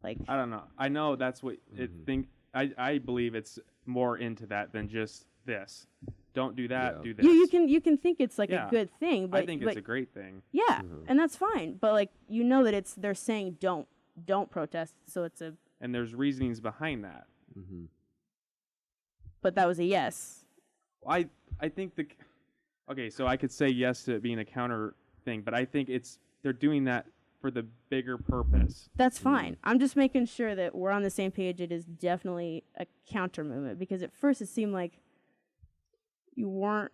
like, I don't know. I know that's what it think. I believe it's more into that than just this. Don't do that. Do this. You can think it's like a good thing, but I think it's a great thing. Yeah, and that's fine. But like that they're saying don't protest. So it's a and there's reasonings behind that. Mm-hmm. But that was a yes. I think okay. So I could say yes to it being a counter thing, but I think they're doing that for the bigger purpose. That's fine. I'm just making sure that we're on the same page. It is definitely a counter movement because at first it seemed like you weren't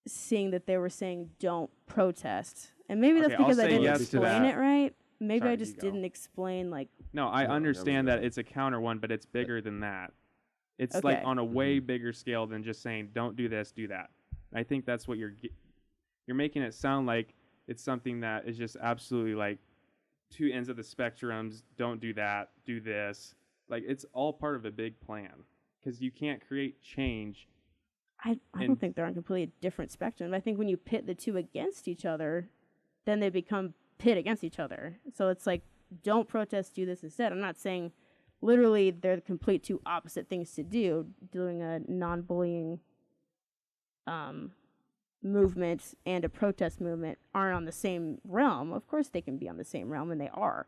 seeing that they were saying don't protest. And maybe that's because I didn't explain it right. Maybe I just didn't explain like... No, I understand that it's a counter one, but it's bigger than that. It's like on a way bigger scale than just saying don't do this, do that. I think that's what you're making it sound like it's something that is just absolutely like two ends of the spectrums. Don't do that, do this. Like it's all part of a big plan because you can't create change. I don't think they're on completely different spectrum. I think when you pit the two against each other, then they become pit against each other. So it's like, don't protest, do this instead. I'm not saying literally they're the complete two opposite things to do. Doing a non-bullying movement and a protest movement aren't on the same realm. Of course they can be on the same realm, and they are.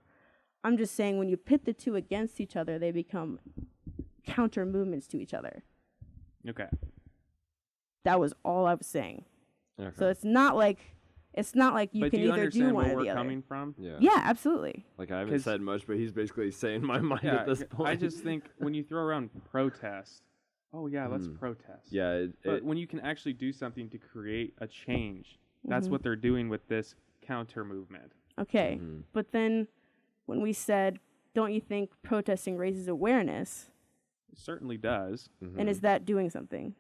I'm just saying when you pit the two against each other, they become counter movements to each other. Okay. That was all I was saying. Okay. So it's not like you can either do one or the other. But do you understand where we're coming from? Yeah, absolutely. Like I haven't said much, but he's basically saying my mind at this point. I just think when you throw around protest, let's protest. Yeah. But when you can actually do something to create a change, that's what they're doing with this counter movement. Okay. But then when we said, don't you think protesting raises awareness? It certainly does. And is that doing something?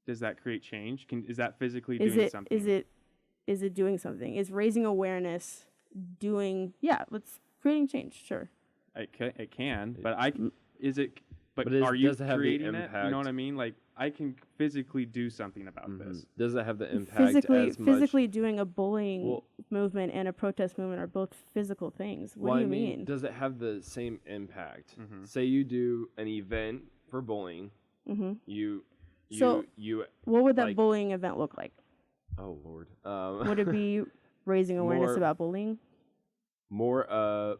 Does that create change? Is that physically doing something? Is it doing something? Is raising awareness let's creating change, sure. It can, but are you creating it? You know what I mean? Like, I can physically do something about this. Does it have the impact as much? Physically doing a bullying movement and a protest movement are both physical things. What do you mean? Does it have the same impact? Say you do an event for bullying. What would that bullying event look like? Oh, Lord. Would it be raising awareness about bullying? How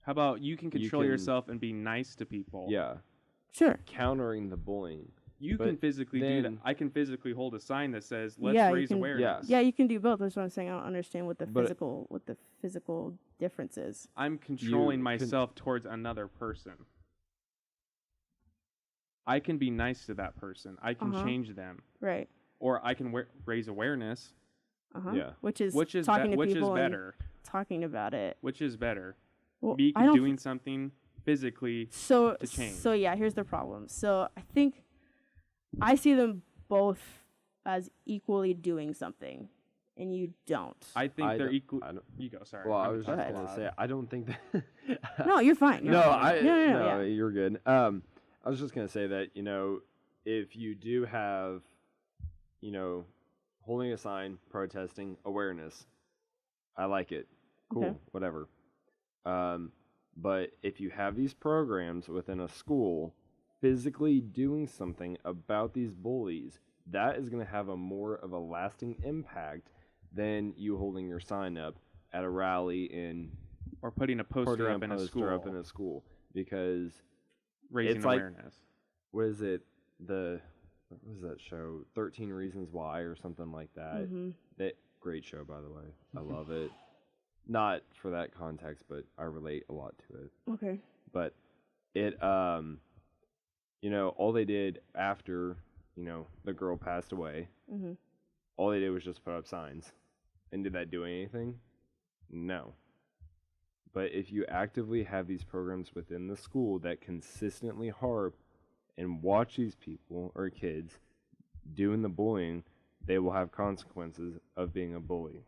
about you can control yourself and be nice to people? Yeah. Sure. Countering the bullying. You can physically do that. I can physically hold a sign that says, let's raise awareness. Yeah, you can do both. That's what I'm saying. I don't understand what the physical difference is. I'm controlling myself towards another person. I can be nice to that person. I can change them. Right. Or I can raise awareness. Yeah. Which is talking to people better. Talking about it. Which is better. Well, Me doing something physically to change. So yeah, here's the problem. So I think I see them both as equally doing something, and you don't. I think they're equal. You go. Sorry. Well, I was just going to say I don't think that. No, you're fine. No, you're good. I was just going to say that if you do have holding a sign, protesting, awareness, I like it. Cool, whatever. But if you have these programs within a school physically doing something about these bullies, that is going to have a more of a lasting impact than you holding your sign up at a rally or putting a poster up in a school. Because raising awareness. What is it? What was that show? 13 Reasons Why or something like that. That great show, by the way. I love it. Not for that context, but I relate a lot to it. Okay. But it, all they did after, the girl passed away, all they did was just put up signs. And did that do anything? No. But if you actively have these programs within the school that consistently harp and watch these people or kids doing the bullying, they will have consequences of being a bully.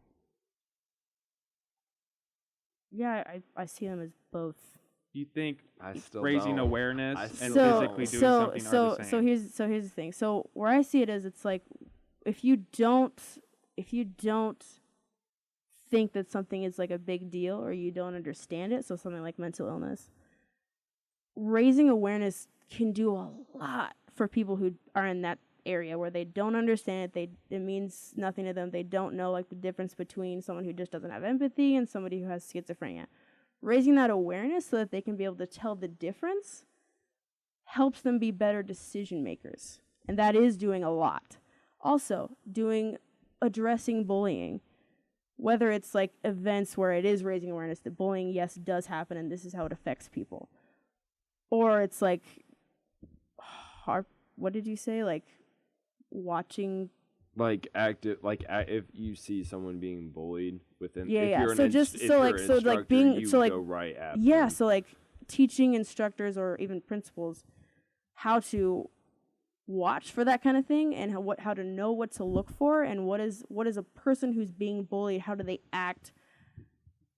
Yeah, I see them as both. You think I still raising don't. awareness and So physically doing something are the same? So here's the thing. So where I see it is, it's like if you don't think that something is like a big deal or you don't understand it, so something like mental illness, raising awareness can do a lot for people who are in that area where they don't understand it. It means nothing to them. They don't know like the difference between someone who just doesn't have empathy and somebody who has schizophrenia. Raising that awareness so that they can be able to tell the difference helps them be better decision makers. And that is doing a lot. Also, addressing bullying, whether it's like events where it is raising awareness that bullying, yes, does happen and this is how it affects people. Or it's like, what did you say? Like watching. Like if you see someone being bullied within, yeah, if yeah. You're so an just if so you're like an so like being you so like go right after yeah. them. So like teaching instructors or even principals how to watch for that kind of thing and how to know what to look for and what is a person who's being bullied, how do they act,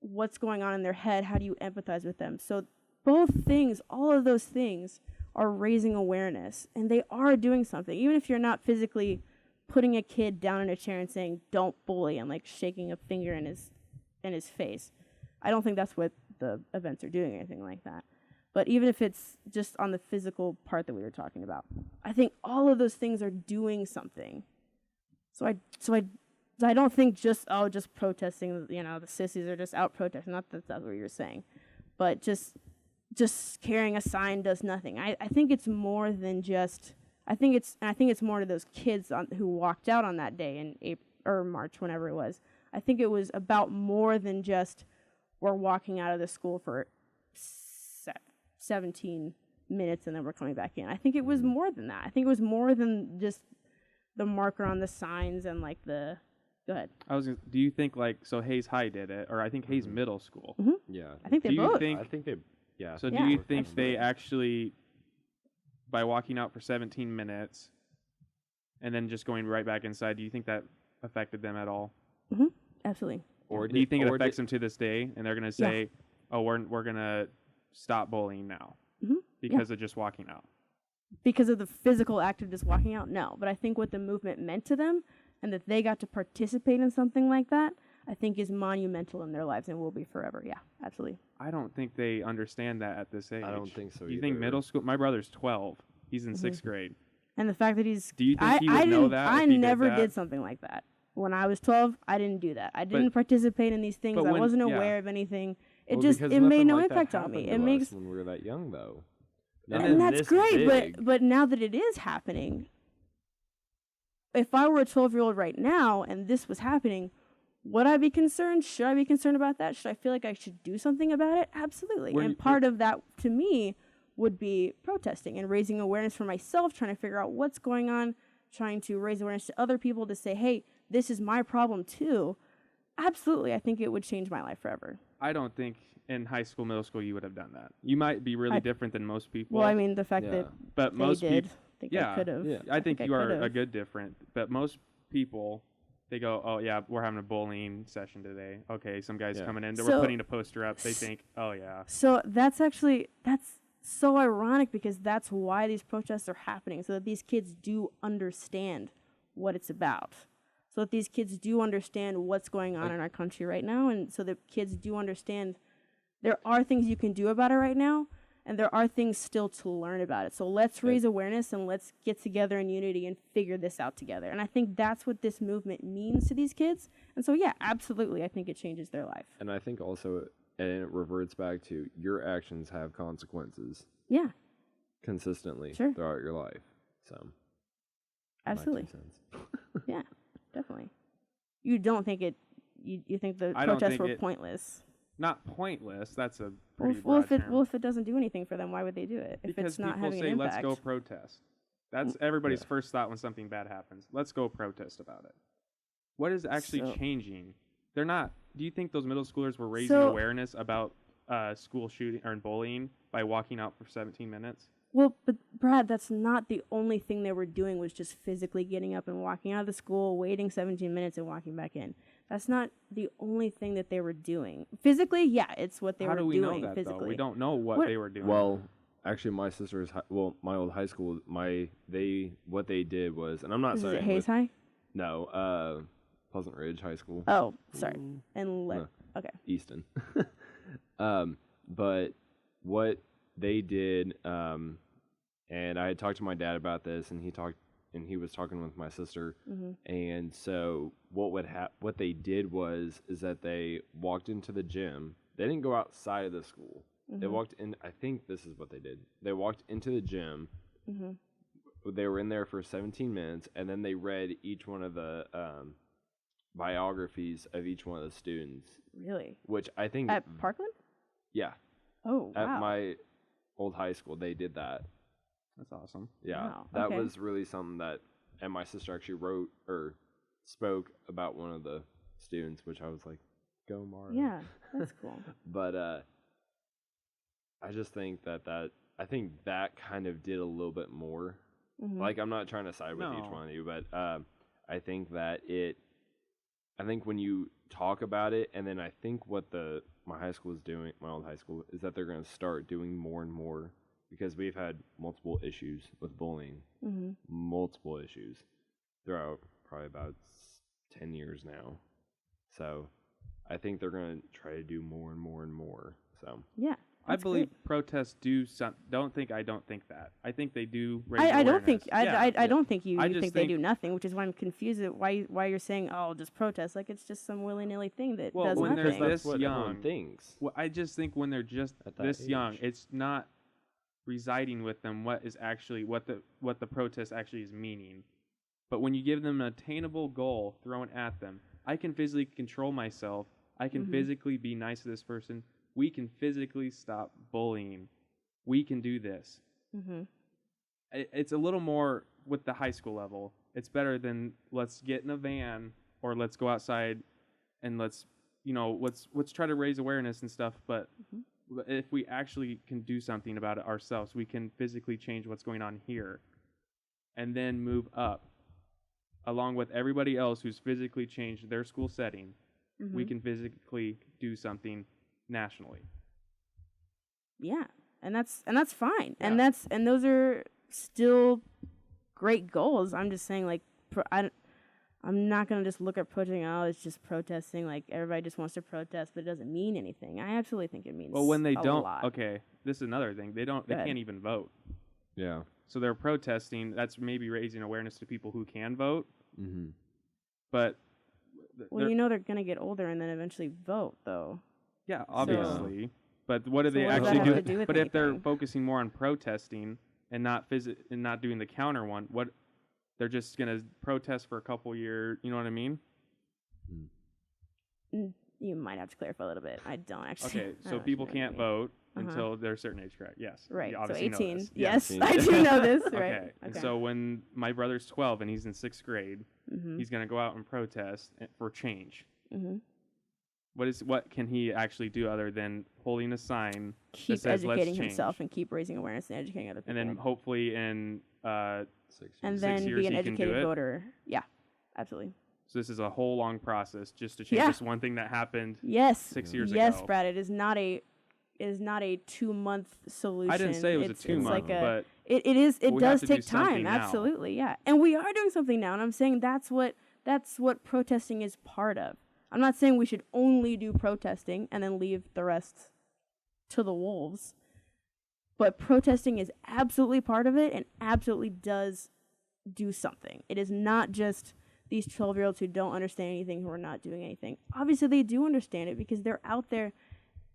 what's going on in their head, how do you empathize with them. So both things, all of those things are raising awareness and they are doing something. Even if you're not physically putting a kid down in a chair and saying don't bully and like shaking a finger in his face, I don't think that's what the events are doing or anything like that. But even if it's just on the physical part that we were talking about, I think all of those things are doing something. So I don't think just protesting, the sissies are just out protesting. Not that that's what you're saying, but just carrying a sign does nothing. I think it's more than just. I think it's more to those kids who walked out on that day in April or March, whenever it was. I think it was about more than just we're walking out of the school for 17 minutes and then we're coming back in. I think it was more than that. I think it was more than just the marker on the signs and like the. Go ahead. Do you think so Hayes High did it, or I think Hayes Middle School? Mm-hmm. Yeah. I think they both. I think they. Yeah. So do you think they actually, by walking out for 17 minutes, and then just going right back inside, do you think that affected them at all? Mm-hmm. Absolutely. Or do you think it affects them to this day, and they're going to say, "Oh, we're going to stop bullying now because of just walking out"? Because of the physical act of just walking out? No, but I think what the movement meant to them, and that they got to participate in something like that, I think is monumental in their lives and will be forever. Yeah, absolutely. I don't think they understand that at this age. I don't think so. Do you think middle school? My brother's 12. He's in 6th grade. And the fact that he's. Do you think he would know that? I never did something like that. When I was 12, I didn't do that. I didn't participate in these things. I wasn't aware of anything. It made no impact on me. It makes when we were that young though. And that's great, but now that it is happening, if I were a 12-year-old right now and this was happening, would I be concerned? Should I be concerned about that? Should I feel like I should do something about it? Absolutely. And part of that, to me, would be protesting and raising awareness for myself, trying to figure out what's going on, trying to raise awareness to other people to say, hey, this is my problem too. Absolutely. I think it would change my life forever. I don't think in high school, middle school, you would have done that. You might be really different than most people. Well, I mean, the fact that but most people, I could have. Yeah. I think you are a good different. But most people, they go, oh, yeah, we're having a bullying session today. Okay, some guy's coming in. We're putting a poster up. They think, oh, yeah. So that's so ironic because that's why these protests are happening, so that these kids do understand what it's about. So that these kids do understand what's going on in our country right now, and so that kids do understand there are things you can do about it right now, and there are things still to learn about it. So let's raise awareness and let's get together in unity and figure this out together. And I think that's what this movement means to these kids. And so, yeah, absolutely, I think it changes their life. And I think also, and it reverts back to your actions have consequences. Yeah. Consistently throughout your life. So. Absolutely. Yeah, definitely. You don't think it? You think the protests were pointless? Not pointless. That's a pretty broad term. Well, if it doesn't do anything for them, why would they do it? If because it's not people having say, an impact. let's go protest. That's everybody's first thought when something bad happens. Let's go protest about it. What is actually changing? They're not. Do you think those middle schoolers were raising awareness about school shooting or bullying by walking out for 17 minutes? Well, but Brad, that's not the only thing they were doing was just physically getting up and walking out of the school, waiting 17 minutes and walking back in. That's not the only thing that they were doing. Physically, yeah, it's what they were doing. How do we know that, physically. though? We don't know what they were doing. Well, actually, my sister's, my old high school, what they did was, and I'm not saying. Is it Hayes High? No, Pleasant Ridge High School. Oh, sorry. And okay. Easton. But what they did, and I had talked to my dad about this, and he was talking with my sister, and so what they did is that they walked into the gym. They didn't go outside of the school. They walked in. I think this is what they did. They walked into the gym. They were in there for 17 minutes, and then they read each one of the biographies of each one of the students. Really? Which I think at Parkland? Yeah. Oh, wow. At my old high school, they did that. That's awesome. Yeah. Wow. That Okay. was really something that, and my sister actually wrote or spoke about one of the students, which I was like, go Mara. Yeah, that's cool. But I just think I think that kind of did a little bit more. Like, I'm not trying to side with each one of you, but I think I think when you talk about it, and then I think what my high school is doing, my old high school, is that they're going to start doing more and more, because we've had multiple issues with bullying, multiple issues throughout probably about 10 years now. So I think they're going to try to do more and more and more. So yeah. I believe protests do some. I don't think that. I think they do raise awareness. I don't think. I don't think you just think they do nothing, which is why I'm confused at why you're saying, oh, just protest, like it's just some willy-nilly thing that does when nothing. they're this what young, things. well, I just think when they're just this age. young, it's not residing with them what is actually what the protest actually is meaning. But when you give them an attainable goal thrown at them, I can physically control myself. I can physically be nice to this person. We can physically stop bullying. We can do this. It's a little more with the high school level. It's better than let's get in a van or let's go outside and let's try to raise awareness and stuff. But if we actually can do something about it ourselves, we can physically change what's going on here and then move up along with everybody else who's physically changed their school setting. We can physically do something nationally. Yeah, and that's fine, Yeah. and those are still great goals. I'm just saying, like, I'm not gonna just look at protesting. Oh, it's just protesting. Like everybody just wants to protest, but it doesn't mean anything. I absolutely think it means. Well, when they a don't, lot. okay, this is another thing. They can't even vote. Yeah. So they're protesting. That's maybe raising awareness to people who can vote. But well, they're gonna get older and then eventually vote, though. yeah, obviously. But what do they what does actually that have to do with But if they're anything? focusing more on protesting and not doing the counter one, what they're just gonna protest for a couple years. You know what I mean? You might have to clarify a little bit. I don't actually. Okay, I so don't people actually know can't what you mean. vote until they're a certain age, correct? Yes. Right. You So obviously know 18. this. Yes, 18. I do know this. Right. Okay. And so when my brother's 12 and he's in 6th grade, he's going to go out and protest for change. What can he actually do other than holding a sign Keep that says, "Let's educating change," himself and keep raising awareness and educating other people. and then hopefully in 6 and years. then 6 years be an he can do educated it? voter. Yeah, absolutely. So this is a whole long process just to change Yeah. this one thing that happened. Yes. 6 years yes, ago. Brad. It is not a 2-month solution. I didn't say it was It's a 2-month, like but it is. It we have does to do take time. something now. Absolutely, yeah. And we are doing something now. And I'm saying that's what protesting is part of. I'm not saying we should only do protesting and then leave the rest to the wolves. But protesting is absolutely part of it and absolutely does do something. It is not just these 12-year-olds who don't understand anything who are not doing anything. Obviously, they do understand it because they're out there.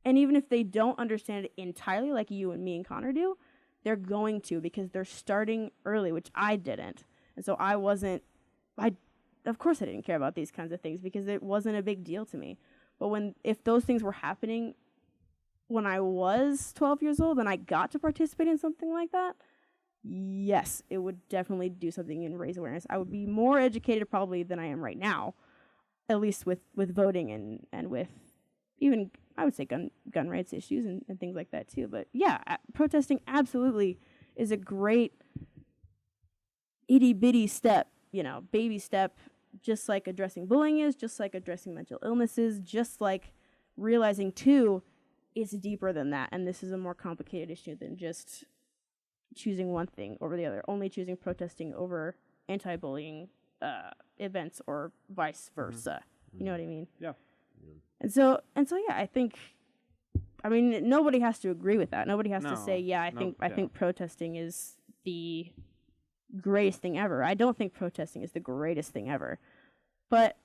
And even if they don't understand it entirely like you and me and Connor do, they're going to because they're starting early, which I didn't. And so of course I didn't care about these kinds of things because it wasn't a big deal to me. But if those things were happening when I was 12 years old and I got to participate in something like that, yes, it would definitely do something and raise awareness. I would be more educated probably than I am right now, at least with voting and with even, I would say, gun rights issues and things like that too. But yeah, protesting absolutely is a great itty bitty step, baby step, just like addressing bullying is, just like addressing mental illnesses, just like realizing too, it's deeper than that, and this is a more complicated issue than just choosing one thing over the other, only choosing protesting over anti-bullying events or vice versa. You know what I mean? Yeah. And so yeah, I think, nobody has to agree with that. Nobody has to say, I think protesting is the greatest thing ever. I don't think protesting is the greatest thing ever. But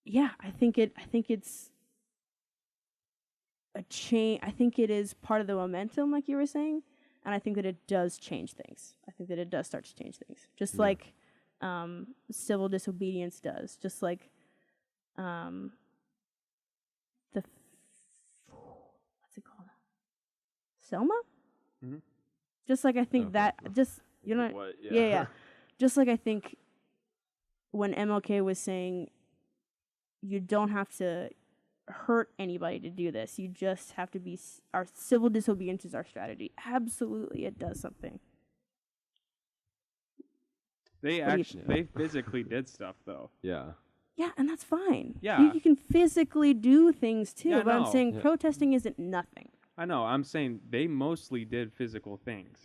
yeah, I think it's a change. I think it is part of the momentum, like you were saying, and I think that it does change things. I think that it does start to change things, just like civil disobedience does, just like what's it called? Selma? Mm-hmm. Just like I think yeah. Just like I think when MLK was saying you don't have to hurt anybody to do this, you just have to be, our civil disobedience is our strategy. Absolutely, it does something. They physically did stuff though. Yeah. Yeah, and that's fine. Yeah. You can physically do things too, Yeah, but I'm saying protesting isn't nothing. I know. I'm saying they mostly did physical things.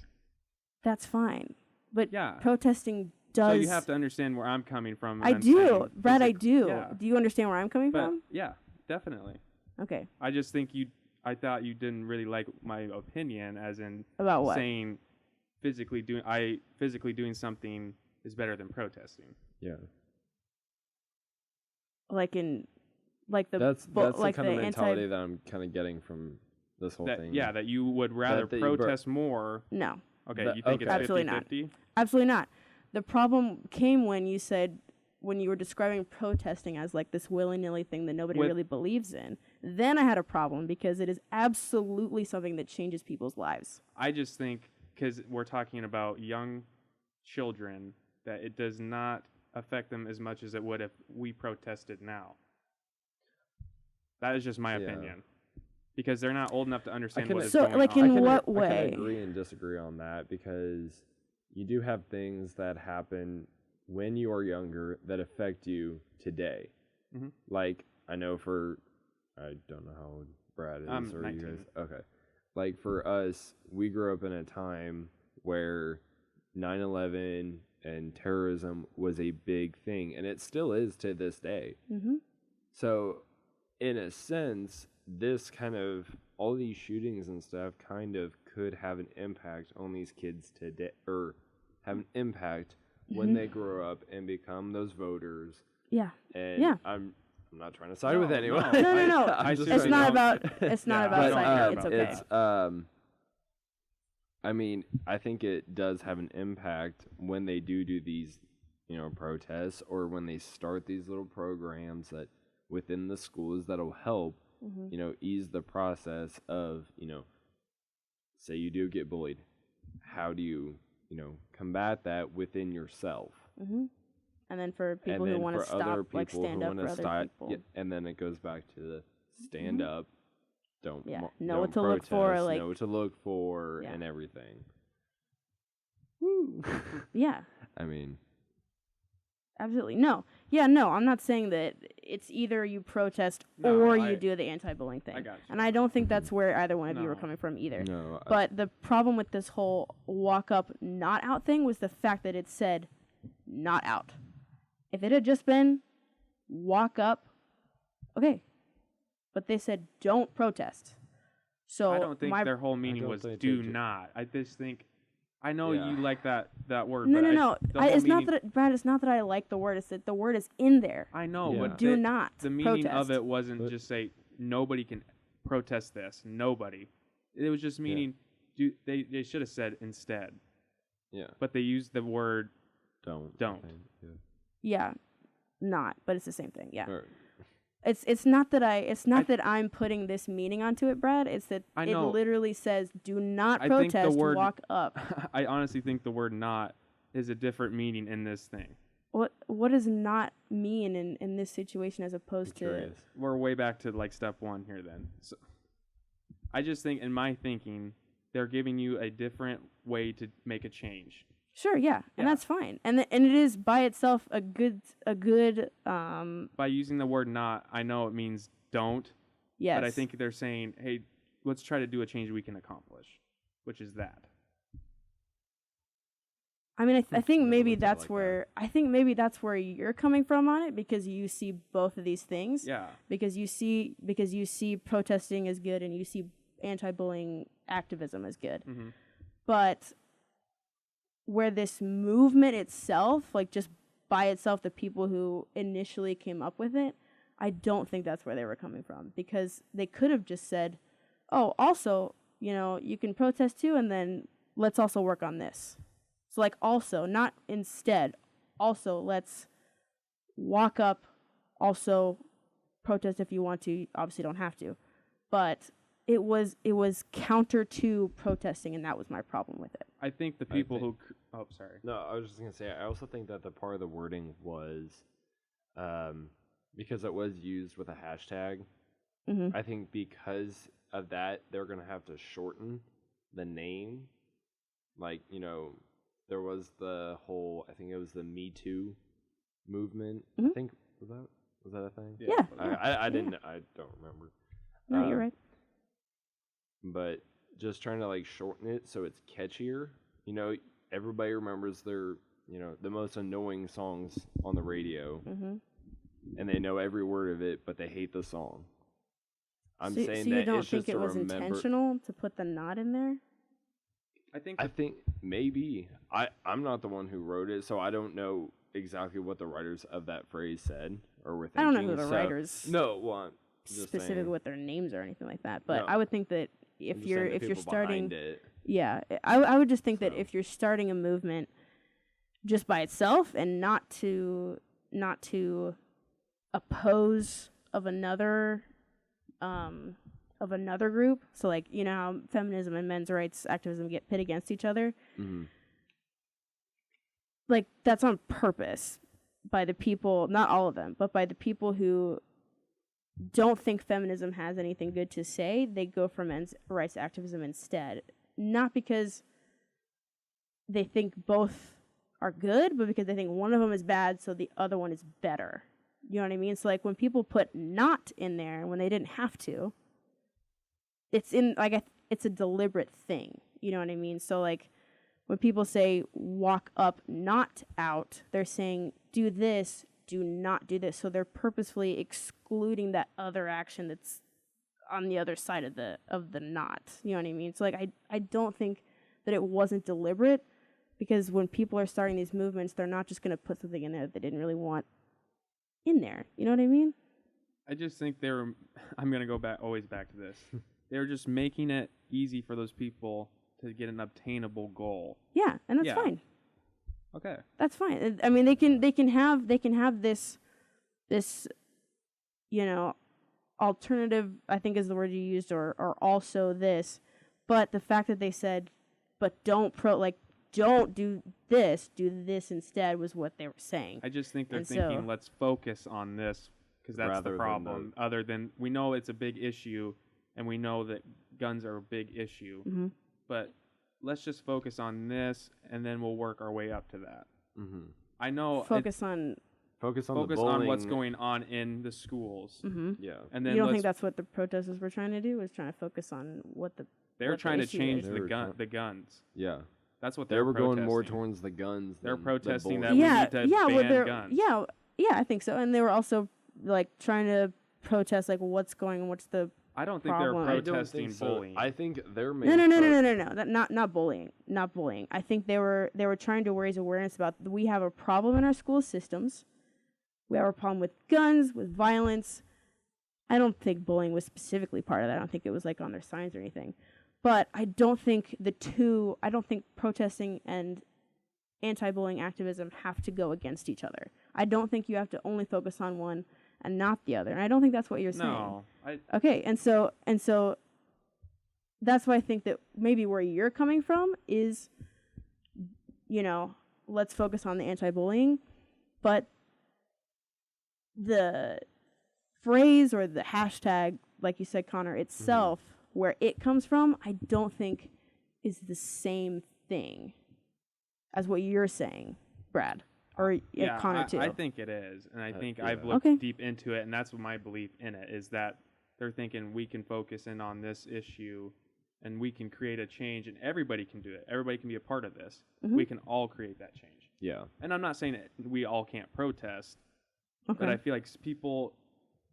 That's fine. But protesting does... So you have to understand where I'm coming from. I do. Brad, I do. Yeah. Do you understand where I'm coming from? Yeah, definitely. Okay. I just think I thought you didn't really like my opinion, as in... About what? Saying physically doing something is better than protesting. Yeah. That's the kind of mentality that I'm kind of getting from this whole thing. Yeah, that you would rather protest more. No. Okay, you think it's 50-50? Absolutely not. Absolutely not. The problem came when you said, when you were describing protesting as like this willy-nilly thing that nobody really believes in. Then I had a problem, because it is absolutely something that changes people's lives. I just think, because we're talking about young children, that it does not affect them as much as it would if we protested now. That is just my opinion. Because they're not old enough to understand what is going on. So, like, in what way? I can agree and disagree on that, because you do have things that happen when you are younger that affect you today. Mm-hmm. Like, I know I don't know how old Brad is, or 19. you guys. Okay. Like, for us, we grew up in a time where 9/11 and terrorism was a big thing, and it still is to this day. Mm-hmm. So, in a sense, this kind of, all these shootings and stuff kind of could have an impact on these kids today, or have an impact when they grow up and become those voters. Yeah. And I'm not trying to side with anyone. No. It's not about siding. It's okay. I think it does have an impact when they do these, protests, or when they start these little programs that within the schools that'll help, ease the process of, say you do get bullied. How do you, combat that within yourself? Mm-hmm. And then for people who want to stop, like, stand up for other people. Yeah, and then it goes back to the stand up. Know what to protest, know what to look for, and everything. Woo. Yeah. Absolutely. No. Yeah, no, I'm not saying that it's either you protest or you do the anti-bullying thing. I got you. And I don't think that's where either one of you were coming from either. No. But the problem with this whole walk up, not out thing was the fact that it said not out. If it had just been walk up, okay. But they said don't protest. So I don't think their whole meaning was do not. I just think, I know you like that word. No. It's not that, Brad. It's not that I like the word. It's that the word is in there. I know, but do not. The meaning of it wasn't just say nobody can protest this. Nobody. It was just meaning they should have said instead. Yeah. But they used the word don't. Yeah, not. But it's the same thing. Yeah. It's not that I'm putting this meaning onto it, Brad. It's that it literally says do not protest, walk up. I honestly think the word not is a different meaning in this thing. What does not mean in this situation as opposed to... We're way back to like step one here then. So I just think, in my thinking, they're giving you a different way to make a change. Sure, yeah, and that's fine, and it is by itself a good. By using the word "not," I know it means don't. Yes. But I think they're saying, hey, let's try to do a change we can accomplish, which is that. I mean, I think maybe that's where you're coming from on it, because you see both of these things. Yeah. Because you see protesting as good, and you see anti-bullying activism as good. Mm-hmm. But where this movement itself, like just by itself, the people who initially came up with it, I don't think that's where they were coming from, because they could have just said, oh, also, you can protest too, and then let's also work on this. So, like, also, not instead. Also, let's walk up, also protest if you want to. You obviously don't have to. But it was counter to protesting, and that was my problem with it. I think the people who... Oh, sorry. No, I was just going to say, I also think that the part of the wording was... because it was used with a hashtag, I think because of that, they're going to have to shorten the name. Like, there was the whole, I think it was the Me Too movement. I think, was that a thing? Yeah. I don't remember. No, you're right. But just trying to, like, shorten it so it's catchier. Everybody remembers their, the most annoying songs on the radio. Mm-hmm. And they know every word of it, but they hate the song. I'm saying so that you don't it's think just it was intentional to put the "not" in there? I think maybe. I'm not the one who wrote it, so I don't know exactly what the writers of that phrase said or were thinking. I don't know who the writers. No, well, specifically saying. what their names or anything like that. But No. I would think that if you're starting, it. Yeah, I would just think that if you're starting a movement just by itself and not to oppose of another group, so like how feminism and men's rights activism get pit against each other, like that's on purpose by the people, not all of them, but by the people who don't think feminism has anything good to say. They go for men's rights activism instead, not because they think both are good, but because they think one of them is bad, so the other one is better. You know what I mean? So, like, when people put "not" in there when they didn't have to, it's it's a deliberate thing. You know what I mean? So, like, when people say "walk up, not out," they're saying do this, do not do this. So they're purposefully excluding that other action that's on the other side of the "not." You know what I mean? So, like, I don't think that it wasn't deliberate, because when people are starting these movements, they're not just going to put something in there that they didn't really want in there. You know what I mean? I just think I'm going to go always back to this. They're just making it easy for those people to get an obtainable goal. Yeah, and that's fine. Okay. That's fine. I mean, they can have this alternative, I think is the word you used, or also this, but the fact that they said, but don't do this instead, was what they were saying. I just think they're thinking, let's focus on this, because that's the problem. Other than, we know it's a big issue, and we know that guns are a big issue, but let's just focus on this, and then we'll work our way up to that. Mm-hmm. I know. Focus on what's going on in the schools. Mm-hmm. Yeah. And then you don't think that's what the protesters were trying to do? Was trying to focus on what the they're trying to change the guns. Yeah. That's what they were going more towards the guns. They're protesting that we need to ban guns. Yeah, I think so. And they were also like trying to protest like what's the I don't think problem. They're protesting bullying. I think they're No. Not bullying. Not bullying. I think they were trying to raise awareness about we have a problem in our school systems. We have a problem with guns, with violence. I don't think bullying was specifically part of that. I don't think it was like on their signs or anything. But I don't think protesting and anti-bullying activism have to go against each other. I don't think you have to only focus on one and not the other. And I don't think that's what you're saying. No. Okay, and so that's why I think that maybe where you're coming from is, let's focus on the anti-bullying, but the phrase or the hashtag, like you said, Connor, itself, where it comes from, I don't think is the same thing as what you're saying, Brad? Or Connor too? I think it is. And I think I've looked deep into it, and that's what my belief in it is, that they're thinking we can focus in on this issue and we can create a change, and everybody can do it. Everybody can be a part of this. We can all create that change. Yeah. And I'm not saying that we all can't protest, but I feel like people,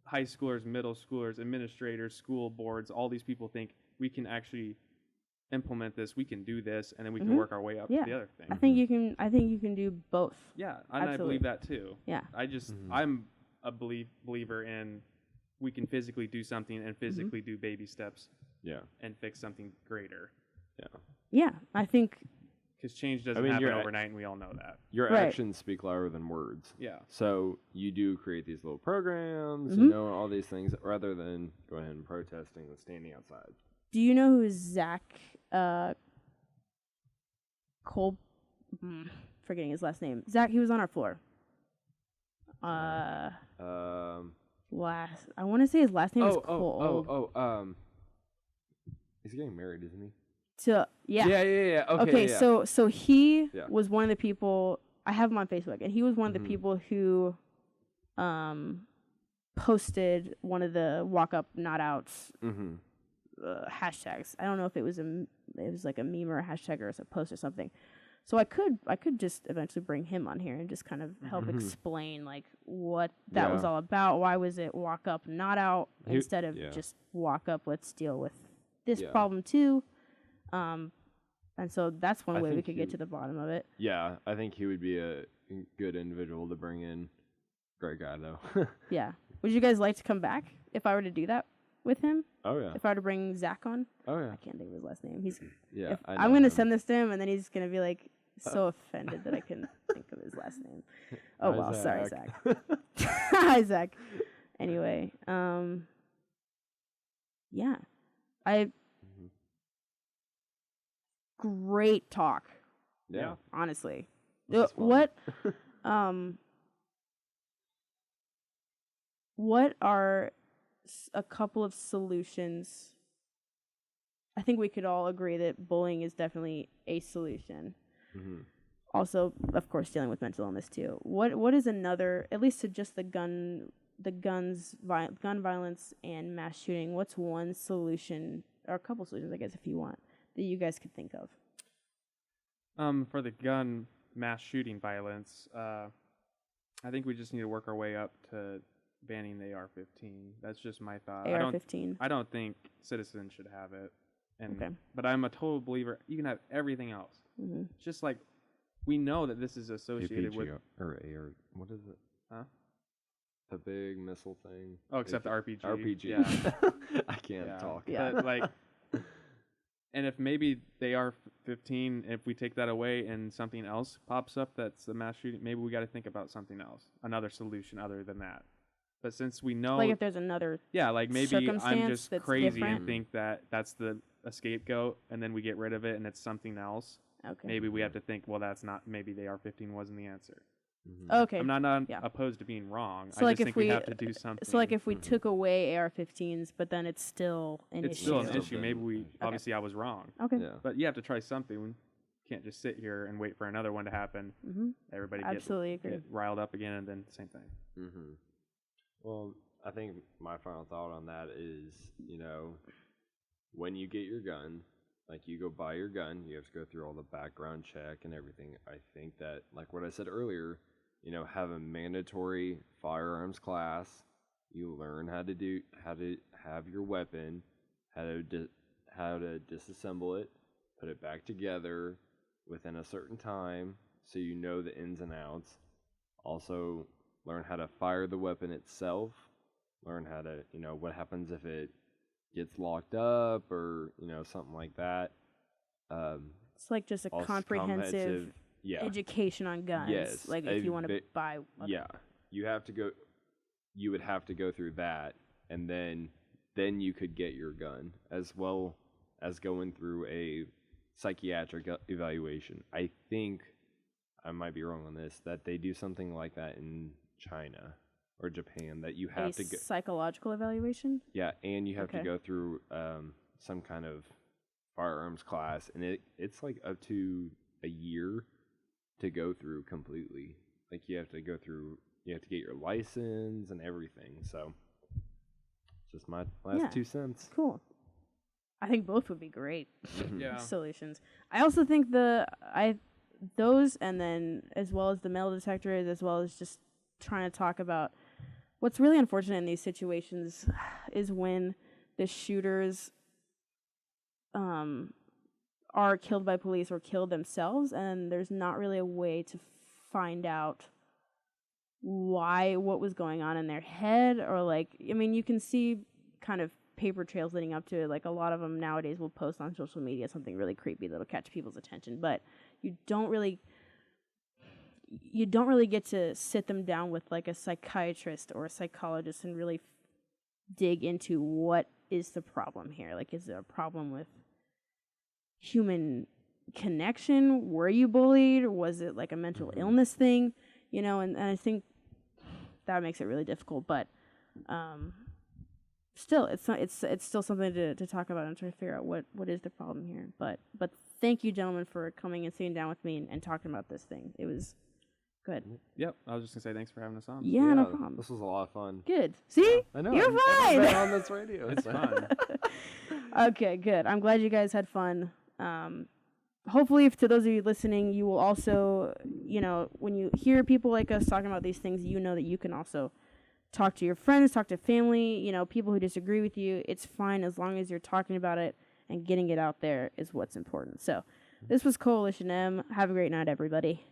high schoolers, middle schoolers, administrators, school boards, all these people think we can actually implement this, we can do this, and then we can work our way up to the other thing. I think you can do both. Yeah, and I believe that too. Yeah. I'm a believer in we can physically do something and physically do baby steps. Yeah. And fix something greater. Yeah. Yeah, I think. Because change doesn't happen overnight, and we all know that. Your actions speak louder than words. Yeah. So you do create these little programs, all these things, rather than going ahead and protesting and standing outside. Do you know who Zach Cole? Forgetting his last name. Zach. He was on our floor. I want to say his last name is Cole. He's getting married, isn't he? Yeah. Okay. So he was one of the people. I have him on Facebook, and he was one of the people who posted one of the walk up not outs hashtags. I don't know if it was like a meme or a hashtag or a post or something. So I could just eventually bring him on here and just kind of help explain like what that was all about. Why was it walk up not out instead of just walk up, let's deal with this problem too. And so that's one way we could get to the bottom of it. Yeah, I think he would be a good individual to bring in. Great guy though. Yeah. Would you guys like to come back if I were to do that with him? Oh yeah. If I were to bring Zach on? Oh yeah. I can't think of his last name. I'm gonna send this to him, and then he's gonna be like so offended that I couldn't think of his last name. Oh well, sorry, Zach. Hi, Zach. Anyway, yeah, great talk. Yeah, honestly. What are a couple of solutions? I think we could all agree that bullying is definitely a solution. Also, of course, dealing with mental illness too. What is another, at least to just the gun violence and mass shooting? What's one solution, or a couple solutions, I guess, if you want, that you guys could think of? For the gun mass shooting violence, I think we just need to work our way up to banning the AR-15. That's just my thought. AR-15. I don't think citizens should have it. But I'm a total believer. You can have everything else. Just like we know that this is associated with AR. What is it? Huh? The big missile thing. Oh, except the RPG. RPG. Yeah. I can't talk. Yeah. But like, and if maybe the AR-15, if we take that away and something else pops up that's a mass shooting, maybe we got to think about something else, another solution other than that. But since we know, like if there's another like maybe I'm just crazy different. and think that that's a scapegoat, and then we get rid of it and it's something else. Okay. Maybe we have to think, well, that's not. Maybe the AR-15 wasn't the answer. Okay. I'm not opposed to being wrong. So I just think we have to do something. So like if we took away AR-15s, but then it's still an issue. It's still an issue. Maybe obviously I was wrong. Okay. Yeah. But you have to try something. You can't just sit here and wait for another one to happen. Everybody get riled up again, and then same thing. Well, I think my final thought on that is, when you get your gun, like you go buy your gun, you have to go through all the background check and everything. I think that, like what I said earlier, have a mandatory firearms class. You learn how to have your weapon, how to disassemble it, put it back together within a certain time, so you know the ins and outs. Also, learn how to fire the weapon itself. Learn how to, what happens if it gets locked up or, something like that. It's like just a comprehensive education on guns. Yes. Like if you want to buy. Yeah. You would have to go through that, and then you could get your gun, as well as going through a psychiatric evaluation. I think, I might be wrong on this, that they do something like that in China or Japan, that you have to go psychological evaluation. Yeah, and you have to go through some kind of firearms class, and it's like up to a year to go through completely. Like you have to get your license and everything. So just my last 2 cents. Cool. I think both would be great Yeah. solutions. I also think those, and then as well as the metal detectors, as well as just trying to talk about what's really unfortunate in these situations is when the shooters are killed by police or killed themselves, and there's not really a way to find out what was going on in their head, or like, I mean, you can see kind of paper trails leading up to it. Like a lot of them nowadays will post on social media something really creepy that'll catch people's attention, but you don't really get to sit them down with like a psychiatrist or a psychologist and really dig into what is the problem here. Like, is there a problem with human connection? Were you bullied? Was it like a mental illness thing? And I think that makes it really difficult, but still, it's still something to talk about and try to figure out what is the problem here. But thank you, gentlemen, for coming and sitting down with me and talking about this thing. It was good. Yep, I was just gonna say thanks for having us on. Yeah, no problem. This was a lot of fun. Good. See? I know. You're fine. I've been on this radio. It's fun. Okay, good. I'm glad you guys had fun. Hopefully, to those of you listening, you will also, when you hear people like us talking about these things, you know that you can also talk to your friends, talk to family, people who disagree with you. It's fine as long as you're talking about it and getting it out there is what's important. So this was Coalition M. Have a great night, everybody.